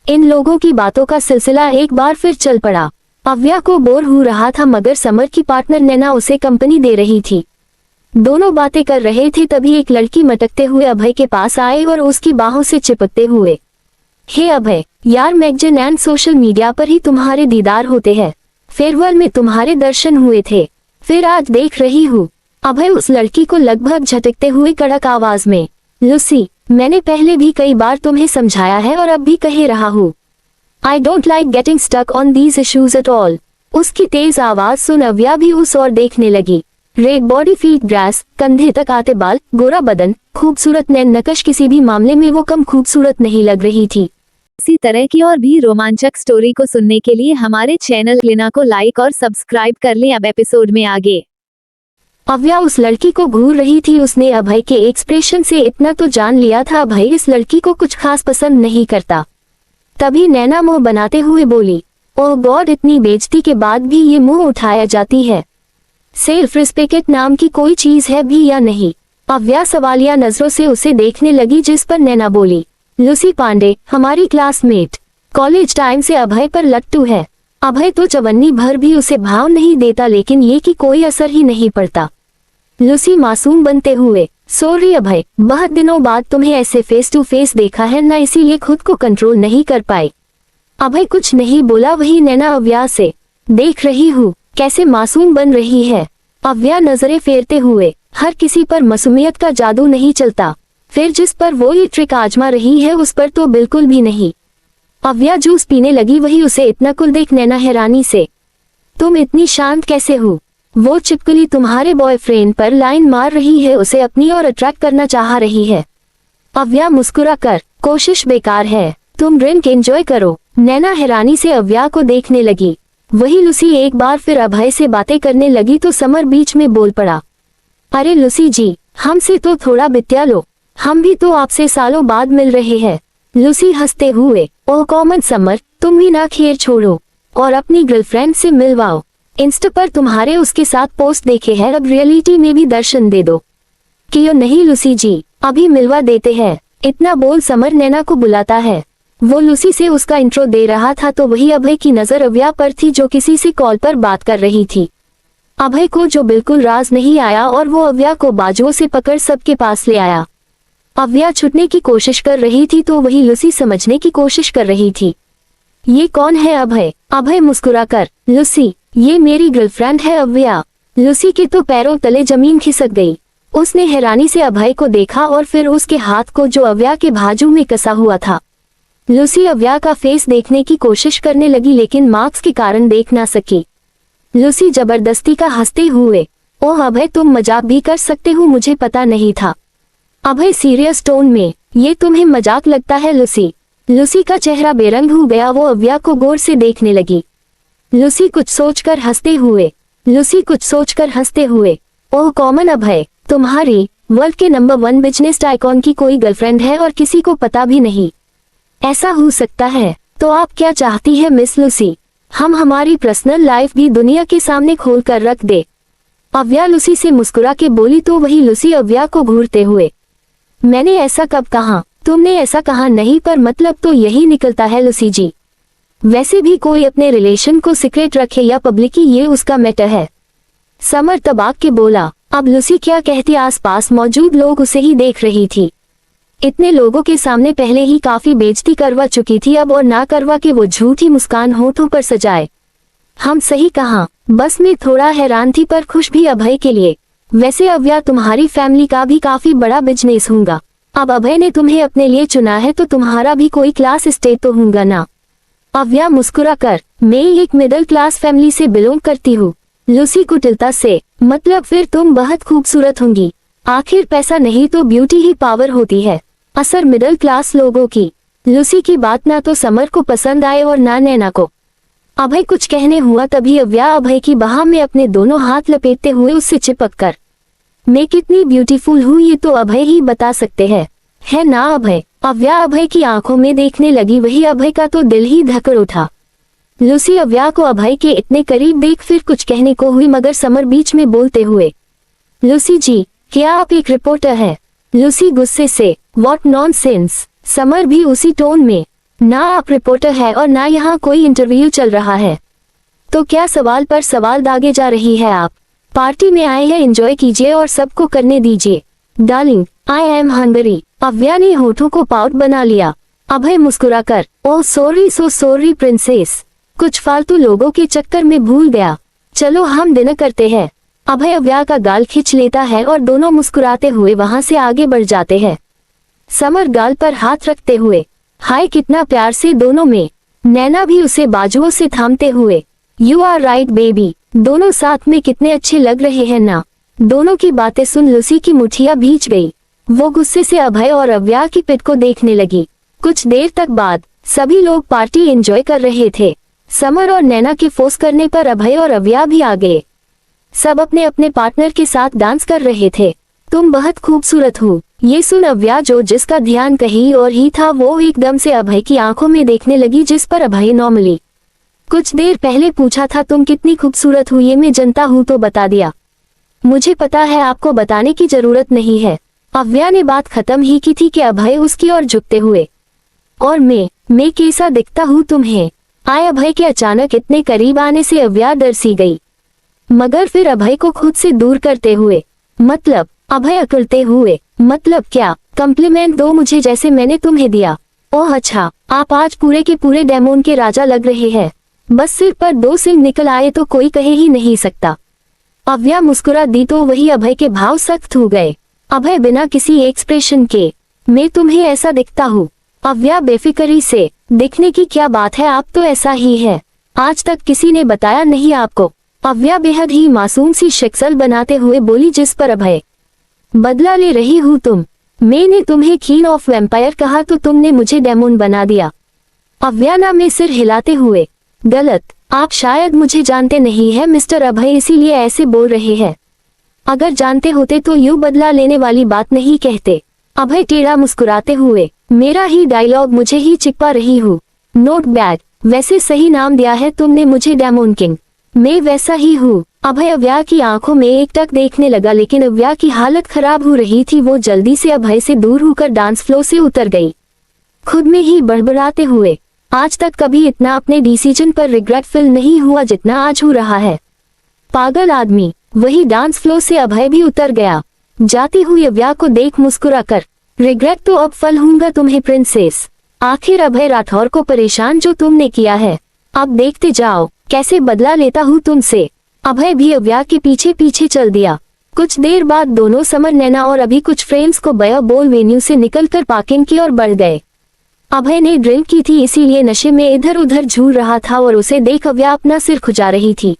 इन लोगों की बातों का सिलसिला एक बार फिर चल पड़ा। अव्या को बोर हो रहा था मगर समर की पार्टनर नैना उसे कंपनी दे रही थी। दोनों बातें कर रहे थे, तभी एक लड़की मटकते हुए अभय के पास आए और उसकी बाहों से चिपकते हुए, हे अभय, यार मैगजीन एंड सोशल मीडिया पर ही तुम्हारे दीदार होते हैं, फेयरवेल में तुम्हारे दर्शन हुए थे, फिर आज देख रही हूँ। अभय उस लड़की को लगभग झटकते हुए कड़क आवाज में, लूसी, मैंने पहले भी कई बार तुम्हें समझाया है और अब भी कह रहा हूँ, I don't like getting stuck on these issues at all. उसकी तेज आवाज सुन अव्या भी उस ओर देखने लगी। रेड बॉडी, फीट ग्रास, कंधे तक आते बाल, गोरा बदन, खूबसूरत नैन नकश, किसी भी मामले में वो कम खूबसूरत नहीं लग रही थी। इसी तरह की और भी रोमांचक स्टोरी को सुनने के लिए हमारे चैनल लिना को लाइक और सब्सक्राइब कर लें। अब एपिसोड में आगे। अव्या उस लड़की को घूर रही थी। उसने अभय के एक्सप्रेशन से इतना तो जान लिया था अभय इस लड़की को कुछ खास पसंद नहीं करता। तभी नैना मुंह बनाते हुए बोली, ओह गॉड, इतनी बेइज्जती के बाद भी ये मुंह उठाया जाती है। सेल्फ रिस्पेक्ट नाम की कोई चीज है भी या नहीं? अव्या सवालिया नजरों से उसे देखने लगी, जिस पर नैना बोली, लूसी पांडे, हमारी क्लासमेट, कॉलेज टाइम से अभय पर लट्टू है। अभय तो चवन्नी भर भी उसे भाव नहीं देता, लेकिन ये कि कोई असर ही नहीं पड़ता। लूसी मासूम बनते हुए, सॉरी अभय, बहुत दिनों बाद तुम्हें ऐसे फेस टू फेस देखा है ना, इसीलिए खुद को कंट्रोल नहीं कर पाई। अभय कुछ नहीं बोला। वही नैना अव्या से, देख रही हूँ कैसे मासूम बन रही है। अव्या नजरें फेरते हुए, हर किसी पर मासूमियत का जादू नहीं चलता, फिर जिस पर वो ये ट्रिक आजमा रही है उस पर तो बिल्कुल भी नहीं। अव्या जूस पीने लगी। वही उसे इतना कुल देख नैना हैरानी से, तुम इतनी शांत कैसे हो? वो चिपकली तुम्हारे बॉयफ्रेंड पर लाइन मार रही है, उसे अपनी ओर अट्रैक्ट करना चाह रही है। अव्या मुस्कुरा कर, कोशिश बेकार है, तुम ड्रिंक एंजॉय करो। नैना हैरानी से अव्या को देखने लगी। वही लूसी एक बार फिर अभय से बातें करने लगी तो समर बीच में बोल पड़ा, अरे लूसी जी, हमसे तो थोड़ा बित्या लो, हम भी तो आपसे सालों बाद मिल रहे हैं। लूसी हंसते हुए, ओ कॉमन समर, तुम भी ना खैर छोड़ो और अपनी गर्लफ्रेंड से मिलवाओ। इंस्टा पर तुम्हारे उसके साथ पोस्ट देखे हैं, अब रियलिटी में भी दर्शन दे दो। क्यों नहीं लूसी जी, अभी मिलवा देते हैं। इतना बोल समर नैना को बुलाता है। वो लूसी से उसका इंट्रो दे रहा था तो वही अभय की नजर अव्या पर थी, जो किसी से कॉल पर बात कर रही थी। अभय को जो बिल्कुल राज नहीं आया और वो अव्या को बाजुओं से पकड़ सबके पास ले आया। अव्या छूटने की कोशिश कर रही थी तो वही लूसी समझने की कोशिश कर रही थी। ये कौन है अभय? अभय मुस्कुराकर, लूसी, ये मेरी गर्लफ्रेंड है अव्या। लूसी के तो पैरों तले जमीन खिसक गई। उसने हैरानी से अभय को देखा और फिर उसके हाथ को जो अव्या के बाजू में कसा हुआ था। लूसी अव्या का फेस देखने की कोशिश करने लगी लेकिन मार्क्स के कारण देख ना सकी। लूसी जबरदस्ती का हंसते हुए, ओह अभय तुम मजाक भी कर सकते हो, मुझे पता नहीं था। अभय सीरियस टोन में, ये तुम्हें मजाक लगता है लूसी? लूसी का चेहरा बेरंग हो गया। वो अव्या को गौर से देखने लगी। लूसी कुछ सोचकर हंसते हुए, ओह कॉमन अभय, तुम्हारी वर्ल्ड के नंबर 1 बिजनेस टाइकॉन की कोई गर्लफ्रेंड है और किसी को पता भी नहीं। ऐसा हो सकता है? तो आप क्या चाहती है मिस लूसी? हम हमारी पर्सनल लाइफ भी दुनिया के सामने खोल कर रख दे। अव्या लूसी से मुस्कुरा के बोली तो वही लूसी अव्या को घूरते हुए, मैंने ऐसा कब कहा? तुमने ऐसा कहा नहीं, पर मतलब तो यही निकलता है लूसी जी। वैसे भी कोई अपने रिलेशन को सीक्रेट रखे या पब्लिकली ये उसका मैटर है। समर तबाक के बोला। अब लूसी क्या कहती, आसपास मौजूद लोग उसे ही देख रही थी। इतने लोगों के सामने पहले ही काफी बेइज्जती करवा चुकी थी, अब और ना करवा के वो झूठी मुस्कान होठों पर सजाए। हम सही कहा, बस मैं थोड़ा हैरान थी पर खुश भी अभय के लिए। वैसे अव्या तुम्हारी फैमिली का भी काफी बड़ा बिजनेस होगा। अब अभय ने तुम्हें अपने लिए चुना है तो तुम्हारा भी कोई क्लास स्टेट तो होगा ना। अव्या मुस्कुराकर, मैं एक मिडिल क्लास फैमिली से बिलोंग करती हूँ। लूसी कुटिलता से, मतलब फिर तुम बहुत खूबसूरत होंगी। आखिर पैसा नहीं तो ब्यूटी ही पावर होती है, असर मिडिल क्लास लोगों की। लूसी की बात ना तो समर को पसंद आए और ना नैना को। अभय कुछ कहने हुआ तभी अव्या अभय की बाह में अपने दोनों हाथ लपेटते हुए उससे चिपक कर, मैं कितनी ब्यूटीफुल हूँ ये तो अभय ही बता सकते हैं, है ना अभय? अव्या अभय की आंखों में देखने लगी। वही अभय का तो दिल ही धड़क उठा। लूसी अव्या को अभय के इतने करीब देख फिर कुछ कहने को हुई मगर समर बीच में बोलते हुए, लूसी जी क्या आप एक रिपोर्टर है? लूसी गुस्से से, व्हाट नॉनसेंस। समर भी उसी टोन में, ना आप रिपोर्टर है और ना यहाँ कोई इंटरव्यू चल रहा है, तो क्या सवाल पर सवाल दागे जा रही है आप? पार्टी में आए हैं, एंजॉय कीजिए और सबको करने दीजिए। Darling I am hungry. Avya ने होठों को पाउट बना लिया। अभय मुस्कुराकर, oh sorry, so sorry princess, कुछ फालतू लोगों के चक्कर में भूल गया। चलो हम डिनर करते हैं। अभय अव्या का गाल खींच लेता है और दोनों मुस्कुराते हुए वहां से आगे बढ़ जाते हैं। समर गाल पर हाथ रखते हुए, हाय कितना प्यार से दोनों में। नैना भी उसे बाजुओं से थामते हुए, यू आर राइट बेबी, दोनों साथ में कितने अच्छे लग रहे हैं ना। दोनों की बातें सुन लूसी की मुठिया भींच गई। वो गुस्से से अभय और अव्या की पिट को देखने लगी। कुछ देर तक बाद सभी लोग पार्टी एंजॉय कर रहे थे। समर और नैना के फोर्स करने पर अभय और अव्या भी आ गए। सब अपने अपने पार्टनर के साथ डांस कर रहे थे। तुम बहुत खूबसूरत हो, ये सुन अव्या जो जिसका ध्यान कहीं और ही था वो एकदम से अभय की आंखों में देखने लगी, जिस पर अभय नॉर्मली कुछ देर पहले पूछा था तुम कितनी खूबसूरत हो, ये मैं जनता हूँ तो बता दिया। मुझे पता है आपको बताने की जरूरत नहीं है। अव्या ने बात खत्म ही की थी कि अभय उसकी ओर झुकते हुए, और मैं कैसा दिखता हूँ तुम्हें? आए अभय के अचानक इतने करीब आने से अव्या डर सी गई, मगर फिर अभय को खुद से दूर करते हुए, मतलब? अभय अकड़ते हुए, मतलब क्या? कम्प्लीमेंट दो मुझे जैसे मैंने तुम्हें दिया। ओह अच्छा, आप आज पूरे के पूरे डेमोन के राजा लग रहे हैं। बस सिर पर 2 सिंह निकल आए तो कोई कहे ही नहीं सकता। अव्या मुस्कुरा दी तो वही अभय के भाव सख्त हो गए। अभय बिना किसी एक्सप्रेशन के, मैं तुम्हें ऐसा दिखता हूँ? अव्या बेफिक्री से, दिखने की क्या बात है, आप तो ऐसा ही है। आज तक किसी ने बताया नहीं आपको। अव्या बेहद ही मासूम सी शक्ल बनाते हुए बोली, जिस पर अभय, बदला ले रही हूँ तुम? मैंने तुम्हें क्वीन ऑफ वैम्पायर कहा तो तुमने मुझे डेमोन बना दिया। अव्या ना में सिर हिलाते हुए, गलत, आप शायद मुझे जानते नहीं है मिस्टर अभय, इसीलिए ऐसे बोल रहे हैं। अगर जानते होते तो यूं बदला लेने वाली बात नहीं कहते। अभय टेढ़ा मुस्कुराते हुए, मेरा ही डायलॉग मुझे ही चिपका रही हूँ। नोट बैड, वैसे सही नाम दिया है तुमने मुझे, डेमोन किंग। मैं वैसा ही हूँ। अभय अव्या की आंखों में एकटक देखने लगा, लेकिन अव्या की हालत खराब हो रही थी। वो जल्दी से अभय से दूर होकर डांस फ्लोर से उतर गई, खुद में ही बड़बड़ाते हुए, आज तक कभी इतना अपने डिसीजन पर रिग्रेट फील नहीं हुआ जितना आज हो रहा है। पागल आदमी। वही डांस फ्लोर से अभय भी उतर गया। जाती हुई अव्या को देख मुस्कुराकर, रिग्रेट तो अब फल होगा तुम्हें प्रिंसेस। आखिर अभय राठौर को परेशान जो तुमने किया है, अब देखते जाओ कैसे बदला लेता हूँ तुमसे। अभय भी अव्या के पीछे पीछे चल दिया। कुछ देर बाद दोनों समर, नैना और अभी कुछ फ्रेंड्स को बया बॉल वेन्यू से निकलकर पार्किंग की ओर बढ़ गए। अभय ने ड्रिंक की थी, इसीलिए नशे में इधर उधर झूल रहा था और उसे देख अव्या अपना सिर खुजा रही थी।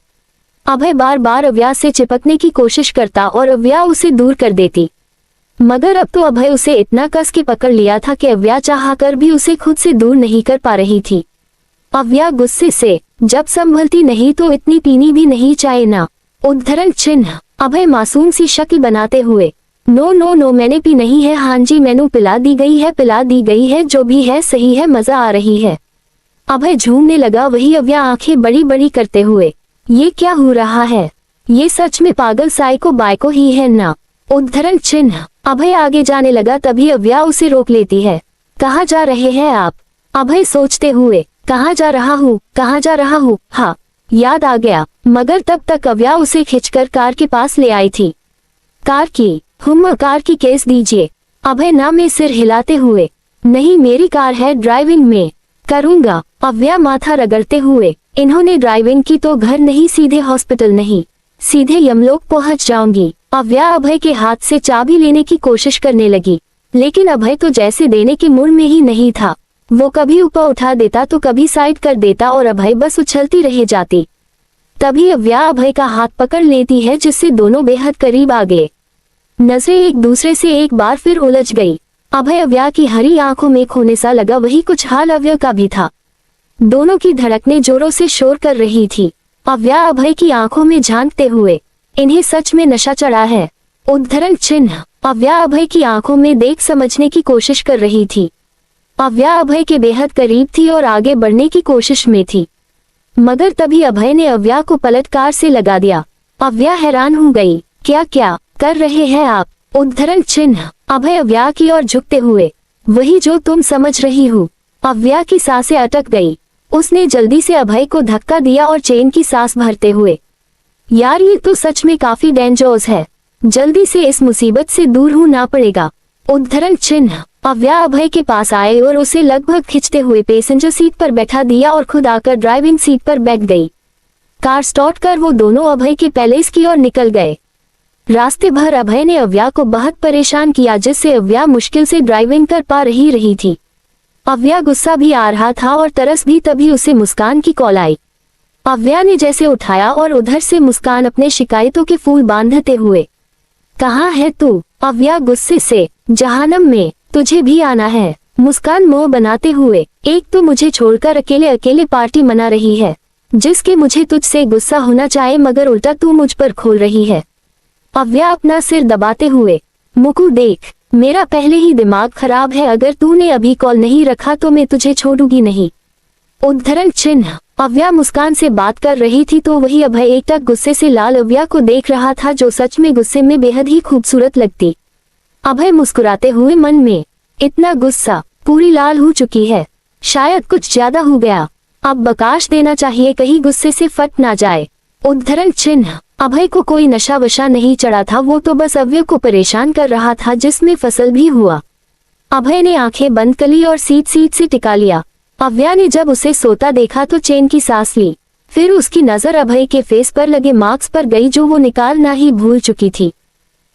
अभय बार बार अव्या से चिपकने की कोशिश करता और अव्या उसे दूर कर देती, मगर अब तो अभय उसे इतना कस के पकड़ लिया था कि अव्या चाहकर भी उसे खुद से दूर नहीं कर पा रही थी। अव्या गुस्से से जब संभलती नहीं तो इतनी पीनी भी नहीं चाहे ना। उद्धरण चिन्ह। अभय मासूम सी शक्ल बनाते हुए, नो नो नो मैंने पी नहीं है, हाँ जी मैनू पिला दी गई है, जो भी है सही है, मजा आ रही है। अभय झूमने लगा, वही अव्या आंखें बड़ी बड़ी करते हुए, ये क्या हो रहा है, ये सच में पागल साइको बाइको ही है ना। उद्धरण चिन्ह। अभय आगे जाने लगा तभी अव्या उसे रोक लेती है। कहाँ जा रहे हैं आप? अभय सोचते हुए, कहाँ जा रहा हूँ, हाँ याद आ गया, मगर तब तक अव्या उसे खिंचकर कार के पास ले आई थी। कार की केस दीजिए। अभय ना में सिर हिलाते हुए, नहीं मेरी कार है, ड्राइविंग में करूंगा। अव्या माथा रगड़ते हुए, इन्होंने ड्राइविंग की तो घर नहीं, सीधे हॉस्पिटल नहीं, सीधे यमलोक पहुंच जाऊंगी। अव्या अभय के हाथ से चाबी लेने की कोशिश करने लगी, लेकिन अभय तो जैसे देने के मूड में ही नहीं था। वो कभी ऊपर उठा देता तो कभी साइड कर देता और अभय बस उछलती रह जाती। तभी अव्या अभय का हाथ पकड़ लेती है, जिससे दोनों बेहद करीब आ गए। नजरें एक दूसरे से एक बार फिर उलझ गई। अभय अव्या की हरी आंखों में खोने सा लगा, वही कुछ हाल अव्या का भी था। दोनों की धड़कनें जोरों से शोर कर रही थी। अव्या अभय की आंखों में झांकते हुए, इन्हें सच में नशा चढ़ा है। उद्धरण चिन्ह। अव्या अभय की आंखों में देख समझने की कोशिश कर रही थी। अव्या अभय के बेहद करीब थी और आगे बढ़ने की कोशिश में थी, मगर तभी अभय ने अव्या को पलटकार से लगा दिया। अव्या हैरान हो गई, क्या कर रहे हैं आप? उद्धरण चिन्ह। अभय अव्या की ओर झुकते हुए, वही जो तुम समझ रही हो। अव्या की सांसें अटक गई। उसने जल्दी से अभय को धक्का दिया और चैन की सांस भरते हुए, यार ये तो सच में काफी डेंजरस है, जल्दी से इस मुसीबत से दूर होना पड़ेगा। उद्धरण चिन्ह। अव्या अभय के पास आए और उसे लगभग खींचते हुए पैसेंजर सीट पर बैठा दिया और खुद आकर ड्राइविंग सीट पर बैठ गई। कार स्टार्ट कर वो दोनों अभय के पैलेस की ओर निकल गए। रास्ते भर अभय ने अव्या को बहुत परेशान किया, जिससे अव्या मुश्किल से ड्राइविंग कर पा रही थी। अव्या गुस्सा भी आ रहा था और तरस भी। तभी उसे मुस्कान की कॉल आई। अव्या ने जैसे उठाया और उधर से मुस्कान अपने शिकायतों के फूल बांधते हुए, कहाँ है तू? अव्या गुस्से से, जहानम में, तुझे भी आना है। मुस्कान मुंह बनाते हुए, एक तो मुझे छोड़कर अकेले अकेले पार्टी मना रही है, जिसके मुझे तुझसे गुस्सा होना चाहिए, मगर उल्टा तू मुझ पर खोल रही है। अव्या अपना सिर दबाते हुए, मुकु देख, मेरा पहले ही दिमाग खराब है, अगर तूने अभी कॉल नहीं रखा तो मैं तुझे छोड़ूंगी नहीं। उद्धरण चिन्ह। अव्या मुस्कान से बात कर रही थी तो वही अभय एकटक गुस्से से लाल अव्या को देख रहा था, जो सच में गुस्से में बेहद ही खूबसूरत लगती। अभय मुस्कुराते हुए मन में, इतना गुस्सा, पूरी लाल हो चुकी है, शायद कुछ ज्यादा हो गया, अब बकाश देना चाहिए, कहीं गुस्से से फट ना जाए। उद्धरण चिन्ह। अभय को कोई नशा वशा नहीं चढ़ा था, वो तो बस अव्या को परेशान कर रहा था, जिसमें फसल भी हुआ। अभय ने आंखें बंद कर ली और सीट से टिका लिया। अव्या ने जब उसे सोता देखा तो चैन की सांस ली, फिर उसकी नजर अभय के फेस पर लगे मार्क्स पर गई, जो वो निकालना ही भूल चुकी थी।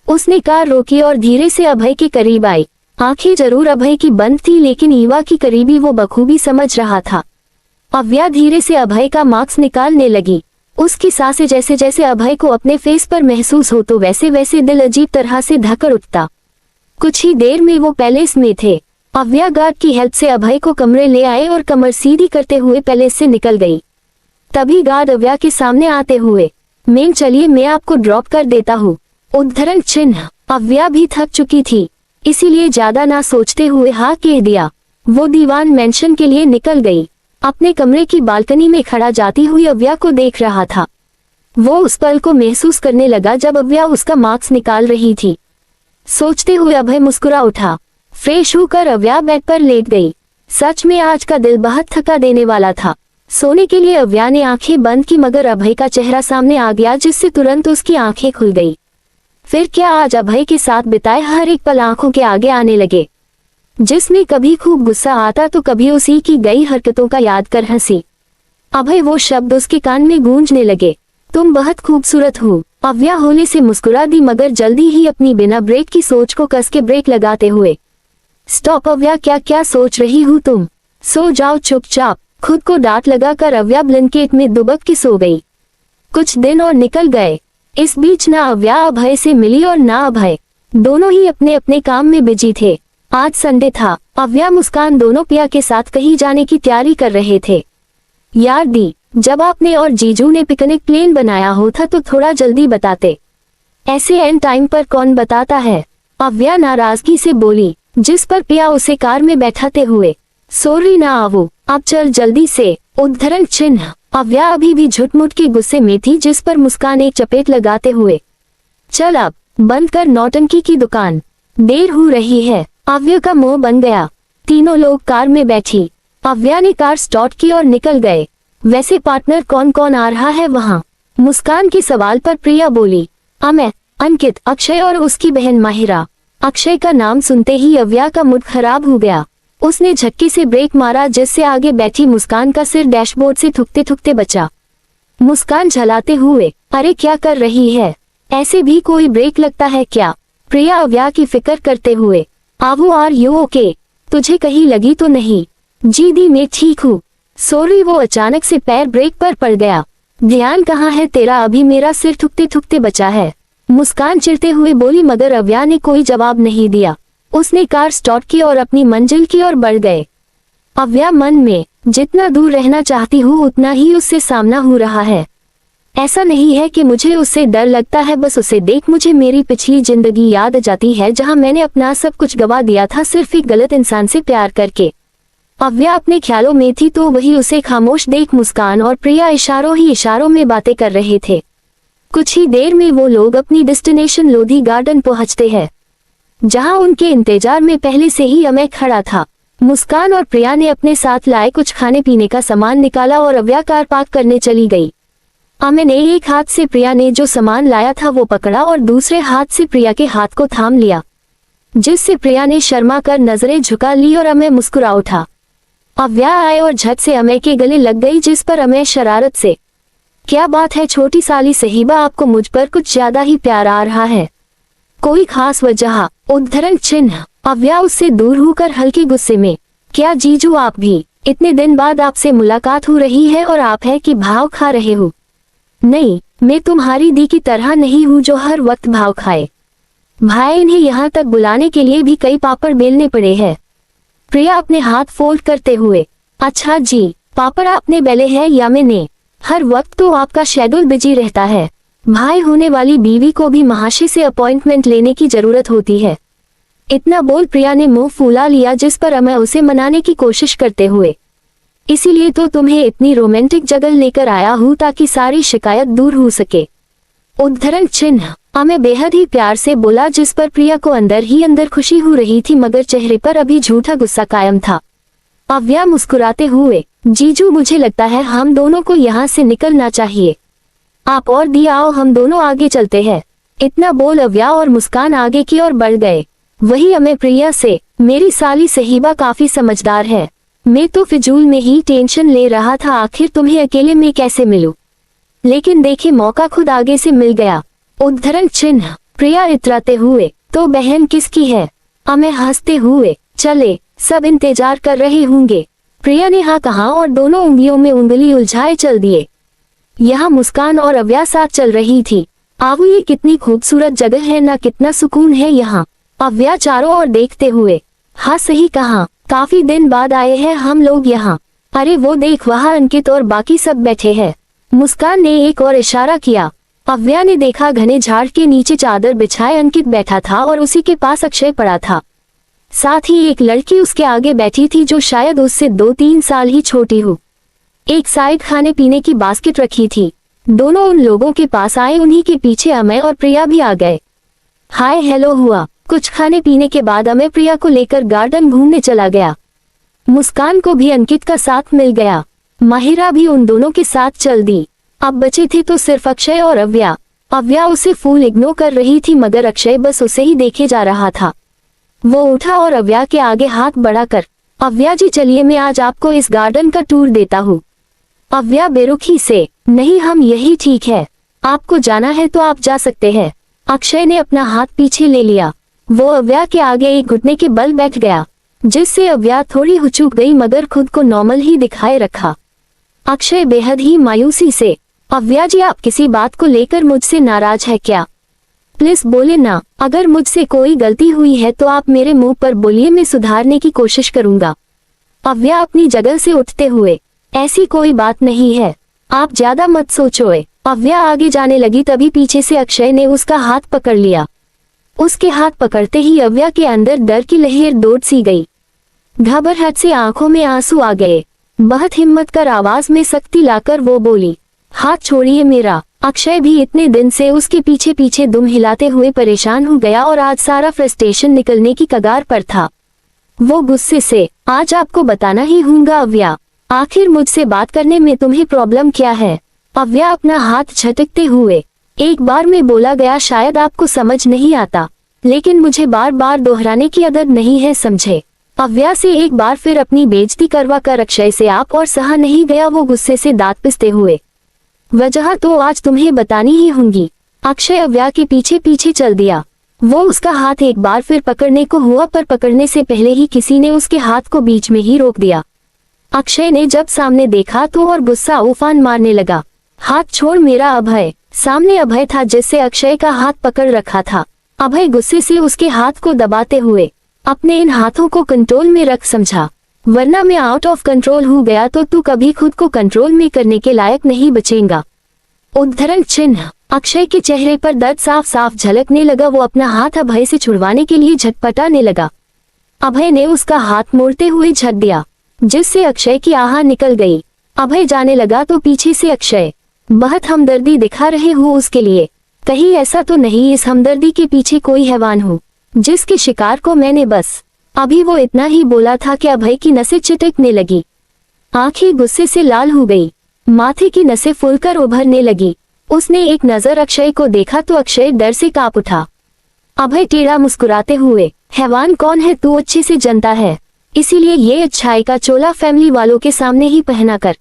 उसने कार रोकी और धीरे से अभय के करीब आई। आंखें जरूर अभय की बंद थी, लेकिन ईवा की करीबी वो बखूबी समझ रहा था। अव्या धीरे से अभय का मार्क्स निकालने लगी। उसकी सांसें जैसे जैसे अभय को अपने फेस पर महसूस हो तो वैसे वैसे दिल अजीब तरह से धड़क उठता। कुछ ही देर में वो पैलेस में थे। अव्या गार्ड की हेल्प से अभय को कमरे ले आए और कमर सीधी करते हुए पैलेस से निकल गई। तभी गार्ड अव्या के सामने आते हुए, मैम चलिए मैं आपको ड्रॉप कर देता हूँ। उद्धरण चिन्ह। अव्या भी थक चुकी थी, इसीलिए ज्यादा ना सोचते हुए हाँ कह दिया। वो दीवान मेंशन के लिए निकल गई। अपने कमरे की बालकनी में खड़ा जाती हुई अव्या को देख रहा था। वो उस पल को महसूस करने लगा जब अव्या उसका मार्क्स निकाल रही थी। सोचते हुए अभय मुस्कुरा उठा। फ्रेश होकर अव्या बेड पर लेट गई। सच में आज का दिल बहुत थका देने वाला था। सोने के लिए अव्या ने आंखें बंद की, मगर अभय का चेहरा सामने आ गया, जिससे तुरंत उसकी आंखें खुल गई। फिर क्या आज अभय के साथ बिताए हर एक पल आंखों के आगे आने लगे। जिसमें कभी खूब गुस्सा आता तो कभी उसी की गई हरकतों का याद कर हंसी। अभय वो शब्द उसके कान में गूंजने लगे, तुम बहुत खूबसूरत हो। अव्या होले से मुस्कुरा दी मगर जल्दी ही अपनी बिना ब्रेक की सोच को कस के ब्रेक लगाते हुए, स्टॉप अव्या, क्या क्या सोच रही हो तुम, सो जाओ चुपचाप। खुद को डांट लगाकर अव्या ब्लैंकेट में दुबक के सो गई। कुछ दिन और निकल गए। इस बीच ना अव्या अभय से मिली और ना अभय, दोनों ही अपने अपने काम में बिजी थे। आज संडे था। अव्या मुस्कान दोनों प्रिया के साथ कहीं जाने की तैयारी कर रहे थे। यार दी, जब आपने और जीजू ने पिकनिक प्लान बनाया होता तो थोड़ा जल्दी बताते, ऐसे एंड टाइम पर कौन बताता है। अव्या नाराजगी से बोली, जिस पर प्रिया उसे कार में बैठाते हुए, सॉरी ना आवो, अब चल जल्दी से। उद्धरण चिन्ह। अव्या अभी भी झुटमुट के गुस्से में थी, जिस पर मुस्कान एक चपेट लगाते हुए, चल अब बंद कर नौटंकी की दुकान, देर हो रही है। अव्या का मुंह बन गया। तीनों लोग कार में बैठी। अव्या ने कार स्टार्ट की और निकल गए। वैसे पार्टनर कौन कौन आ रहा है वहाँ? मुस्कान के सवाल पर प्रिया बोली, अमय, अंकित, अक्षय और उसकी बहन माहिरा। अक्षय का नाम सुनते ही अव्या का मूड खराब हो गया। उसने झटके से ब्रेक मारा, जिससे आगे बैठी मुस्कान का सिर डैशबोर्ड से थुकते थुकते बचा। मुस्कान झलाते हुए, अरे क्या कर रही है, ऐसे भी कोई ब्रेक लगता है क्या? प्रिया अव्या की फिक्र करते हुए, आवो, आर यू ओके, तुझे कहीं लगी तो नहीं? जी दी, मैं ठीक हूँ। सॉरी, वो अचानक से पैर ब्रेक पर पड़ गया। ध्यान कहाँ है तेरा, अभी मेरा सिर थुकते थुकते बचा है। मुस्कान चिढ़ते हुए बोली, मगर अव्या ने कोई जवाब नहीं दिया। उसने कार स्टार्ट की और अपनी मंजिल की ओर बढ़ गए। अव्या मन में, जितना दूर रहना चाहती हूँ उतना ही उससे सामना हो रहा है। ऐसा नहीं है कि मुझे उससे डर लगता है, बस उसे देख मुझे मेरी पिछली जिंदगी याद आ जाती है, जहाँ मैंने अपना सब कुछ गवा दिया था सिर्फ एक गलत इंसान से प्यार करके। अव्या अपने ख्यालों में थी तो वही उसे खामोश देख मुस्कान और प्रिया इशारों ही इशारों में बातें कर रहे थे। कुछ ही देर में वो लोग अपनी डेस्टिनेशन लोधी गार्डन पहुंचते हैं, जहां उनके इंतजार में पहले से ही अमय खड़ा था। मुस्कान और प्रिया ने अपने साथ लाए कुछ खाने पीने का सामान निकाला और अव्या कार पार्क करने चली गई। अमय ने एक हाथ से प्रिया ने जो सामान लाया था वो पकड़ा और दूसरे हाथ से प्रिया के हाथ को थाम लिया, जिससे प्रिया ने शर्मा कर नजरें झुका ली और अमय मुस्कुरा उठा। अव्या आए और झट से अमय के गले लग गई, जिस पर अमय शरारत से, क्या बात है छोटी साली सहीबा, आपको मुझ पर कुछ ज्यादा ही प्यार आ रहा है, कोई खास वजह? उद्धरण चिन्ह। अव्या उससे दूर होकर हल्के गुस्से में, क्या जीजू आप भी, इतने दिन बाद आपसे मुलाकात हो रही है और आप है कि भाव खा रहे हो? नहीं, मैं तुम्हारी दी की तरह नहीं हूँ जो हर वक्त भाव खाए। भाई, इन्हें यहाँ तक बुलाने के लिए भी कई पापड़ बेलने पड़े हैं। प्रिया अपने हाथ फोल्ड करते हुए, अच्छा जी, पापड़ आपने बेले हैं या मैंने? हर वक्त तो आपका शेड्यूल बिजी रहता है। भाई होने वाली बीवी को भी महाशय से अपॉइंटमेंट लेने की जरूरत होती है। इतना बोल प्रिया ने मुंह फुला लिया, जिस पर अमय उसे मनाने की कोशिश करते हुए, इसीलिए तो तुम्हें इतनी रोमांटिक जगह लेकर आया हूँ ताकि सारी शिकायत दूर हो सके। उद्धरण चिन्ह। अमय बेहद ही प्यार से बोला, जिस पर प्रिया को अंदर ही अंदर खुशी हो रही थी, मगर चेहरे पर अभी झूठा गुस्सा कायम था। अव्या मुस्कुराते हुए, जीजू मुझे लगता है हम दोनों को यहाँ से निकलना चाहिए, आप और दी आओ हम दोनों आगे चलते हैं। इतना बोल अव्या और मुस्कान आगे की ओर बढ़ गए। वही अमय प्रिया से, मेरी साली सहीबा काफी समझदार है, मैं तो फिजूल में ही टेंशन ले रहा था, आखिर तुम्हें अकेले में कैसे मिलूं, लेकिन देखे मौका खुद आगे से मिल गया। उद्धरण चिन्ह। प्रिया इतराते हुए, तो बहन किसकी है? अमय हंसते हुए, चले, सब इंतजार कर रहे होंगे। प्रिया ने हाँ कहा और दोनों उंगलियों में उंगली उलझाए चल दिए। यहाँ मुस्कान और अव्या साथ चल रही थी। आवो, ये कितनी खूबसूरत जगह है ना, कितना सुकून है यहाँ। अव्या चारों ओर देखते हुए, हाँ सही कहा, काफी दिन बाद आए हैं हम लोग यहाँ। अरे वो देख, वहाँ अंकित और बाकी सब बैठे हैं। मुस्कान ने एक और इशारा किया। अव्या ने देखा, घने झाड़ के नीचे चादर बिछाए अंकित बैठा था और उसी के पास अक्षय पड़ा था। साथ ही एक लड़की उसके आगे बैठी थी जो शायद उससे 2-3 साल ही छोटी हो। एक साइड खाने पीने की बास्केट रखी थी। दोनों उन लोगों के पास आए, उन्हीं के पीछे अमय और प्रिया भी आ गए। हाय हेलो हुआ। कुछ खाने पीने के बाद अमय प्रिया को लेकर गार्डन घूमने चला गया। मुस्कान को भी अंकित का साथ मिल गया। माहिरा भी उन दोनों के साथ चल दी। अब बचे थे तो सिर्फ अक्षय और अव्या। अव्या उसे फुल इग्नोर कर रही थी, मगर अक्षय बस उसे ही देखे जा रहा था। वो उठा और अव्या के आगे हाथ बढ़ाकर, अव्या जी चलिए मैं आज आपको इस गार्डन का टूर देता हूँ। अव्या बेरुखी से, नहीं हम यही ठीक है, आपको जाना है तो आप जा सकते हैं। अक्षय ने अपना हाथ पीछे ले लिया। वो अव्या के आगे एक घुटने के बल बैठ गया, जिससे अव्या थोड़ी हुचूक गई मगर खुद को नॉर्मल ही दिखाए रखा। अक्षय बेहद ही मायूसी से, अव्या जी आप किसी बात को लेकर मुझसे नाराज है क्या? प्लीज बोले ना, अगर मुझसे कोई गलती हुई है तो आप मेरे मुंह पर बोलिए, मैं सुधारने की कोशिश करूंगा। अव्या अपनी जगह से उठते हुए, ऐसी कोई बात नहीं है, आप ज्यादा मत सोचोए। अव्या आगे जाने लगी तभी पीछे से अक्षय ने उसका हाथ पकड़ लिया। उसके हाथ पकड़ते ही अव्या के अंदर डर की लहर दौड़ सी गई। घबराहट से आंखों में आंसू आ गए। बहुत हिम्मत कर आवाज में सख्ती लाकर वो बोली, हाथ छोड़िए मेरा। अक्षय भी इतने दिन से उसके पीछे पीछे दुम हिलाते हुए परेशान हो गया और आज सारा फ्रस्ट्रेशन निकलने की कगार पर था। वो गुस्से से, आज आपको बताना ही होगा अव्या, आखिर मुझसे बात करने में तुम्हें प्रॉब्लम क्या है? अव्या अपना हाथ झटकते हुए, एक बार में बोला गया शायद आपको समझ नहीं आता, लेकिन मुझे बार बार दोहराने की आदत नहीं है समझे। अव्या से एक बार फिर अपनी बेइज्जती करवा कर अक्षय से आप और सहा नहीं गया वो गुस्से से दांत पिसते हुए। वजह तो आज तुम्हें बतानी ही होगी। अक्षय अव्या के पीछे पीछे चल दिया। वो उसका हाथ एक बार फिर पकड़ने को हुआ पर पकड़ने से पहले ही किसी ने उसके हाथ को बीच में ही रोक दिया। अक्षय ने जब सामने देखा तो और गुस्सा उफान मारने लगा। हाथ छोड़ मेरा अभय। सामने अभय था जिससे अक्षय का हाथ पकड़ रखा था। अभय गुस्से से उसके हाथ को दबाते हुए अपने इन हाथों को कंट्रोल में रख समझा, वरना मैं आउट ऑफ कंट्रोल हो गया तो तू कभी खुद को कंट्रोल में करने के लायक नहीं बचेगा। उद्धरण चिन्ह। अक्षय के चेहरे पर दर्द साफ साफ झलकने लगा। वो अपना हाथ अभय से छुड़वाने के लिए झटपटाने लगा। अभय ने उसका हाथ मोड़ते हुए झट दिया, जिससे अक्षय की आह निकल गई। अभय जाने लगा तो पीछे से अक्षय, बहुत हमदर्दी दिखा रहे हो उसके लिए, कहीं ऐसा तो नहीं इस हमदर्दी के पीछे कोई हैवान हो जिसके शिकार को मैंने बस। अभी वो इतना ही बोला था कि अभय की नसें चिटकने लगी। आंखें गुस्से से लाल हो गई, माथे की नसें फूलकर उभरने लगी। उसने एक नजर अक्षय को देखा तो अक्षय डर से कांप उठा। अभय टेढ़ा मुस्कुराते हुए, हैवान कौन है तू अच्छे से जानता है, इसीलिए ये अच्छाई का चोला फैमिली वालों के सामने ही पहना कर।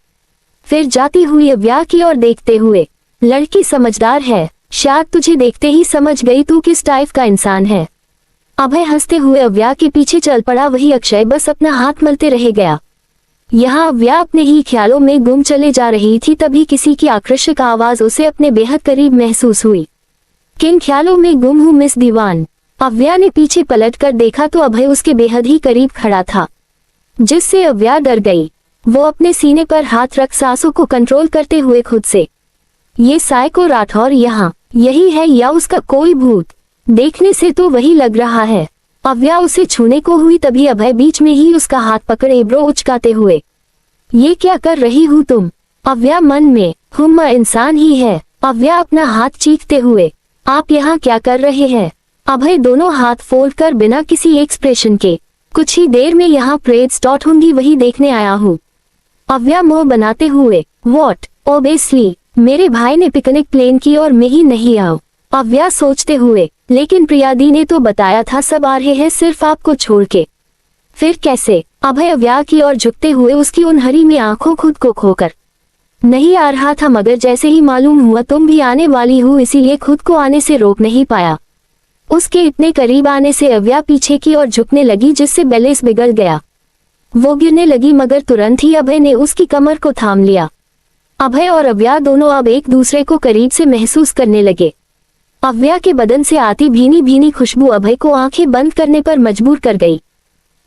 फिर जाती हुई अव्या की ओर देखते हुए, लड़की समझदार है, शायद तुझे देखते ही समझ गई तू किस टाइप का इंसान है। अभय हंसते हुए अव्या के पीछे चल पड़ा। वही अक्षय बस अपना हाथ मलते रह गया। यहाँ अव्या अपने ही ख्यालों में गुम चले जा रही थी तभी किसी की आकर्षक आवाज उसे अपने बेहद करीब महसूस हुई। किन ख्यालों में गुम हूँ मिस दीवान। अव्या ने पीछे पलट कर देखा तो अभय उसके बेहद ही करीब खड़ा था, जिससे अव्या डर गई। वो अपने सीने पर हाथ रख सांसों को कंट्रोल करते हुए खुद से, ये साइको राठौर यहाँ यही है या उसका कोई भूत? देखने से तो वही लग रहा है। अव्या उसे छूने को हुई तभी अभय बीच में ही उसका हाथ पकड़े ब्रो उचकाते हुए, ये क्या कर रही हूँ तुम? अव्या मन में, हम इंसान ही है। अव्या अपना हाथ चीखते हुए, आप यहाँ क्या कर रहे हैं? अभय दोनों हाथ फोल्डकर बिना किसी एक्सप्रेशन के, कुछ ही देर में यहाँ परेड स्टार्ट होंगी वही देखने आया हूँ। अव्या मुंह बनाते हुए, व्हाट? ओबेसली मेरे भाई ने पिकनिक प्लान की और मैं ही नहीं आऊँ। अव्या सोचते हुए, लेकिन प्रियादी ने तो बताया था सब आ रहे हैं सिर्फ आपको छोड़ के। फिर कैसे? अभय अव्या की ओर झुकते हुए उसकी उन्हरी में आंखों खुद को खोकर, नहीं आ रहा था मगर जैसे ही मालूम हुआ तुम भी आने वाली हो इसीलिए खुद को आने से रोक नहीं पाया। उसके इतने करीब आने से अव्या पीछे की ओर झुकने लगी जिससे बैलेंस बिगड़ गया। वो गिरने लगी मगर तुरंत ही अभय ने उसकी कमर को थाम लिया। अभय और अव्या दोनों अब एक दूसरे को करीब से महसूस करने लगे। अव्या के बदन से आती भीनी भीनी खुशबू अभय को आंखें बंद करने पर मजबूर कर गई।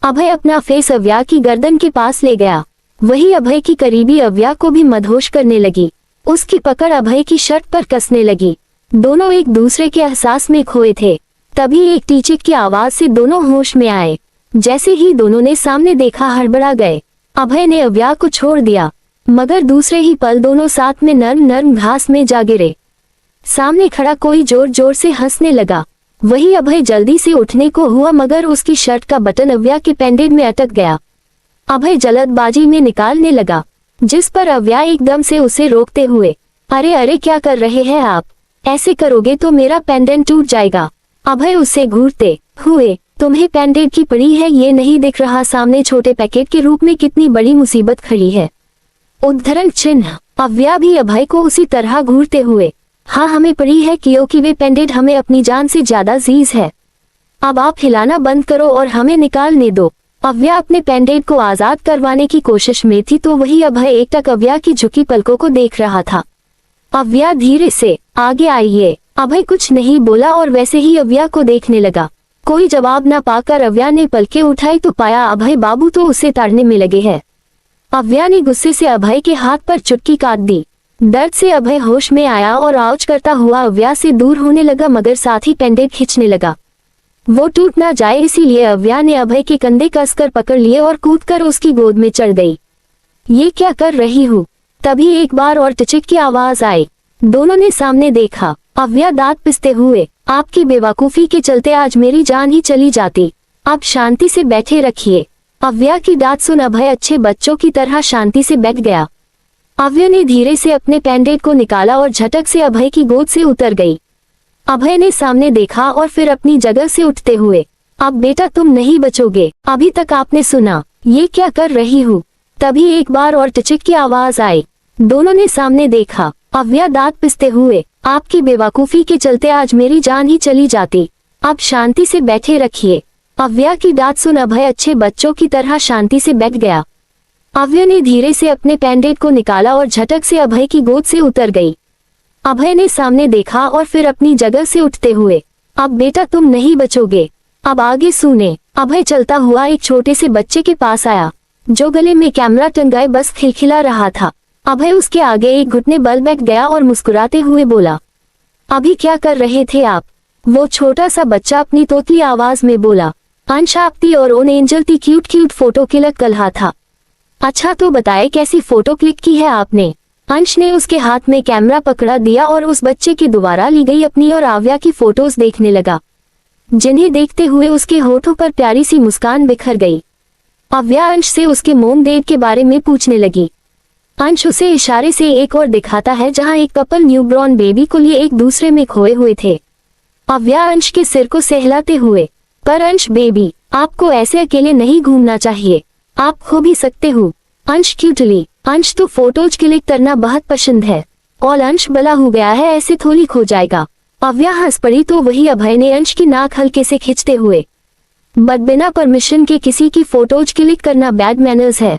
अभय अपना फेस अव्या की गर्दन के पास ले गया। वही अभय की करीबी अव्या को भी मदहोश करने लगी। उसकी पकड़ अभय की शर्ट पर कसने लगी। दोनों एक दूसरे के एहसास में खोए थे। तभी एक टीचिक की आवाज से दोनों होश में आए। जैसे ही दोनों ने सामने देखा हड़बड़ा गए। अभय ने अव्या को छोड़ दिया मगर दूसरे ही पल दोनों साथ में नर्म नर्म घास में जा गिरे। सामने खड़ा कोई जोर जोर से हंसने लगा। वही अभय जल्दी से उठने को हुआ मगर उसकी शर्ट का बटन अव्या के पेंडेंट में अटक गया। अभय जल्दबाजी में निकालने लगा, जिस पर अव्या एकदम से उसे रोकते हुए, अरे अरे क्या कर रहे हैं आप? ऐसे करोगे तो मेरा पेंडेंट टूट जाएगा। अभय उससे घूरते हुए तुम्हें पैंडेड की पड़ी है, ये नहीं दिख रहा सामने छोटे पैकेट के रूप में कितनी बड़ी मुसीबत खड़ी है। उद्धरण चिन्ह। अव्या भी अभय को उसी तरह घूरते हुए, हाँ हमें पड़ी है क्योंकि वे पैंडेड हमें अपनी जान से ज्यादा अजीज है। अब आप हिलाना बंद करो और हमें निकालने दो। अव्या अपने पैंडेड को आजाद करवाने की कोशिश में थी तो वही अभय एकटक अव्या की झुकी पलकों को देख रहा था। अव्या धीरे से, आगे आइए। अभय कुछ नहीं बोला और वैसे ही अव्या को देखने लगा। कोई जवाब न पाकर अव्या ने पलकें उठाई तो पाया अभय बाबू तो उसे ताड़ने में लगे हैं। अव्या ने गुस्से से अभय के हाथ पर चुटकी काट दी। दर्द से अभय होश में आया और आउच करता हुआ अव्या से दूर होने लगा, मगर साथ ही पैंडेड खींचने लगा। वो टूट ना जाए इसीलिए अव्या ने अभय के कंधे कसकर पकड़ लिए और कूदकर उसकी गोद में चढ़ गई। ये क्या कर रही हूँ? तभी एक बार और टिचिक की आवाज आई। दोनों ने सामने देखा। अव्या दांत पिसते हुए, आपकी बेवकूफी के चलते आज मेरी जान ही चली जाती। आप शांति से बैठे रखिए। अव्या की डांट सुन अभय अच्छे बच्चों की तरह शांति से बैठ गया। अव्या ने धीरे से अपने पैंडेड को निकाला और झटक से अभय की गोद से उतर गई। अभय ने सामने देखा और फिर अपनी जगह से उठते हुए, अब बेटा तुम नहीं बचोगे, अभी तक आपने सुना, ये क्या कर रही हूँ? तभी एक बार और टिचिक की आवाज आई। दोनों ने सामने देखा। अव्या दांत पिसते हुए, आपकी बेवकूफी के चलते आज मेरी जान ही चली जाती। आप शांति से बैठे रखिए। अव्या की डांट सुन अभय अच्छे बच्चों की तरह शांति से बैठ गया। अव्या ने धीरे से अपने पैंडेड को निकाला और झटक से अभय की गोद से उतर गई। अभय ने सामने देखा और फिर अपनी जगह से उठते हुए, अब बेटा तुम नहीं बचोगे, अब आगे सुने। अभय चलता हुआ एक छोटे से बच्चे के पास आया जो गले में कैमरा टंगाए बस खिलखिला रहा था। अभय उसके आगे एक घुटने बल बैठ गया और मुस्कुराते हुए बोला, अभी क्या कर रहे थे आप? वो छोटा सा बच्चा अपनी तोतली आवाज में बोला। अंश आपती और ओन एंजल ती क्यूट क्यूट फोटो क्लिक कर रहा था। अच्छा तो बताए कैसी फोटो क्लिक की है आपने? अंश ने उसके हाथ में कैमरा पकड़ा दिया और उस बच्चे की दोबारा ली गई अपनी और अव्या की फोटोज देखने लगा, जिन्हें देखते हुए उसके होठों पर प्यारी सी मुस्कान बिखर गई। अव्या अंश से उसके मोम डेट के बारे में पूछने लगी। अंश उसे इशारे से एक और दिखाता है जहां एक कपल न्यूबॉर्न बेबी को लिए एक दूसरे में खोए हुए थे। अव्या अंश के सिर को सहलाते हुए, पर अंश बेबी, आपको ऐसे अकेले नहीं घूमना चाहिए, आप खो भी सकते हो। अंश क्यूटली, अंश तो फोटोज क्लिक करना बहुत पसंद है और अंश बला हो गया है, ऐसे थोड़ी खो जाएगा। अव्या हंस पड़ी तो वही अभय ने अंश की नाक हल्के से खींचते हुए, बट बिना परमिशन के किसी की फोटोज क्लिक करना बैड मैनर्स है।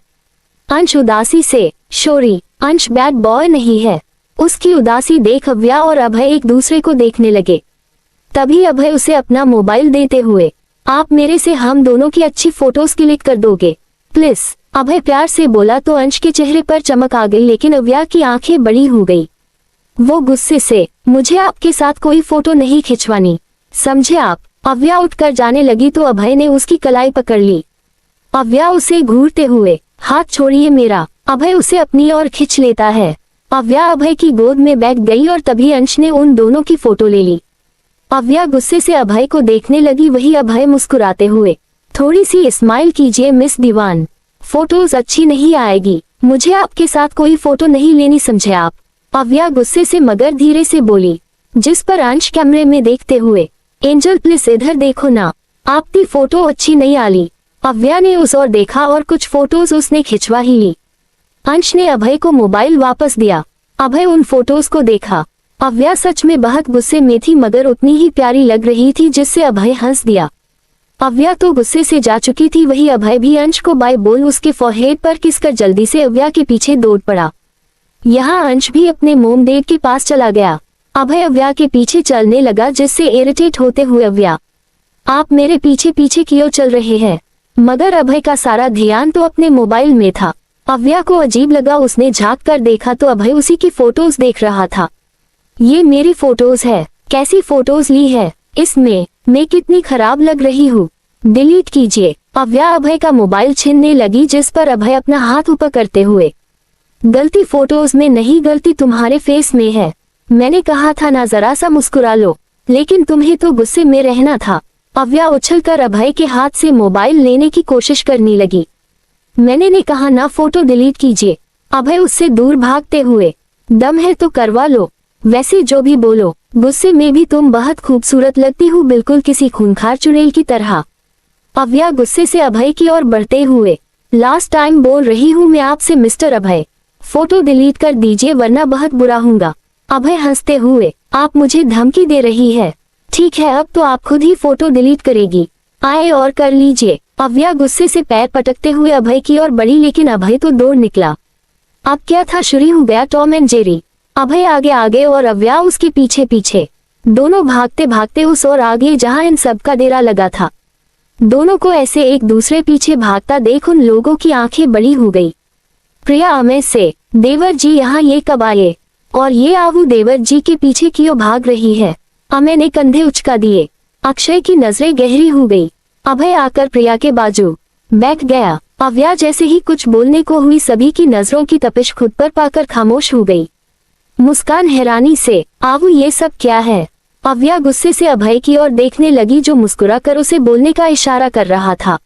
अंश उदासी से, शोरी, अंश बैड बॉय नहीं है। उसकी उदासी देख अव्या और अभय एक दूसरे को देखने लगे। तभी अभय उसे अपना मोबाइल देते हुए, आप मेरे से हम दोनों की अच्छी फोटोज क्लिक कर दोगे प्लीज? अभय प्यार से बोला तो अंश के चेहरे पर चमक आ गई, लेकिन अव्या की आंखें बड़ी हो गई। वो गुस्से से, मुझे आपके साथ कोई फोटो नहीं खिंचवानी, समझे आप? अव्या उठकर जाने लगी तो अभय ने उसकी कलाई पकड़ ली। अव्या उसे घूरते हुए, हाथ छोड़िए मेरा। अभय उसे अपनी ओर खींच लेता है। अव्या अभय की गोद में बैठ गई और तभी अंश ने उन दोनों की फोटो ले ली। अव्या गुस्से से अभय को देखने लगी, वही अभय मुस्कुराते हुए, थोड़ी सी स्माइल कीजिए मिस दीवान, फोटोज अच्छी नहीं आएगी, मुझे आपके साथ कोई फोटो नहीं लेनी, समझे आप? अव्या गुस्से से मगर धीरे से बोली, जिस पर अंश कैमरे में देखते हुए, एंजल प्लीज इधर देखो ना, आपकी फोटो अच्छी नहीं आली। अव्या ने उस ओर देखा और कुछ फोटोज उसने खिंचवा ही ली। अंश ने अभय को मोबाइल वापस दिया। अभय उन फोटोज को देखा। अव्या सच में बहुत गुस्से में थी मगर उतनी ही प्यारी लग रही थी, जिससे अभय हंस दिया। अव्या तो गुस्से से जा चुकी थी, वही अभय भी अंश को बाय बोल उसके फोरहेड पर किसकर जल्दी से अव्या के पीछे दौड़ पड़ा। यहाँ अंश भी अपने मोम डेट के पास चला गया। अभय अव्या के पीछे चलने लगा, जिससे इरिटेट होते हुए अव्या, आप मेरे पीछे पीछे क्यों चल रहे हैं? मगर अभय का सारा ध्यान तो अपने मोबाइल में था। अव्या को अजीब लगा, उसने झांक कर देखा तो अभय उसी की फोटोज देख रहा था। ये मेरी फोटोज है, कैसी फोटोज ली है इसमें, मैं कितनी खराब लग रही हूँ, डिलीट कीजिए। अव्या अभय का मोबाइल छीनने लगी, जिस पर अभय अपना हाथ ऊपर करते हुए, गलती फोटोज में नहीं, गलती तुम्हारे फेस में है। मैंने कहा था ना जरा सा मुस्कुरा लो, लेकिन तुम्हें तो गुस्से में रहना था। अव्या उछलकर अभय के हाथ से मोबाइल लेने की कोशिश करने लगी। मैंने कहा ना फोटो डिलीट कीजिए। अभय उससे दूर भागते हुए, दम है तो करवा लो, वैसे जो भी बोलो, गुस्से में भी तुम बहुत खूबसूरत लगती हो, बिल्कुल किसी खूंखार चुड़ैल की तरह। अव्या गुस्से से अभय की ओर बढ़ते हुए, लास्ट टाइम बोल रही हूँ मैं आपसे मिस्टर अभय, फोटो डिलीट कर दीजिए वरना बहुत बुरा होगा। अभय हंसते हुए, आप मुझे धमकी दे रही है? ठीक है, अब तो आप खुद ही फोटो डिलीट करेगी, आए और कर लीजिए। अव्या गुस्से से पैर पटकते हुए अभय की ओर बढ़ी, लेकिन अभय तो दौड़ निकला। अब क्या था, शुरू हो गया टॉम एंड जेरी। अभय आगे आगे और अव्या उसके पीछे पीछे, दोनों भागते भागते उस ओर आगे जहां इन सब का डेरा लगा था। दोनों को ऐसे एक दूसरे पीछे भागता देख उन लोगों की आंखें बड़ी हो गई। प्रिया अमेज से, देवर जी यहाँ ये कब आए? और ये आवू देवर जी के पीछे क्यों भाग रही है? अमय ने कंधे उचका दिए। अक्षय की नजरें गहरी हो गई। अभय आकर प्रिया के बाजू बैठ गया। अव्या जैसे ही कुछ बोलने को हुई, सभी की नजरों की तपिश खुद पर पाकर खामोश हो गई। मुस्कान हैरानी से, आवू ये सब क्या है? अव्या गुस्से से अभय की ओर देखने लगी जो मुस्कुराकर उसे बोलने का इशारा कर रहा था।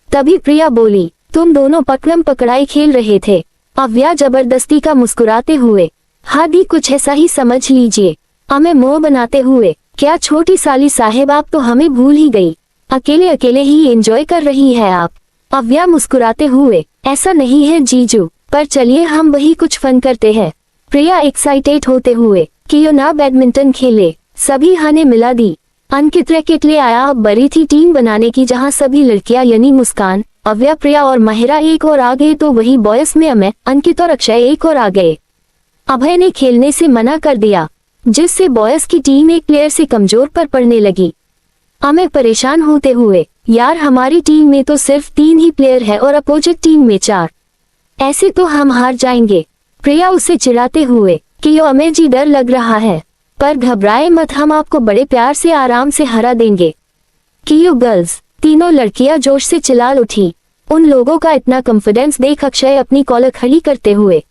तभी प्रिया बोली, तुम दोनों पकड़म पकड़ाई खेल रहे थे। अव्या जबरदस्ती का मुस्कुराते हुए, हाँ दी कुछ ऐसा ही समझ लीजिए। अमय मुंह बनाते हुए, क्या छोटी साली साहेब आप तो हमें भूल ही गई, अकेले अकेले ही एंजॉय कर रही है आप। अव्या मुस्कुराते हुए, ऐसा नहीं है जीजू, पर चलिए हम वही कुछ फन करते हैं। प्रिया एक्साइटेड होते हुए, क्यों ना बैडमिंटन खेले। सभी हाने मिला दी। अंकित रैकेट ले आया। अब बड़ी थी टीम बनाने की जहां सभी लड़कियां यानी मुस्कान, अव्या, प्रिया और माहिरा एक और आ गए, तो वही बॉयज में अमय, अंकित और अक्षय एक और आ गए। अभय ने खेलने से मना कर दिया, जिससे बॉयज की टीम एक प्लेयर से कमजोर पर पड़ने लगी। अमय परेशान होते हुए, यार हमारी टीम में तो सिर्फ 3 ही प्लेयर है और अपोजिट टीम में 4, ऐसे तो हम हार जाएंगे। प्रिया उसे चिढ़ाते हुए, क्यों अमय जी डर लग रहा है, पर घबराए मत, हम आपको बड़े प्यार से आराम से हरा देंगे। क्यों गर्ल्स, तीनों लड़कियां जोश से चिल्ला उठी। उन लोगों का इतना कॉन्फिडेंस देख अक्षय अपनी कॉलर खड़ी करते हुए,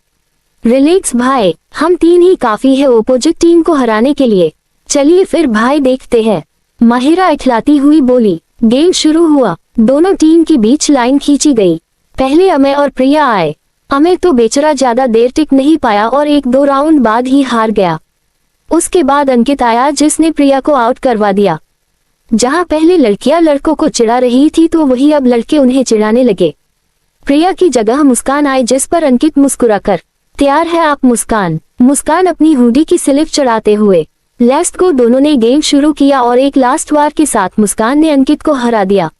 रिलैक्स भाई, हम 3 ही काफी है ओपोजिट टीम को हराने के लिए। चलिए फिर भाई देखते हैं। माहिरा इठलाती हुई बोली। गेम शुरू हुआ। दोनों टीम के बीच लाइन खींची गई। पहले अमय और प्रिया आए। अमय तो बेचारा ज्यादा देर टिक नहीं पाया और 1-2 राउंड बाद ही हार गया। उसके बाद अंकित आया जिसने प्रिया को आउट करवा दिया। जहां पहले लड़कियां लड़कों को चिढ़ा रही थी तो वही अब लड़के उन्हें चिढ़ाने लगे। प्रिया की जगह मुस्कान आई, जिस पर अंकित मुस्कुराकर, तैयार है आप मुस्कान? मुस्कान अपनी हुडी की स्लिप चढ़ाते हुए, लास्ट को दोनों ने गेम शुरू किया और एक लास्ट वार के साथ मुस्कान ने अंकित को हरा दिया।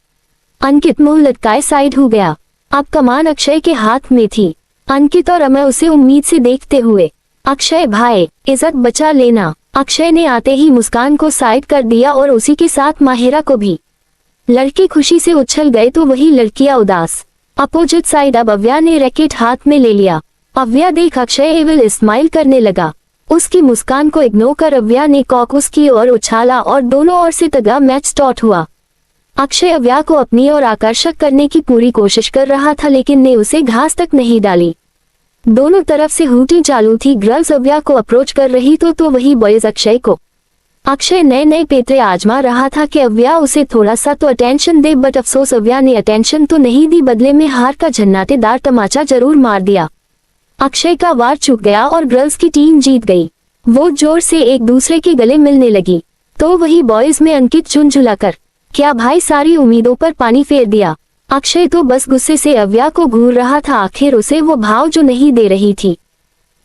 अंकित मुंह लटकाए साइड हो गया। अब कमान अक्षय के हाथ में थी। अंकित और अमय उसे उम्मीद से देखते हुए, अक्षय भाई इज्जत बचा लेना। अक्षय ने आते ही मुस्कान को साइड कर दिया और उसी के साथ माहिरा को भी। लड़के खुशी से उछल गए तो वही लड़कियां उदास। अपोजिट साइड अब अव्या ने रैकेट हाथ में ले लिया। अव्या देख अक्षय एविल स्माइल करने लगा। उसकी मुस्कान को इग्नोर कर अव्या ने कॉक उसकी ओर उछाला और दोनों ओर से तगड़ा मैच स्टार्ट हुआ। अक्षय अव्या को अपनी ओर आकर्षक करने की पूरी कोशिश कर रहा था, लेकिन ने उसे घास तक नहीं डाली। दोनों तरफ से हूटी चालू थी। गर्ल्स अव्या को अप्रोच कर रही तो वही बॉयज अक्षय को। अक्षय नए नए पेतरे आजमा रहा था कि अव्या उसे थोड़ा सा तो अटेंशन दे, बट अफसोस अव्या ने अटेंशन तो नहीं दी, बदले में हार का झन्नाटेदार तमाचा जरूर मार दिया। अक्षय का वार चूक गया और गर्ल्स की टीम जीत गई। वो जोर से एक दूसरे के गले मिलने लगी तो वही बॉयज में अंकित झुंझुलाकर, क्या भाई सारी उम्मीदों पर पानी फेर दिया। अक्षय तो बस गुस्से से अव्या को घूर रहा था। आखिर उसे वो भाव जो नहीं दे रही थी।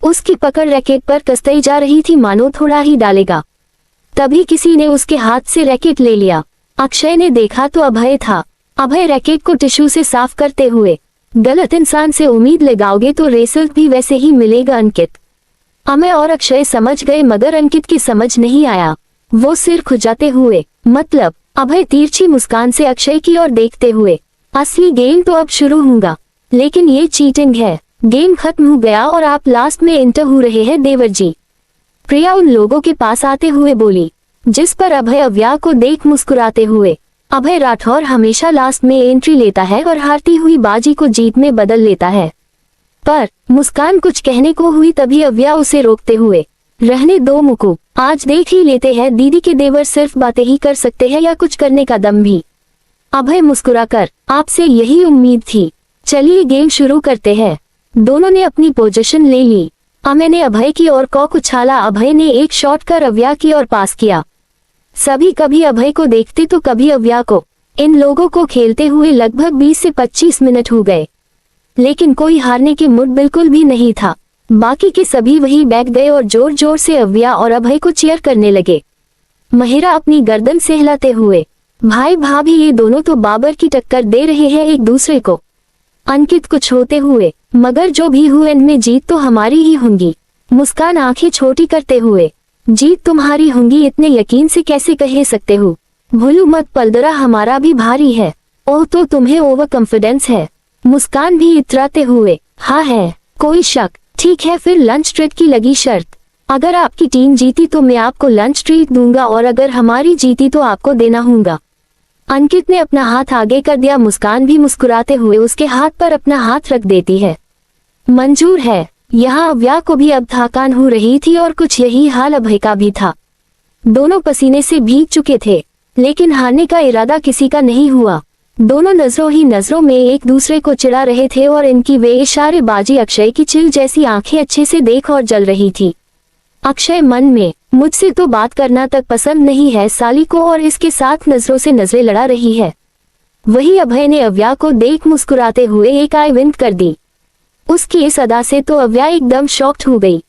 उसकी पकड़ रैकेट पर कसती जा रही थी, मानो थोड़ा ही डालेगा। तभी किसी ने उसके हाथ से रैकेट ले लिया। अक्षय ने देखा तो अभय था। अभय रैकेट को टिश्यू से साफ करते हुए, गलत इंसान से उम्मीद लगाओगे तो रिजल्ट भी वैसे ही मिलेगा अंकित। अमय और अक्षय समझ गए, मगर अंकित की समझ नहीं आया। वो सिर खुजाते हुए, मतलब? अभय तिरछी मुस्कान से अक्षय की ओर देखते हुए, असली गेम तो अब शुरू होगा, लेकिन ये चीटिंग है। गेम खत्म हो गया और आप लास्ट में एंटर हो रहे हैं देवर जी। प्रिया उन लोगों के पास आते हुए बोली, जिस पर अभय अव्या को देख मुस्कुराते हुए, अभय राठौर हमेशा लास्ट में एंट्री लेता है और हारती हुई बाजी को जीत में बदल लेता है। पर मुस्कान कुछ कहने को हुई, तभी अव्या उसे रोकते हुए, रहने दो मुकु, आज देख ही लेते हैं दीदी के देवर सिर्फ बातें ही कर सकते हैं या कुछ करने का दम भी। अभय मुस्कुराकर, आपसे यही उम्मीद थी, चलिए गेम शुरू करते हैं। दोनों ने अपनी पोजीशन ले ली। अमय ने अभय की ओर कॉक उछाला। अभय ने एक शॉट कर अव्या की ओर पास किया। सभी कभी अभय को देखते तो कभी अव्या को। इन लोगों को खेलते हुए लगभग 20 से 25 मिनट हो गए, लेकिन कोई हारने के मूड बिल्कुल भी नहीं था। बाकी के सभी वहीं बैठ गए और जोर जोर से अव्या और अभय को चीयर करने लगे। महिरा अपनी गर्दन सहलाते हुए, भाई भाभी ये दोनों तो बाबर की टक्कर दे रहे हैं एक दूसरे को। अंकित कुछ होते हुए, मगर जो भी हुए इनमें जीत तो हमारी ही होंगी। मुस्कान आंखें छोटी करते हुए, जीत तुम्हारी होंगी इतने यकीन से कैसे कह सकते हो? भूलू मत पलदरा हमारा भी भारी है। ओह तो तुम्हें ओवर कॉन्फिडेंस है। मुस्कान भी इतराते हुए, हाँ है, कोई शक। ठीक है फिर लंच ट्रीट की लगी शर्त। अगर आपकी टीम जीती तो मैं आपको लंच ट्रीट दूंगा और अगर हमारी जीती तो आपको देना होगा। अंकित ने अपना हाथ आगे कर दिया। मुस्कान भी मुस्कुराते हुए उसके हाथ पर अपना हाथ रख देती है। मंजूर है। यहाँ अव्या को भी अब थकान हो रही थी और कुछ यही हाल अभय का भी था। दोनों पसीने से भीग चुके थे, लेकिन हारने का इरादा किसी का नहीं हुआ। दोनों नजरों ही नजरों में एक दूसरे को चिढ़ा रहे थे और इनकी वे इशारेबाजी अक्षय की चिल जैसी आंखें अच्छे से देख और जल रही थी। अक्षय मन में, मुझसे तो बात करना तक पसंद नहीं है साली को, और इसके साथ नजरों से नजरें लड़ा रही है। वही अभय ने अव्या को देख मुस्कुराते हुए एक आई विंक कर दी। उसकी इस अदा से तो अव्या एकदम शॉक्ड हो गई,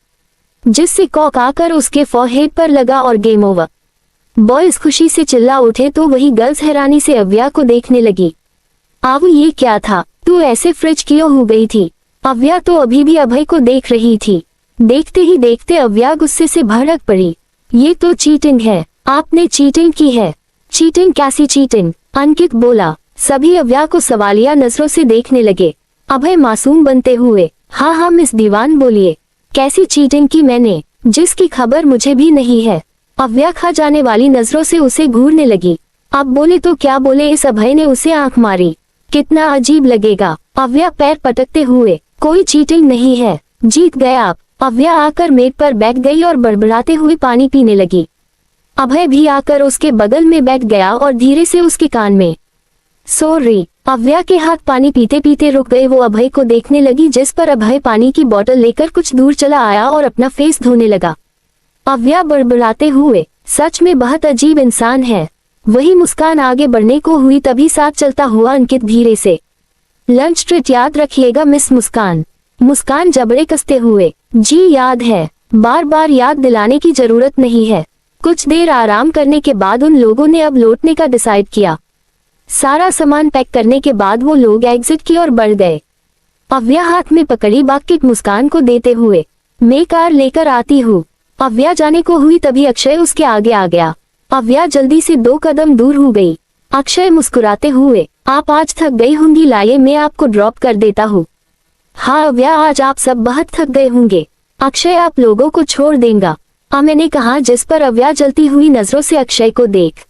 जिससे कॉक आकर उसके फॉरहेड पर लगा और गेम ओवर। बॉयज खुशी से चिल्ला उठे तो वही गर्ल्स हैरानी से अव्या को देखने लगी। आव ये क्या था, तू ऐसे फ्रिज क्यों हो गई थी? अव्या तो अभी भी अभय को देख रही थी। देखते ही देखते अव्या गुस्से से भड़क पड़ी। ये तो चीटिंग है, आपने चीटिंग की है। चीटिंग कैसी चीटिंग? अंकित बोला। सभी अव्या को सवालिया नजरों से देखने लगे। अभय मासूम बनते हुए, हाँ मिस दीवान बोलिए, कैसी चीटिंग की मैंने, जिसकी खबर मुझे भी नहीं है। अव्या खा जाने वाली नजरों से उसे घूरने लगी। अब बोले तो क्या बोले, इस अभय ने उसे आंख मारी। कितना अजीब लगेगा। अव्या पैर पटकते हुए, कोई चीटिंग नहीं है, जीत गए आप। अव्या आकर मेज पर बैठ गई और बड़बड़ाते हुए पानी पीने लगी। अभय भी आकर उसके बगल में बैठ गया और धीरे से उसके कान में, सॉरी। अव्या के हाथ पानी पीते पीते रुक गए। वो अभय को देखने लगी, जिस पर अभय पानी की बोतल लेकर कुछ दूर चला आया और अपना फेस धोने लगा। अव्या बड़बड़ाते हुए, सच में बहुत अजीब इंसान है। वही मुस्कान आगे बढ़ने को हुई, तभी साथ चलता हुआ अंकित धीरे से, लंच ट्रीट याद रखिएगा मिस मुस्कान। मुस्कान जबड़े कसते हुए, जी याद है, बार बार याद दिलाने की जरूरत नहीं है। कुछ देर आराम करने के बाद उन लोगों ने अब लौटने का डिसाइड किया। सारा सामान पैक करने के बाद वो लोग एग्जिट की ओर बढ़ गए। अव्या हाथ में पकड़ी बास्केट मुस्कान को देते हुए, मैं कार लेकर आती हूँ। अव्या जाने को हुई तभी अक्षय उसके आगे आ गया। अव्या जल्दी से 2 कदम दूर हो गई। अक्षय मुस्कुराते हुए, आप आज थक गई होंगी, लाइए मैं आपको ड्रॉप कर देता हूँ। हाँ अव्या, आज आप सब बहुत थक गए होंगे, अक्षय आप लोगों को छोड़ देगा, मैंने कहा, जिस पर अव्या जलती हुई नजरों से अक्षय को देख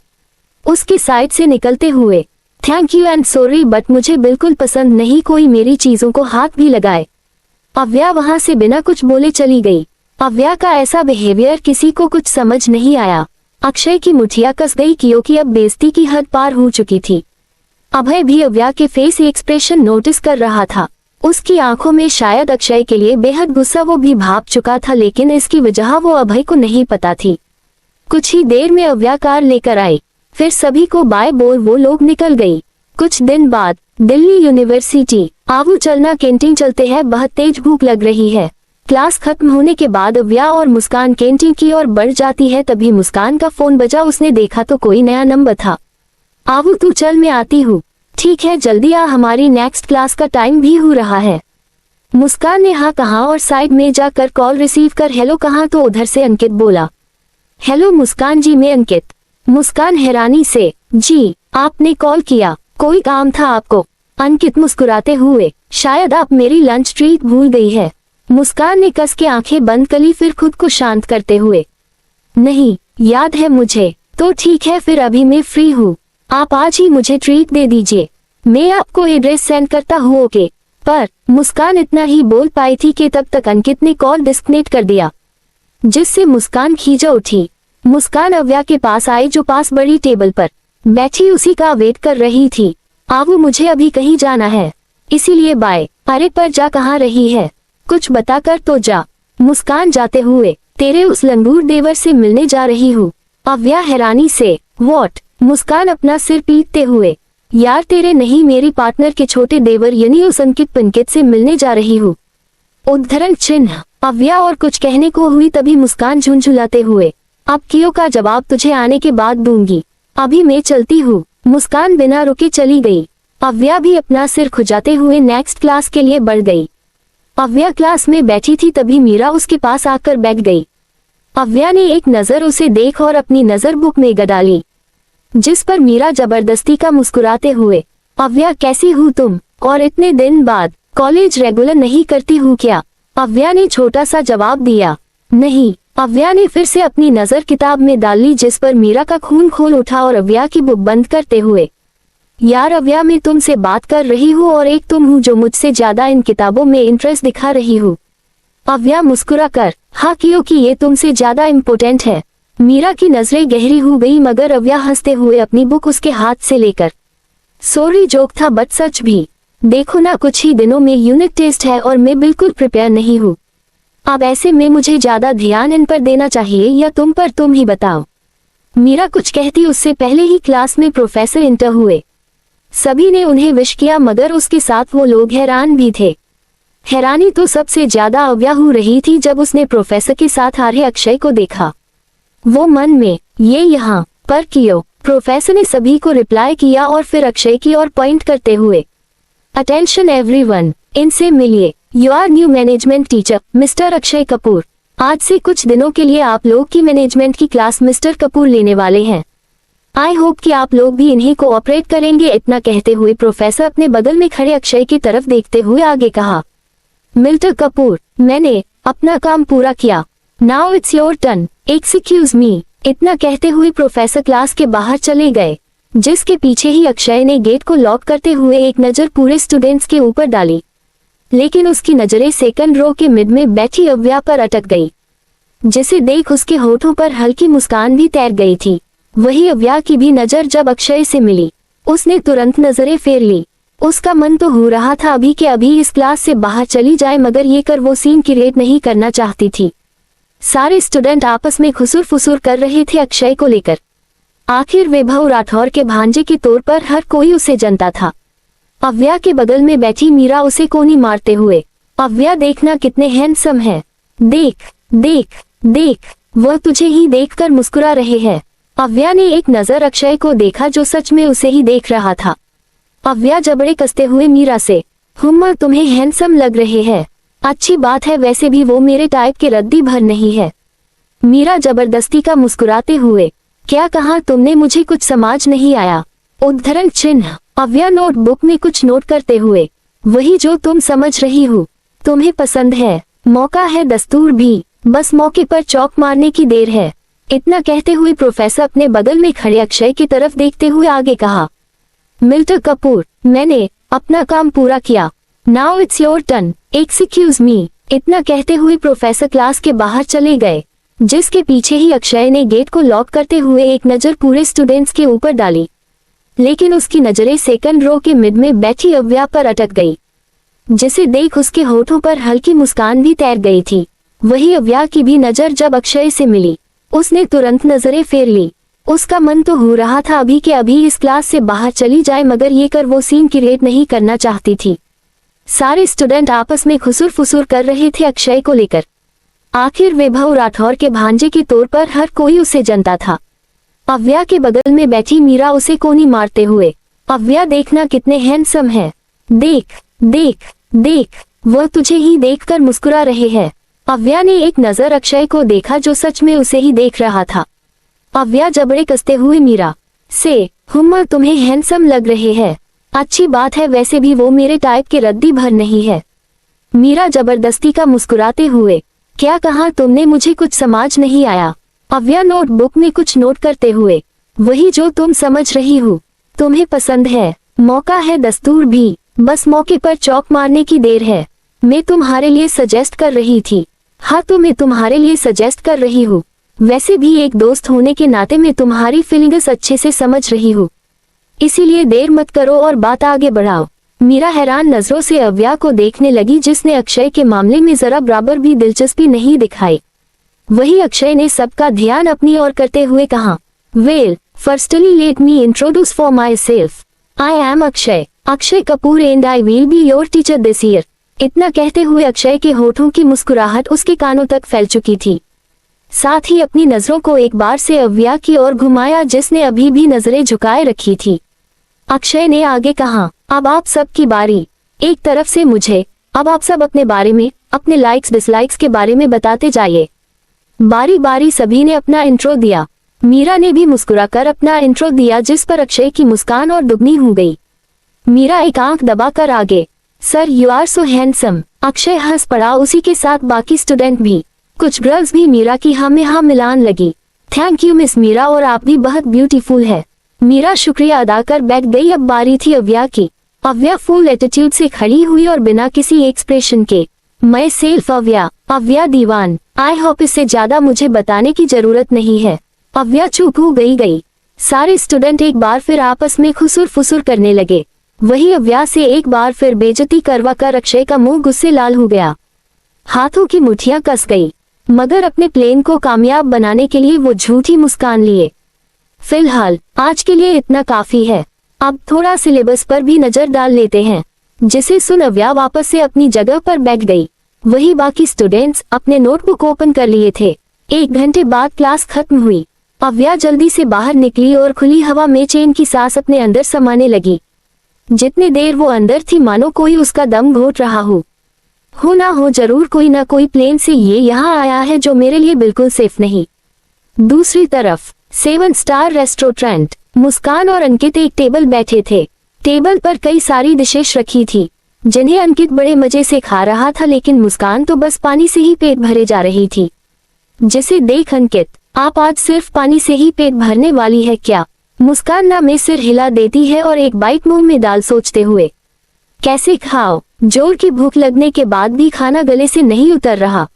उसकी साइड से निकलते हुए, thank you and sorry but मुझे बिल्कुल पसंद नहीं कोई मेरी चीजों को हाथ भी लगाए। अव्या वहां से बिना कुछ बोले चली गई। अव्या का ऐसा बिहेवियर किसी को कुछ समझ नहीं आया। अक्षय की मुठिया कस गई क्योंकि अब बेइज्जती की हद पार हो चुकी थी। अभय भी अव्या के फेस एक्सप्रेशन नोटिस कर रहा था। उसकी आंखों में शायद अक्षय के लिए बेहद गुस्सा वो भी भाप चुका था, लेकिन इसकी वजह वो अभय को नहीं पता थी। कुछ ही देर में अव्या कार लेकर आई, फिर सभी को बाय बोल वो लोग निकल गई। कुछ दिन बाद दिल्ली यूनिवर्सिटी, आवू चलना, कैंटीन चलते हैं, बहुत तेज भूख लग रही है। क्लास खत्म होने के बाद अव्या और मुस्कान कैंटीन की ओर बढ़ जाती है, तभी मुस्कान का फोन बजा। उसने देखा तो कोई नया नंबर था। आवू तू चल, मैं आती हूँ। ठीक है जल्दी आ, हमारी नेक्स्ट क्लास का टाइम भी हो रहा है। मुस्कान ने हाँ कहा और साइड में जाकर कॉल रिसीव कर हेलो कहा तो उधर से अंकित बोला, हेलो मुस्कान जी, मैं अंकित। मुस्कान हैरानी से, जी आपने कॉल किया, कोई काम था आपको? अंकित मुस्कुराते हुए, शायद आप मेरी लंच ट्रीट भूल गई है। मुस्कान ने कस के आंखें बंद करी, फिर खुद को शांत करते हुए, नहीं याद है मुझे। तो ठीक है फिर अभी मैं फ्री हूँ, आप आज ही मुझे ट्रीट दे दीजिए, मैं आपको एड्रेस सेंड करता हूँ ओके। पर मुस्कान इतना ही बोल पाई थी कि तब तक अंकित ने कॉल डिस्कनेक्ट कर दिया, जिससे मुस्कान खींचा उठी। मुस्कान अव्या के पास आई जो पास बड़ी टेबल पर बैठी उसी का वेट कर रही थी। आवू मुझे अभी कहीं जाना है, इसीलिए बाय। अरे पर जा कहाँ रही है, कुछ बताकर तो जा। मुस्कान जाते हुए, तेरे उस लंगूर देवर से मिलने जा रही हूँ। अव्या हैरानी से, व्हाट? मुस्कान अपना सिर पीटते हुए, यार तेरे नहीं, मेरी पार्टनर के छोटे देवर यानी उस अंकित पिंकित से मिलने जा रही हूँ। उद्धरण चिन्ह। अव्या और कुछ कहने को हुई तभी मुस्कान झुंझुलाते हुए, अब कियो का जवाब तुझे आने के बाद दूंगी, अभी मैं चलती हूँ। मुस्कान बिना रुके चली गई। अव्या भी अपना सिर खुजाते हुए नेक्स्ट क्लास के लिए बढ़ गई। अव्या क्लास में बैठी थी तभी मीरा उसके पास आकर बैठ गई। अव्या ने एक नजर उसे देख और अपनी नजर बुक में गड़ा ली, जिस पर मीरा जबरदस्ती का मुस्कुराते हुए, अव्या कैसी हूँ तुम, और इतने दिन बाद कॉलेज रेगुलर नहीं करती हूँ क्या? अव्या ने छोटा सा जवाब दिया। नहीं। अव्या ने फिर से अपनी नजर किताब में डाल ली, जिस पर मीरा का खून खोल उठा और अव्या की बुक बंद करते हुए, यार अव्या मैं तुमसे बात कर रही हूँ और एक तुम हूँ जो मुझसे ज्यादा इन किताबों में इंटरेस्ट दिखा रही हूँ। अव्या मुस्कुरा कर, हाँ क्योंकि ये तुमसे ज्यादा इम्पोर्टेंट है। मीरा की नजरें गहरी हो गई मगर अव्या हंसते हुए अपनी बुक उसके हाथ से लेकर, सॉरी जोक था बट सच भी, देखो ना कुछ ही दिनों में यूनिट टेस्ट है और मैं बिल्कुल प्रिपेयर नहीं हूँ। अब ऐसे में मुझे ज्यादा ध्यान इन पर देना चाहिए या तुम पर, तुम ही बताओ। मीरा कुछ कहती उससे पहले ही क्लास में प्रोफेसर इंटर हुए। सभी ने उन्हें विश किया मगर उसके साथ वो लोग हैरान भी थे। हैरानी तो सबसे ज्यादा अव्या हो रही थी जब उसने प्रोफेसर के साथ आ रहे अक्षय को देखा। वो मन में, ये यहाँ पर क्यों? प्रोफेसर ने सभी को रिप्लाई किया और फिर अक्षय की ओर पॉइंट करते हुए, अटेंशन एवरीवन, इनसे मिलिए, you are new management teacher Mr Akshay Kapoor. आज से कुछ दिनों के लिए आप लोग की मैनेजमेंट की क्लास मिस्टर कपूर लेने वाले हैं। आई होप कि आप लोग भी इन्हें कोऑपरेट करेंगे। इतना कहते हुए प्रोफेसर अपने बगल में खड़े अक्षय की तरफ देखते हुए आगे कहा, मिस्टर कपूर मैंने अपना काम पूरा किया, now it's your turn, excuse me. इतना कहते हुए प्रोफेसर क्लास के बाहर चले गए, जिसके पीछे ही अक्षय ने गेट को लॉक करते हुए एक नजर पूरे स्टूडेंट्स के ऊपर डाली, लेकिन उसकी नजरें सेकंड रो के मिड में बैठी अव्या पर अटक गई, जिसे देख उसके होठों पर हल्की मुस्कान भी तैर गई थी। वही अव्या की भी नजर जब अक्षय से मिली, उसने तुरंत नजरें फेर ली। उसका मन तो हो रहा था अभी के अभी इस क्लास से बाहर चली जाए, मगर ये कर वो सीन क्रिएट नहीं करना चाहती थी। सारे स्टूडेंट आपस में खुसुर फुसुर कर रहे थे अक्षय को लेकर। आखिर वैभव राठौर के भांजे के तौर पर हर कोई उसे जानता था। अव्या के बगल में बैठी मीरा उसे कोनी मारते हुए, अव्या देखना कितने हैंडसम है, देख देख देख, वह तुझे ही देखकर मुस्कुरा रहे हैं। अव्या ने एक नजर अक्षय को देखा जो सच में उसे ही देख रहा था। अव्या जबड़े कसते हुए मीरा से, हुम्मा तुम्हें हैंडसम लग रहे हैं, अच्छी बात है, वैसे भी वो मेरे टाइप के रद्दी भर नहीं है। मीरा जबरदस्ती का मुस्कुराते हुए, क्या कहा तुमने, मुझे कुछ समझ नहीं आया। उद्धरण चिन्ह। अव्या नोटबुक में कुछ नोट करते हुए, वही जो तुम समझ रही हो, तुम्हें पसंद है, मौका है दस्तूर भी, बस मौके पर चौक मारने की देर है। इतना कहते हुए प्रोफेसर अपने बगल में खड़े अक्षय की तरफ देखते हुए आगे कहा, मिस्टर कपूर मैंने अपना काम पूरा किया, now it's your turn, excuse me. इतना कहते हुए प्रोफेसर क्लास के बाहर चले गए, जिसके पीछे ही अक्षय ने गेट को लॉक करते हुए एक नजर पूरे स्टूडेंट्स के ऊपर डाली, लेकिन उसकी नजरें सेकंड रो के मिड में बैठी अव्या पर अटक गई, जिसे देख उसके होठों पर हल्की मुस्कान भी तैर गई थी। वही अव्या की भी नजर जब अक्षय से मिली, उसने तुरंत नजरें फेर ली। उसका मन तो हो रहा था अभी के अभी इस क्लास से बाहर चली जाए, मगर ये कर वो सीन क्रिएट नहीं करना चाहती थी। सारे स्टूडेंट आपस में खुसुर फुसुर कर रहे थे अक्षय को लेकर। आखिर वैभव राठौर के भांजे के तौर पर हर कोई उसे जानता था। अव्या के बगल में बैठी मीरा उसे कोनी मारते हुए, अव्या देखना कितने हैंडसम है, देख देख देख, वह तुझे ही देखकर मुस्कुरा रहे हैं। अव्या ने एक नजर अक्षय को देखा जो सच में उसे ही देख रहा था। अव्या जबड़े कसते हुए मीरा से, हुम्मा तुम्हें हैंडसम लग रहे हैं, अच्छी बात है, वैसे भी वो मेरे टाइप के रद्दी भर नहीं है। मीरा जबरदस्ती का मुस्कुराते हुए, क्या कहा तुमने, मुझे कुछ समझ नहीं आया। अव्या नोटबुक में कुछ नोट करते हुए, वही जो तुम समझ रही हो, तुम्हें पसंद है, मौका है दस्तूर भी, बस मौके पर चौक मारने की देर है। मैं तुम्हारे लिए सजेस्ट कर रही थी। हाँ तो मैं तुम्हारे लिए सजेस्ट कर रही हूँ, वैसे भी एक दोस्त होने के नाते मैं तुम्हारी फीलिंग्स अच्छे से समझ रही हूँ, इसीलिए देर मत करो और बात आगे बढ़ाओ। मीरा हैरान नजरों से अव्या को देखने लगी, जिसने अक्षय के मामले में जरा बराबर भी दिलचस्पी नहीं दिखाई। वही अक्षय ने सबका ध्यान अपनी ओर करते हुए कहा, well firstly let me introduce for my self, I am Akshay, Akshay Kapoor and I will be your teacher this year. इतना कहते हुए अक्षय के होठों की मुस्कुराहट उसके कानों तक फैल चुकी थी। साथ ही अपनी नजरों को एक बार से अव्या की ओर घुमाया जिसने अभी भी नजरें झुकाए रखी थी। अक्षय ने आगे कहा, अब आप सब की बारी। एक तरफ से मुझे, अब आप सब अपने बारे में, अपने लाइक्स डिसलाइक्स के बारे में बताते जाइए। बारी बारी सभी ने अपना इंट्रो दिया। मीरा ने भी मुस्कुराकर अपना इंट्रो दिया जिस पर अक्षय की मुस्कान और दुगनी हो गई। मीरा एक आंख दबाकर आगे, sir you are so handsome. Akshay हंस पड़ा, उसी के साथ बाकी स्टूडेंट भी। कुछ गर्ल्स भी मीरा की हाँ में हाँ मिलान लगी। थैंक यू मिस मीरा, और आप भी बहुत ब्यूटीफुल है। मीरा शुक्रिया अदा कर बैठ गई। अब बारी थी अव्या की। अव्या फुल एटीट्यूड से खड़ी हुई और बिना किसी एक्सप्रेशन के, मैं सेल्फ अव्या, अव्या दीवान। आई होप इससे ज्यादा मुझे बताने की जरूरत नहीं है। अव्या चुप हो गई। सारे स्टूडेंट एक बार फिर आपस में खुसुर फुसुर करने लगे। वही अव्या से एक बार फिर बेइज्जती करवा कर अक्षय का मुंह गुस्से लाल हो गया। हाथों की मुट्ठियां कस गई, मगर अपने प्लेन को कामयाब बनाने के लिए वो झूठी मुस्कान लिए। फिलहाल आज के लिए इतना काफी है, अब थोड़ा सिलेबस पर भी नजर डाल लेते हैं। जिसे सुन अव्या वापस से अपनी जगह पर बैठ गई। वही बाकी स्टूडेंट्स अपने नोटबुक ओपन कर लिए थे। 1 घंटे बाद क्लास खत्म हुई। अव्या जल्दी से बाहर निकली और खुली हवा में चैन की सांस अपने अंदर समाने लगी। जितनी देर वो अंदर थी मानो कोई उसका दम घोट रहा हो ना हो जरूर कोई ना कोई प्लेन से ये यहाँ आया है जो मेरे लिए बिल्कुल सेफ नहीं। दूसरी तरफ 7 स्टार रेस्टोरेंट, मुस्कान और अंकित एक टेबल बैठे थे। टेबल पर कई सारी डिशेस रखी थी जिन्हें अंकित बड़े मजे से खा रहा था, लेकिन मुस्कान तो बस पानी से ही पेट भरे जा रही थी। जिसे देख अंकित, आप आज सिर्फ पानी से ही पेट भरने वाली है क्या? मुस्कान ना में सिर हिला देती है और एक बाइट मुंह में डाल सोचते हुए, कैसे खाओ, जोर की भूख लगने के बाद भी खाना गले से नहीं उतर रहा।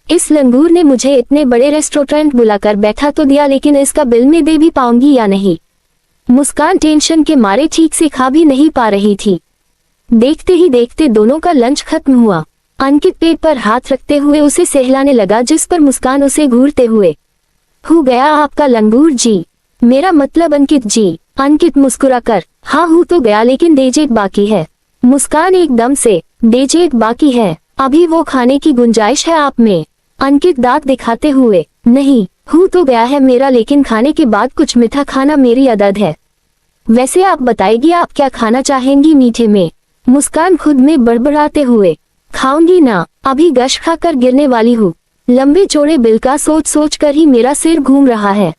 इस लंगूर ने मुझे इतने बड़े रेस्टोरेंट बुलाकर बैठा तो दिया, लेकिन इसका बिल में दे भी पाऊंगी या नहीं? मुस्कान टेंशन के मारे ठीक से खा भी नहीं पा रही थी। देखते ही देखते दोनों का लंच खत्म हुआ। अंकित पेट पर हाथ रखते हुए उसे सहलाने लगा, जिस पर मुस्कान उसे घूरते हुए, हो गया आपका लंगूर जी, मेरा मतलब अंकित जी। अंकित मुस्कुराकर, हाँ हो तो गया, लेकिन डेजर्ट बाकी है। मुस्कान एकदम से, डेजर्ट बाकी है, अभी वो खाने की गुंजाइश है आप में? अंकित दांत दिखाते हुए, नहीं हो तो गया है मेरा, लेकिन खाने के बाद कुछ मीठा खाना मेरी आदत है। वैसे आप बताएगी आप क्या खाना चाहेंगी मीठे में? मुस्कान खुद में बड़बड़ाते हुए, खाऊंगी ना, अभी गश खाकर गिरने वाली हूँ। लंबे चौड़े बिल का सोच सोच कर ही मेरा सिर घूम रहा है।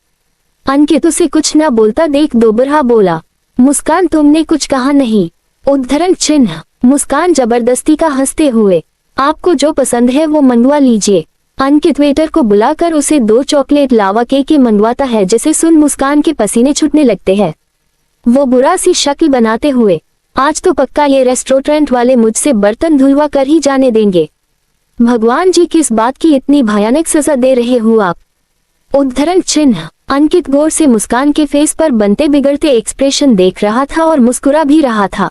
अंकित उसे कुछ ना बोलता देख दोबारा बोला, मुस्कान तुमने कुछ कहा नहीं? उद्धरण चिन्ह। मुस्कान जबरदस्ती का हंसते हुए, आपको जो पसंद है वो मंगवा लीजिए। अंकित वेटर को बुलाकर उसे 2 चॉकलेट लावा केक मंगवाता है, जिसे सुन मुस्कान के पसीने छूटने लगते हैं। वो बुरा सी शक्ल बनाते हुए, आज तो पक्का ये रेस्टोरेंट वाले मुझसे बर्तन धुलवा कर ही जाने देंगे। भगवान जी किस बात की इतनी भयानक सजा दे रहे हो आप? उद्धरण चिन्ह। अंकित गौर से मुस्कान के फेस पर बनते बिगड़ते एक्सप्रेशन देख रहा था और मुस्कुरा भी रहा था।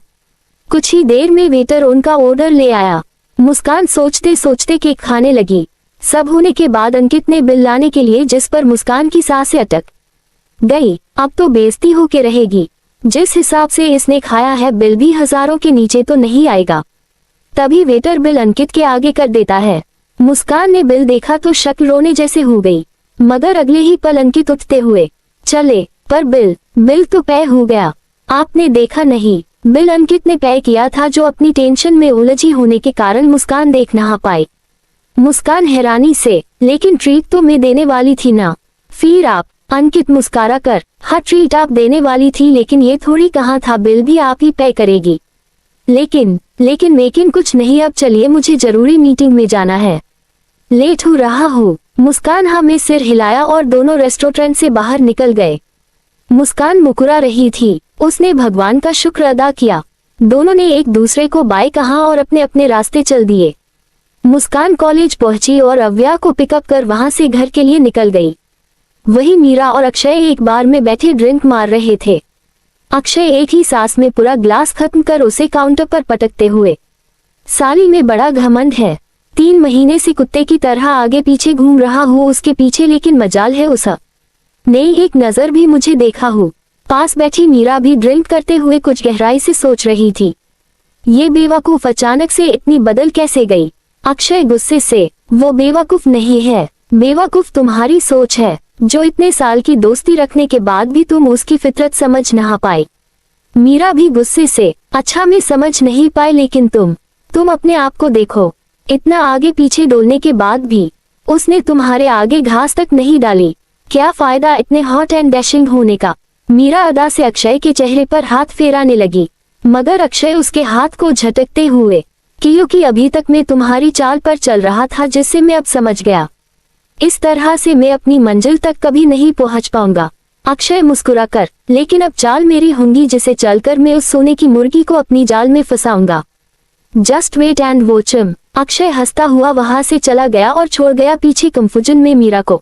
कुछ ही देर में वेटर उनका ऑर्डर ले आया। मुस्कान सोचते सोचते केक खाने लगी। सब होने के बाद अंकित ने बिल लाने के लिए, जिस पर मुस्कान की सांसें अटक गई। अब तो बेइज्जती होके रहेगी। जिस हिसाब से इसने खाया है बिल भी हजारों के नीचे तो नहीं आएगा। तभी वेटर बिल अंकित के आगे कर देता है। मुस्कान ने बिल देखा तो शक्ल रोने जैसे हो गई, मगर अगले ही पल अंकित उठते हुए चले, पर बिल तो पे हो गया। आपने देखा नहीं, बिल अंकित ने पे किया था, जो अपनी टेंशन में उलझी होने के कारण मुस्कान देख ना पाई। मुस्कान हैरानी से, लेकिन ट्रीट तो मैं देने वाली थी ना? फिर आप? अंकित मुस्कारा कर, हाँ ट्रीट आप देने वाली थी, लेकिन ये थोड़ी कहाँ था बिल भी आप ही पे करेगी। लेकिन कुछ नहीं, अब चलिए मुझे जरूरी मीटिंग में जाना है, लेट हो रहा हो। मुस्कान हाँ में सिर हिलाया और दोनों रेस्टोरेंट से बाहर निकल गए। मुस्कान मुकुरा रही थी, उसने भगवान का शुक्र अदा किया। दोनों ने एक दूसरे को बाय कहा और अपने अपने रास्ते चल दिए। मुस्कान कॉलेज पहुंची और अव्या को पिकअप कर वहां से घर के लिए निकल गई। वही मीरा और अक्षय एक बार में बैठे ड्रिंक मार रहे थे। अक्षय एक ही सांस में पूरा ग्लास खत्म कर उसे काउंटर पर पटकते हुए, साली में बड़ा घमंड है, 3 महीने से कुत्ते की तरह आगे पीछे घूम रहा हूँ उसके पीछे, लेकिन मजाल है उस ने एक नजर भी मुझे देखा हो। पास बैठी मीरा भी ड्रिंक करते हुए कुछ गहराई से सोच रही थी। ये बेवकूफ अचानक से इतनी बदल कैसे गई? अक्षय गुस्से से, वो बेवकूफ नहीं है, बेवकूफ तुम्हारी सोच है, जो इतने साल की दोस्ती रखने के बाद भी तुम उसकी फितरत समझ ना पाई। मीरा भी गुस्से से, अच्छा मैं समझ नहीं पाई लेकिन तुम अपने आप को देखो, इतना आगे पीछे डोलने के बाद भी उसने तुम्हारे आगे घास तक नहीं डाली, क्या फायदा इतने हॉट एंड डैशिंग होने का? मीरा अदा से अक्षय के चेहरे पर हाथ फेराने लगी, मगर अक्षय उसके हाथ को झटकते हुए, क्योंकि अभी तक मैं तुम्हारी चाल पर चल रहा था जिससे मैं अब समझ गया, इस तरह से मैं अपनी मंजिल तक कभी नहीं पहुंच पाऊंगा। अक्षय मुस्कुराकर, लेकिन अब चाल मेरी होंगी जिसे चलकर मैं उस सोने की मुर्गी को अपनी जाल में फंसाऊंगा। Just wait and watch him. Akshay हंसता हुआ वहां से चला गया और छोड़ गया पीछे कंफ्यूजन में मीरा को,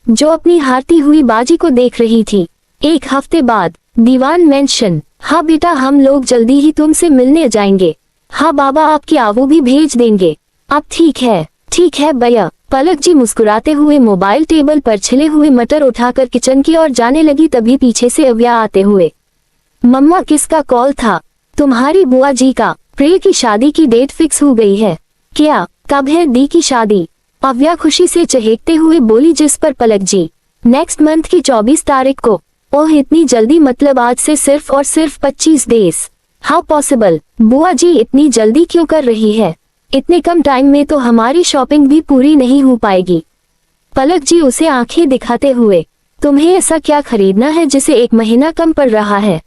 जो अपनी हारती हुई बाजी को देख रही थी। एक हफ्ते बाद दीवान मेंशन। हाँ बेटा, हम लोग जल्दी ही तुमसे मिलने जाएंगे। हाँ बाबा, आपकी आवो भी भेज देंगे। अब ठीक है भैया। पलक जी मुस्कुराते हुए मोबाइल टेबल पर छिले हुए मटर उठाकर किचन की ओर जाने लगी, तभी पीछे से अव्या आते हुए, मम्मा किसका कॉल था? तुम्हारी बुआ जी का। प्रिय की शादी की डेट फिक्स हो गई है क्या? कब है दी की शादी? अव्या खुशी से चहकते हुए बोली, जिस पर पलक जी, नेक्स्ट मंथ की 24 तारीख को। ओह, इतनी जल्दी? मतलब आज से सिर्फ और सिर्फ 25 डेज? How possible? बुआ जी इतनी जल्दी क्यों कर रही है? इतने कम टाइम में तो हमारी शॉपिंग भी पूरी नहीं हो पाएगी। पलक जी उसे आंखें दिखाते हुए, तुम्हें ऐसा क्या खरीदना है जिसे 1 महीना कम पड़ रहा है?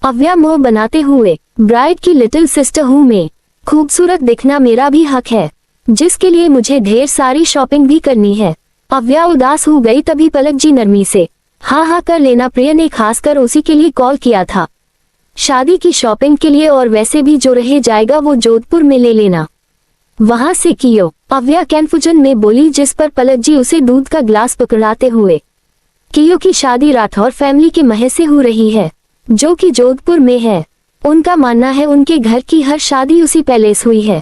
अव्या मुंह बनाते हुए, ब्राइड की लिटिल सिस्टर हूँ मैं, खूबसूरत दिखना मेरा भी हक है, जिसके लिए मुझे ढेर सारी शॉपिंग भी करनी है। अव्या उदास हो गई, तभी पलक जी नरमी से, हाँ कर लेना, प्रिय ने खासकर उसी के लिए कॉल किया था, शादी की शॉपिंग के लिए, और वैसे भी जो रह जाएगा वो जोधपुर में ले लेना, वहां से कियो। अव्या कन्फ्यूजन में बोली, जिस पर पलक जी उसे दूध का ग्लास पकड़ाते हुए, कियो की शादी राठौर फैमिली के महल से हो रही है, जो कि जोधपुर में है। उनका मानना है उनके घर की हर शादी उसी पैलेस हुई है,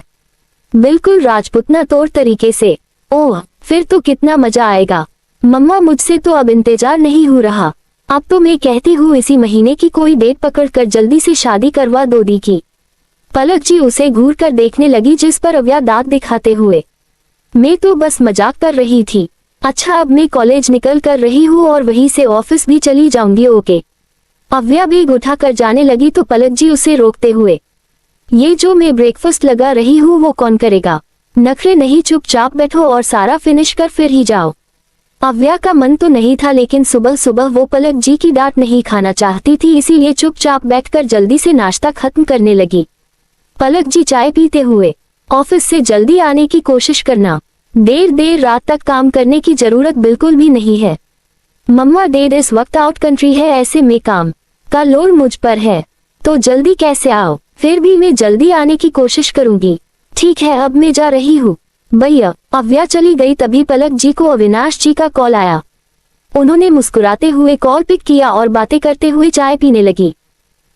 बिल्कुल राजपूतना तौर तरीके से। ओह, फिर तो कितना मजा आएगा। मम्मा मुझसे तो अब इंतजार नहीं हो रहा, अब तो मैं कहती हूँ इसी महीने की कोई डेट पकड़कर जल्दी से शादी करवा दो दी की। पलक जी उसे घूर कर देखने लगी, जिस पर अव्या दांत दिखाते हुए, मैं तो बस मजाक कर रही थी। अच्छा, अब मैं कॉलेज निकल कर रही हूँ और वहीं से ऑफिस भी चली जाऊंगी। ओके। अव्या बैग उठा कर जाने लगी तो पलक जी उसे रोकते हुए, ये जो मैं ब्रेकफास्ट लगा रही हूँ वो कौन करेगा? नखरे नहीं, चुपचाप बैठो और सारा फिनिश कर फिर ही जाओ। अव्या का मन तो नहीं था, लेकिन सुबह सुबह वो पलक जी की डांट नहीं खाना चाहती थी, इसीलिए चुपचाप बैठकर जल्दी से नाश्ता खत्म करने लगी। पलक जी चाय पीते हुए, ऑफिस से जल्दी आने की कोशिश करना, देर रात तक काम करने की जरूरत बिल्कुल भी नहीं है। मम्मा डैड इस वक्त आउट कंट्री है, ऐसे में काम का लोड मुझ पर है, तो जल्दी कैसे आओ? फिर भी मैं जल्दी आने की कोशिश करूंगी। ठीक है, अब मैं जा रही हूँ भैया। अव्या चली गई, तभी पलक जी को अविनाश जी का कॉल आया। उन्होंने मुस्कुराते हुए कॉल पिक किया और बातें करते हुए चाय पीने लगी।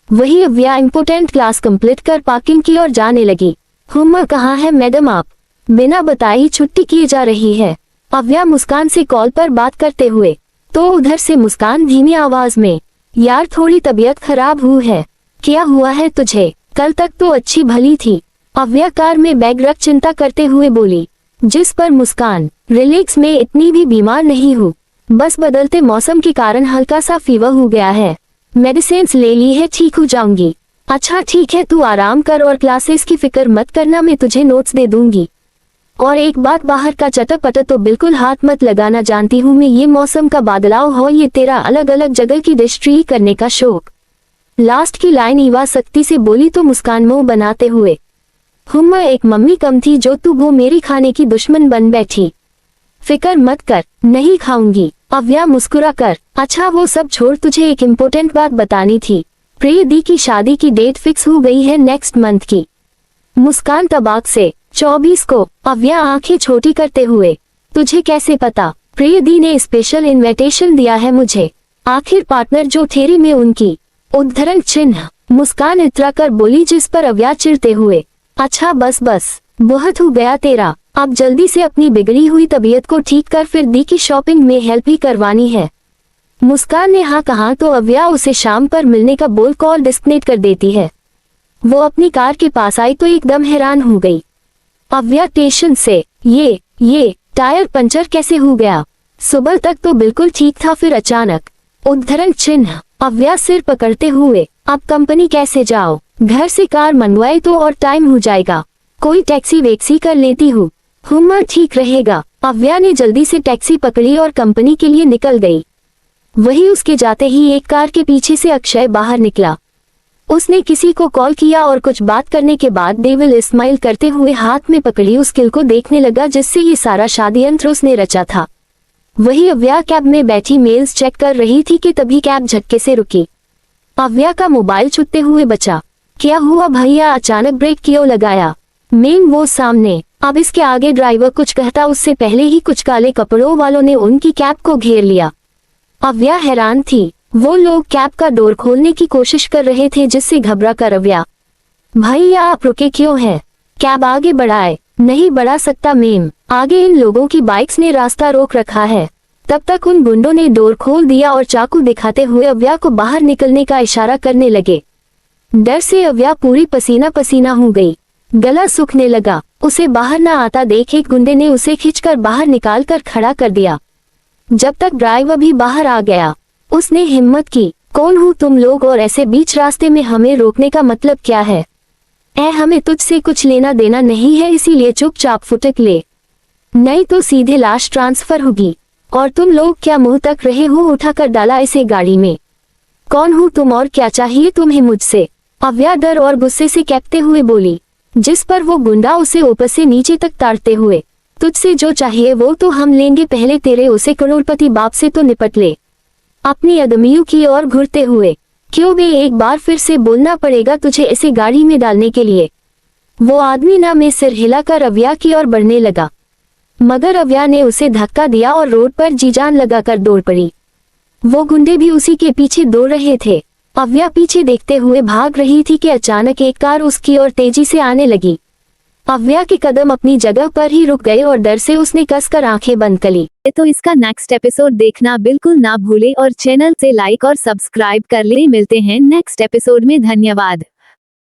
वही अव्या इम्पोर्टेंट क्लास कंप्लीट कर पार्किंग की ओर जाने लगी। हुम्मा, कहाँ है मैडम आप? बिना बताए ही छुट्टी किए जा रही है। अव्या मुस्कान से कॉल पर बात करते हुए, तो उधर से मुस्कान धीमी आवाज में, यार थोड़ी तबीयत खराब हुई है। क्या हुआ है तुझे? कल तक तो अच्छी भली थी। अव्या कार में बैग रख चिंता करते हुए बोली, जिस पर मुस्कान, रिलैक्स, में इतनी भी बीमार नहीं हूँ, बस बदलते मौसम के कारण हल्का सा फीवर हो गया है, मेडिसिन ले ली है, ठीक हो जाऊंगी। अच्छा ठीक है, तू आराम कर और क्लासेस की फिक्र मत करना, मैं तुझे नोट्स दे दूंगी। और एक बात, बाहर का चटपट तो बिल्कुल हाथ मत लगाना, जानती हूँ मैं ये मौसम का बदलाव हो, ये तेरा अलग अलग जगह की डिश ट्राई करने का शौक। लास्ट की लाइन ईवा सख्ती से बोली तो मुस्कान मुंह बनाते हुए, हुम्मा, एक मम्मी कम थी जो तू वो मेरी खाने की दुश्मन बन बैठी। फिक्र मत कर, नहीं खाऊंगी। अव्या मुस्कुरा कर, अच्छा वो सब छोड़, तुझे एक इम्पोर्टेंट बात बतानी थी। प्रिय दी की शादी की डेट फिक्स हो गई है नेक्स्ट मंथ की। मुस्कान तबाक से, 24 को। अव्या आंखें छोटी करते हुए, तुझे कैसे पता? प्रिय दी ने स्पेशल इनविटेशन दिया है मुझे। आखिर पार्टनर जो ठेरी में उनकी। उद्धरण चिन्ह। मुस्कान इतरा कर बोली, जिस पर अव्या चिढ़ते हुए, अच्छा बस बहुत हो गया तेरा, अब जल्दी से अपनी बिगड़ी हुई तबीयत को ठीक कर, फिर दी की शॉपिंग में हेल्प भी करवानी है। मुस्कान ने हाँ कहा तो अव्या उसे शाम पर मिलने का बोल कॉल डिस्कनेक्ट कर देती है। वो अपनी कार के पास आई तो एकदम हैरान हो गई। अव्या स्टेशन से ये टायर पंचर कैसे हो गया? सुबह तक तो बिल्कुल ठीक था, फिर अचानक। उद्धरण चिन्ह। अव्या सिर पकड़ते हुए, अब कंपनी कैसे जाओ? घर से कार मंगवाए तो और टाइम हो जाएगा, कोई टैक्सी वैक्सी कर लेती हूँ, हुम्मर ठीक रहेगा। अव्या ने जल्दी से टैक्सी पकड़ी और कंपनी के लिए निकल गई। वही उसके जाते ही एक कार के पीछे से अक्षय बाहर निकला। उसने किसी को कॉल किया और कुछ बात करने के बाद डेविल स्माइल करते हुए हाथ में पकड़ी उस किल को देखने लगा जिससे ये सारा षड्यंत्र उसने रचा था। वही अव्या कैब में बैठी मेल्स चेक कर रही थी कि तभी कैब झटके से रुकी। अव्या का मोबाइल छूटते हुए बचा। क्या हुआ भैया, अचानक ब्रेक क्यों लगाया? मेन वो सामने। अब इसके आगे ड्राइवर कुछ कहता उससे पहले ही कुछ काले कपड़ों वालों ने उनकी कैब को घेर लिया। अव्या हैरान थी। वो लोग कैब का डोर खोलने की कोशिश कर रहे थे जिससे घबरा कर अव्या, भैया आप रुके क्यों हैं? कैब आगे बढ़ाए। नहीं बढ़ा सकता मेम, आगे इन लोगों की बाइक्स ने रास्ता रोक रखा है। तब तक उन गुंडों ने डोर खोल दिया और चाकू दिखाते हुए अव्या को बाहर निकलने का इशारा करने लगे। डर से अव्या पूरी पसीना पसीना हो गई, गला सूखने लगा। उसे बाहर न आता देख एक गुंडे ने उसे खींचकर बाहर निकाल कर खड़ा कर दिया। जब तक ड्राइवर भी बाहर आ गया, उसने हिम्मत की, कौन हो तुम लोग और ऐसे बीच रास्ते में हमें रोकने का मतलब क्या है? हमें तुझसे कुछ लेना देना नहीं है, इसीलिए चुपचाप फुटक ले, नहीं तो सीधे लाश ट्रांसफर होगी। और तुम लोग क्या मुंह तक रहे हो? उठाकर डाला इसे गाड़ी में। कौन हो तुम और क्या चाहिए तुम्हें मुझसे? अव्या डर और गुस्से से कहते हुए बोली, जिस पर वो गुंडा उसे ऊपर से नीचे तक ताड़ते हुए, तुझसे जो चाहिए वो तो हम लेंगे, पहले तेरे उसे करोड़पति बाप से तो निपट ले। अपनी अदमियों की ओर घूरते हुए, क्यों बे एक बार फिर से बोलना पड़ेगा तुझे इसे गाड़ी में डालने के लिए। वो आदमी ना में सिर हिलाकर अव्या की ओर बढ़ने लगा, मगर अव्या ने उसे धक्का दिया और रोड पर जी जान लगाकर दौड़ पड़ी। वो गुंडे भी उसी के पीछे दौड़ रहे थे। अव्या पीछे देखते हुए भाग रही थी कि अचानक एक कार उसकी ओर तेजी से आने लगी। अव्या के कदम अपनी जगह पर ही रुक गए और डर से उसने कसकर आंखें बंद कर ली। तो इसका नेक्स्ट एपिसोड देखना बिल्कुल ना भूले और चैनल से लाइक और सब्सक्राइब कर ले। मिलते हैं नेक्स्ट एपिसोड में। धन्यवाद।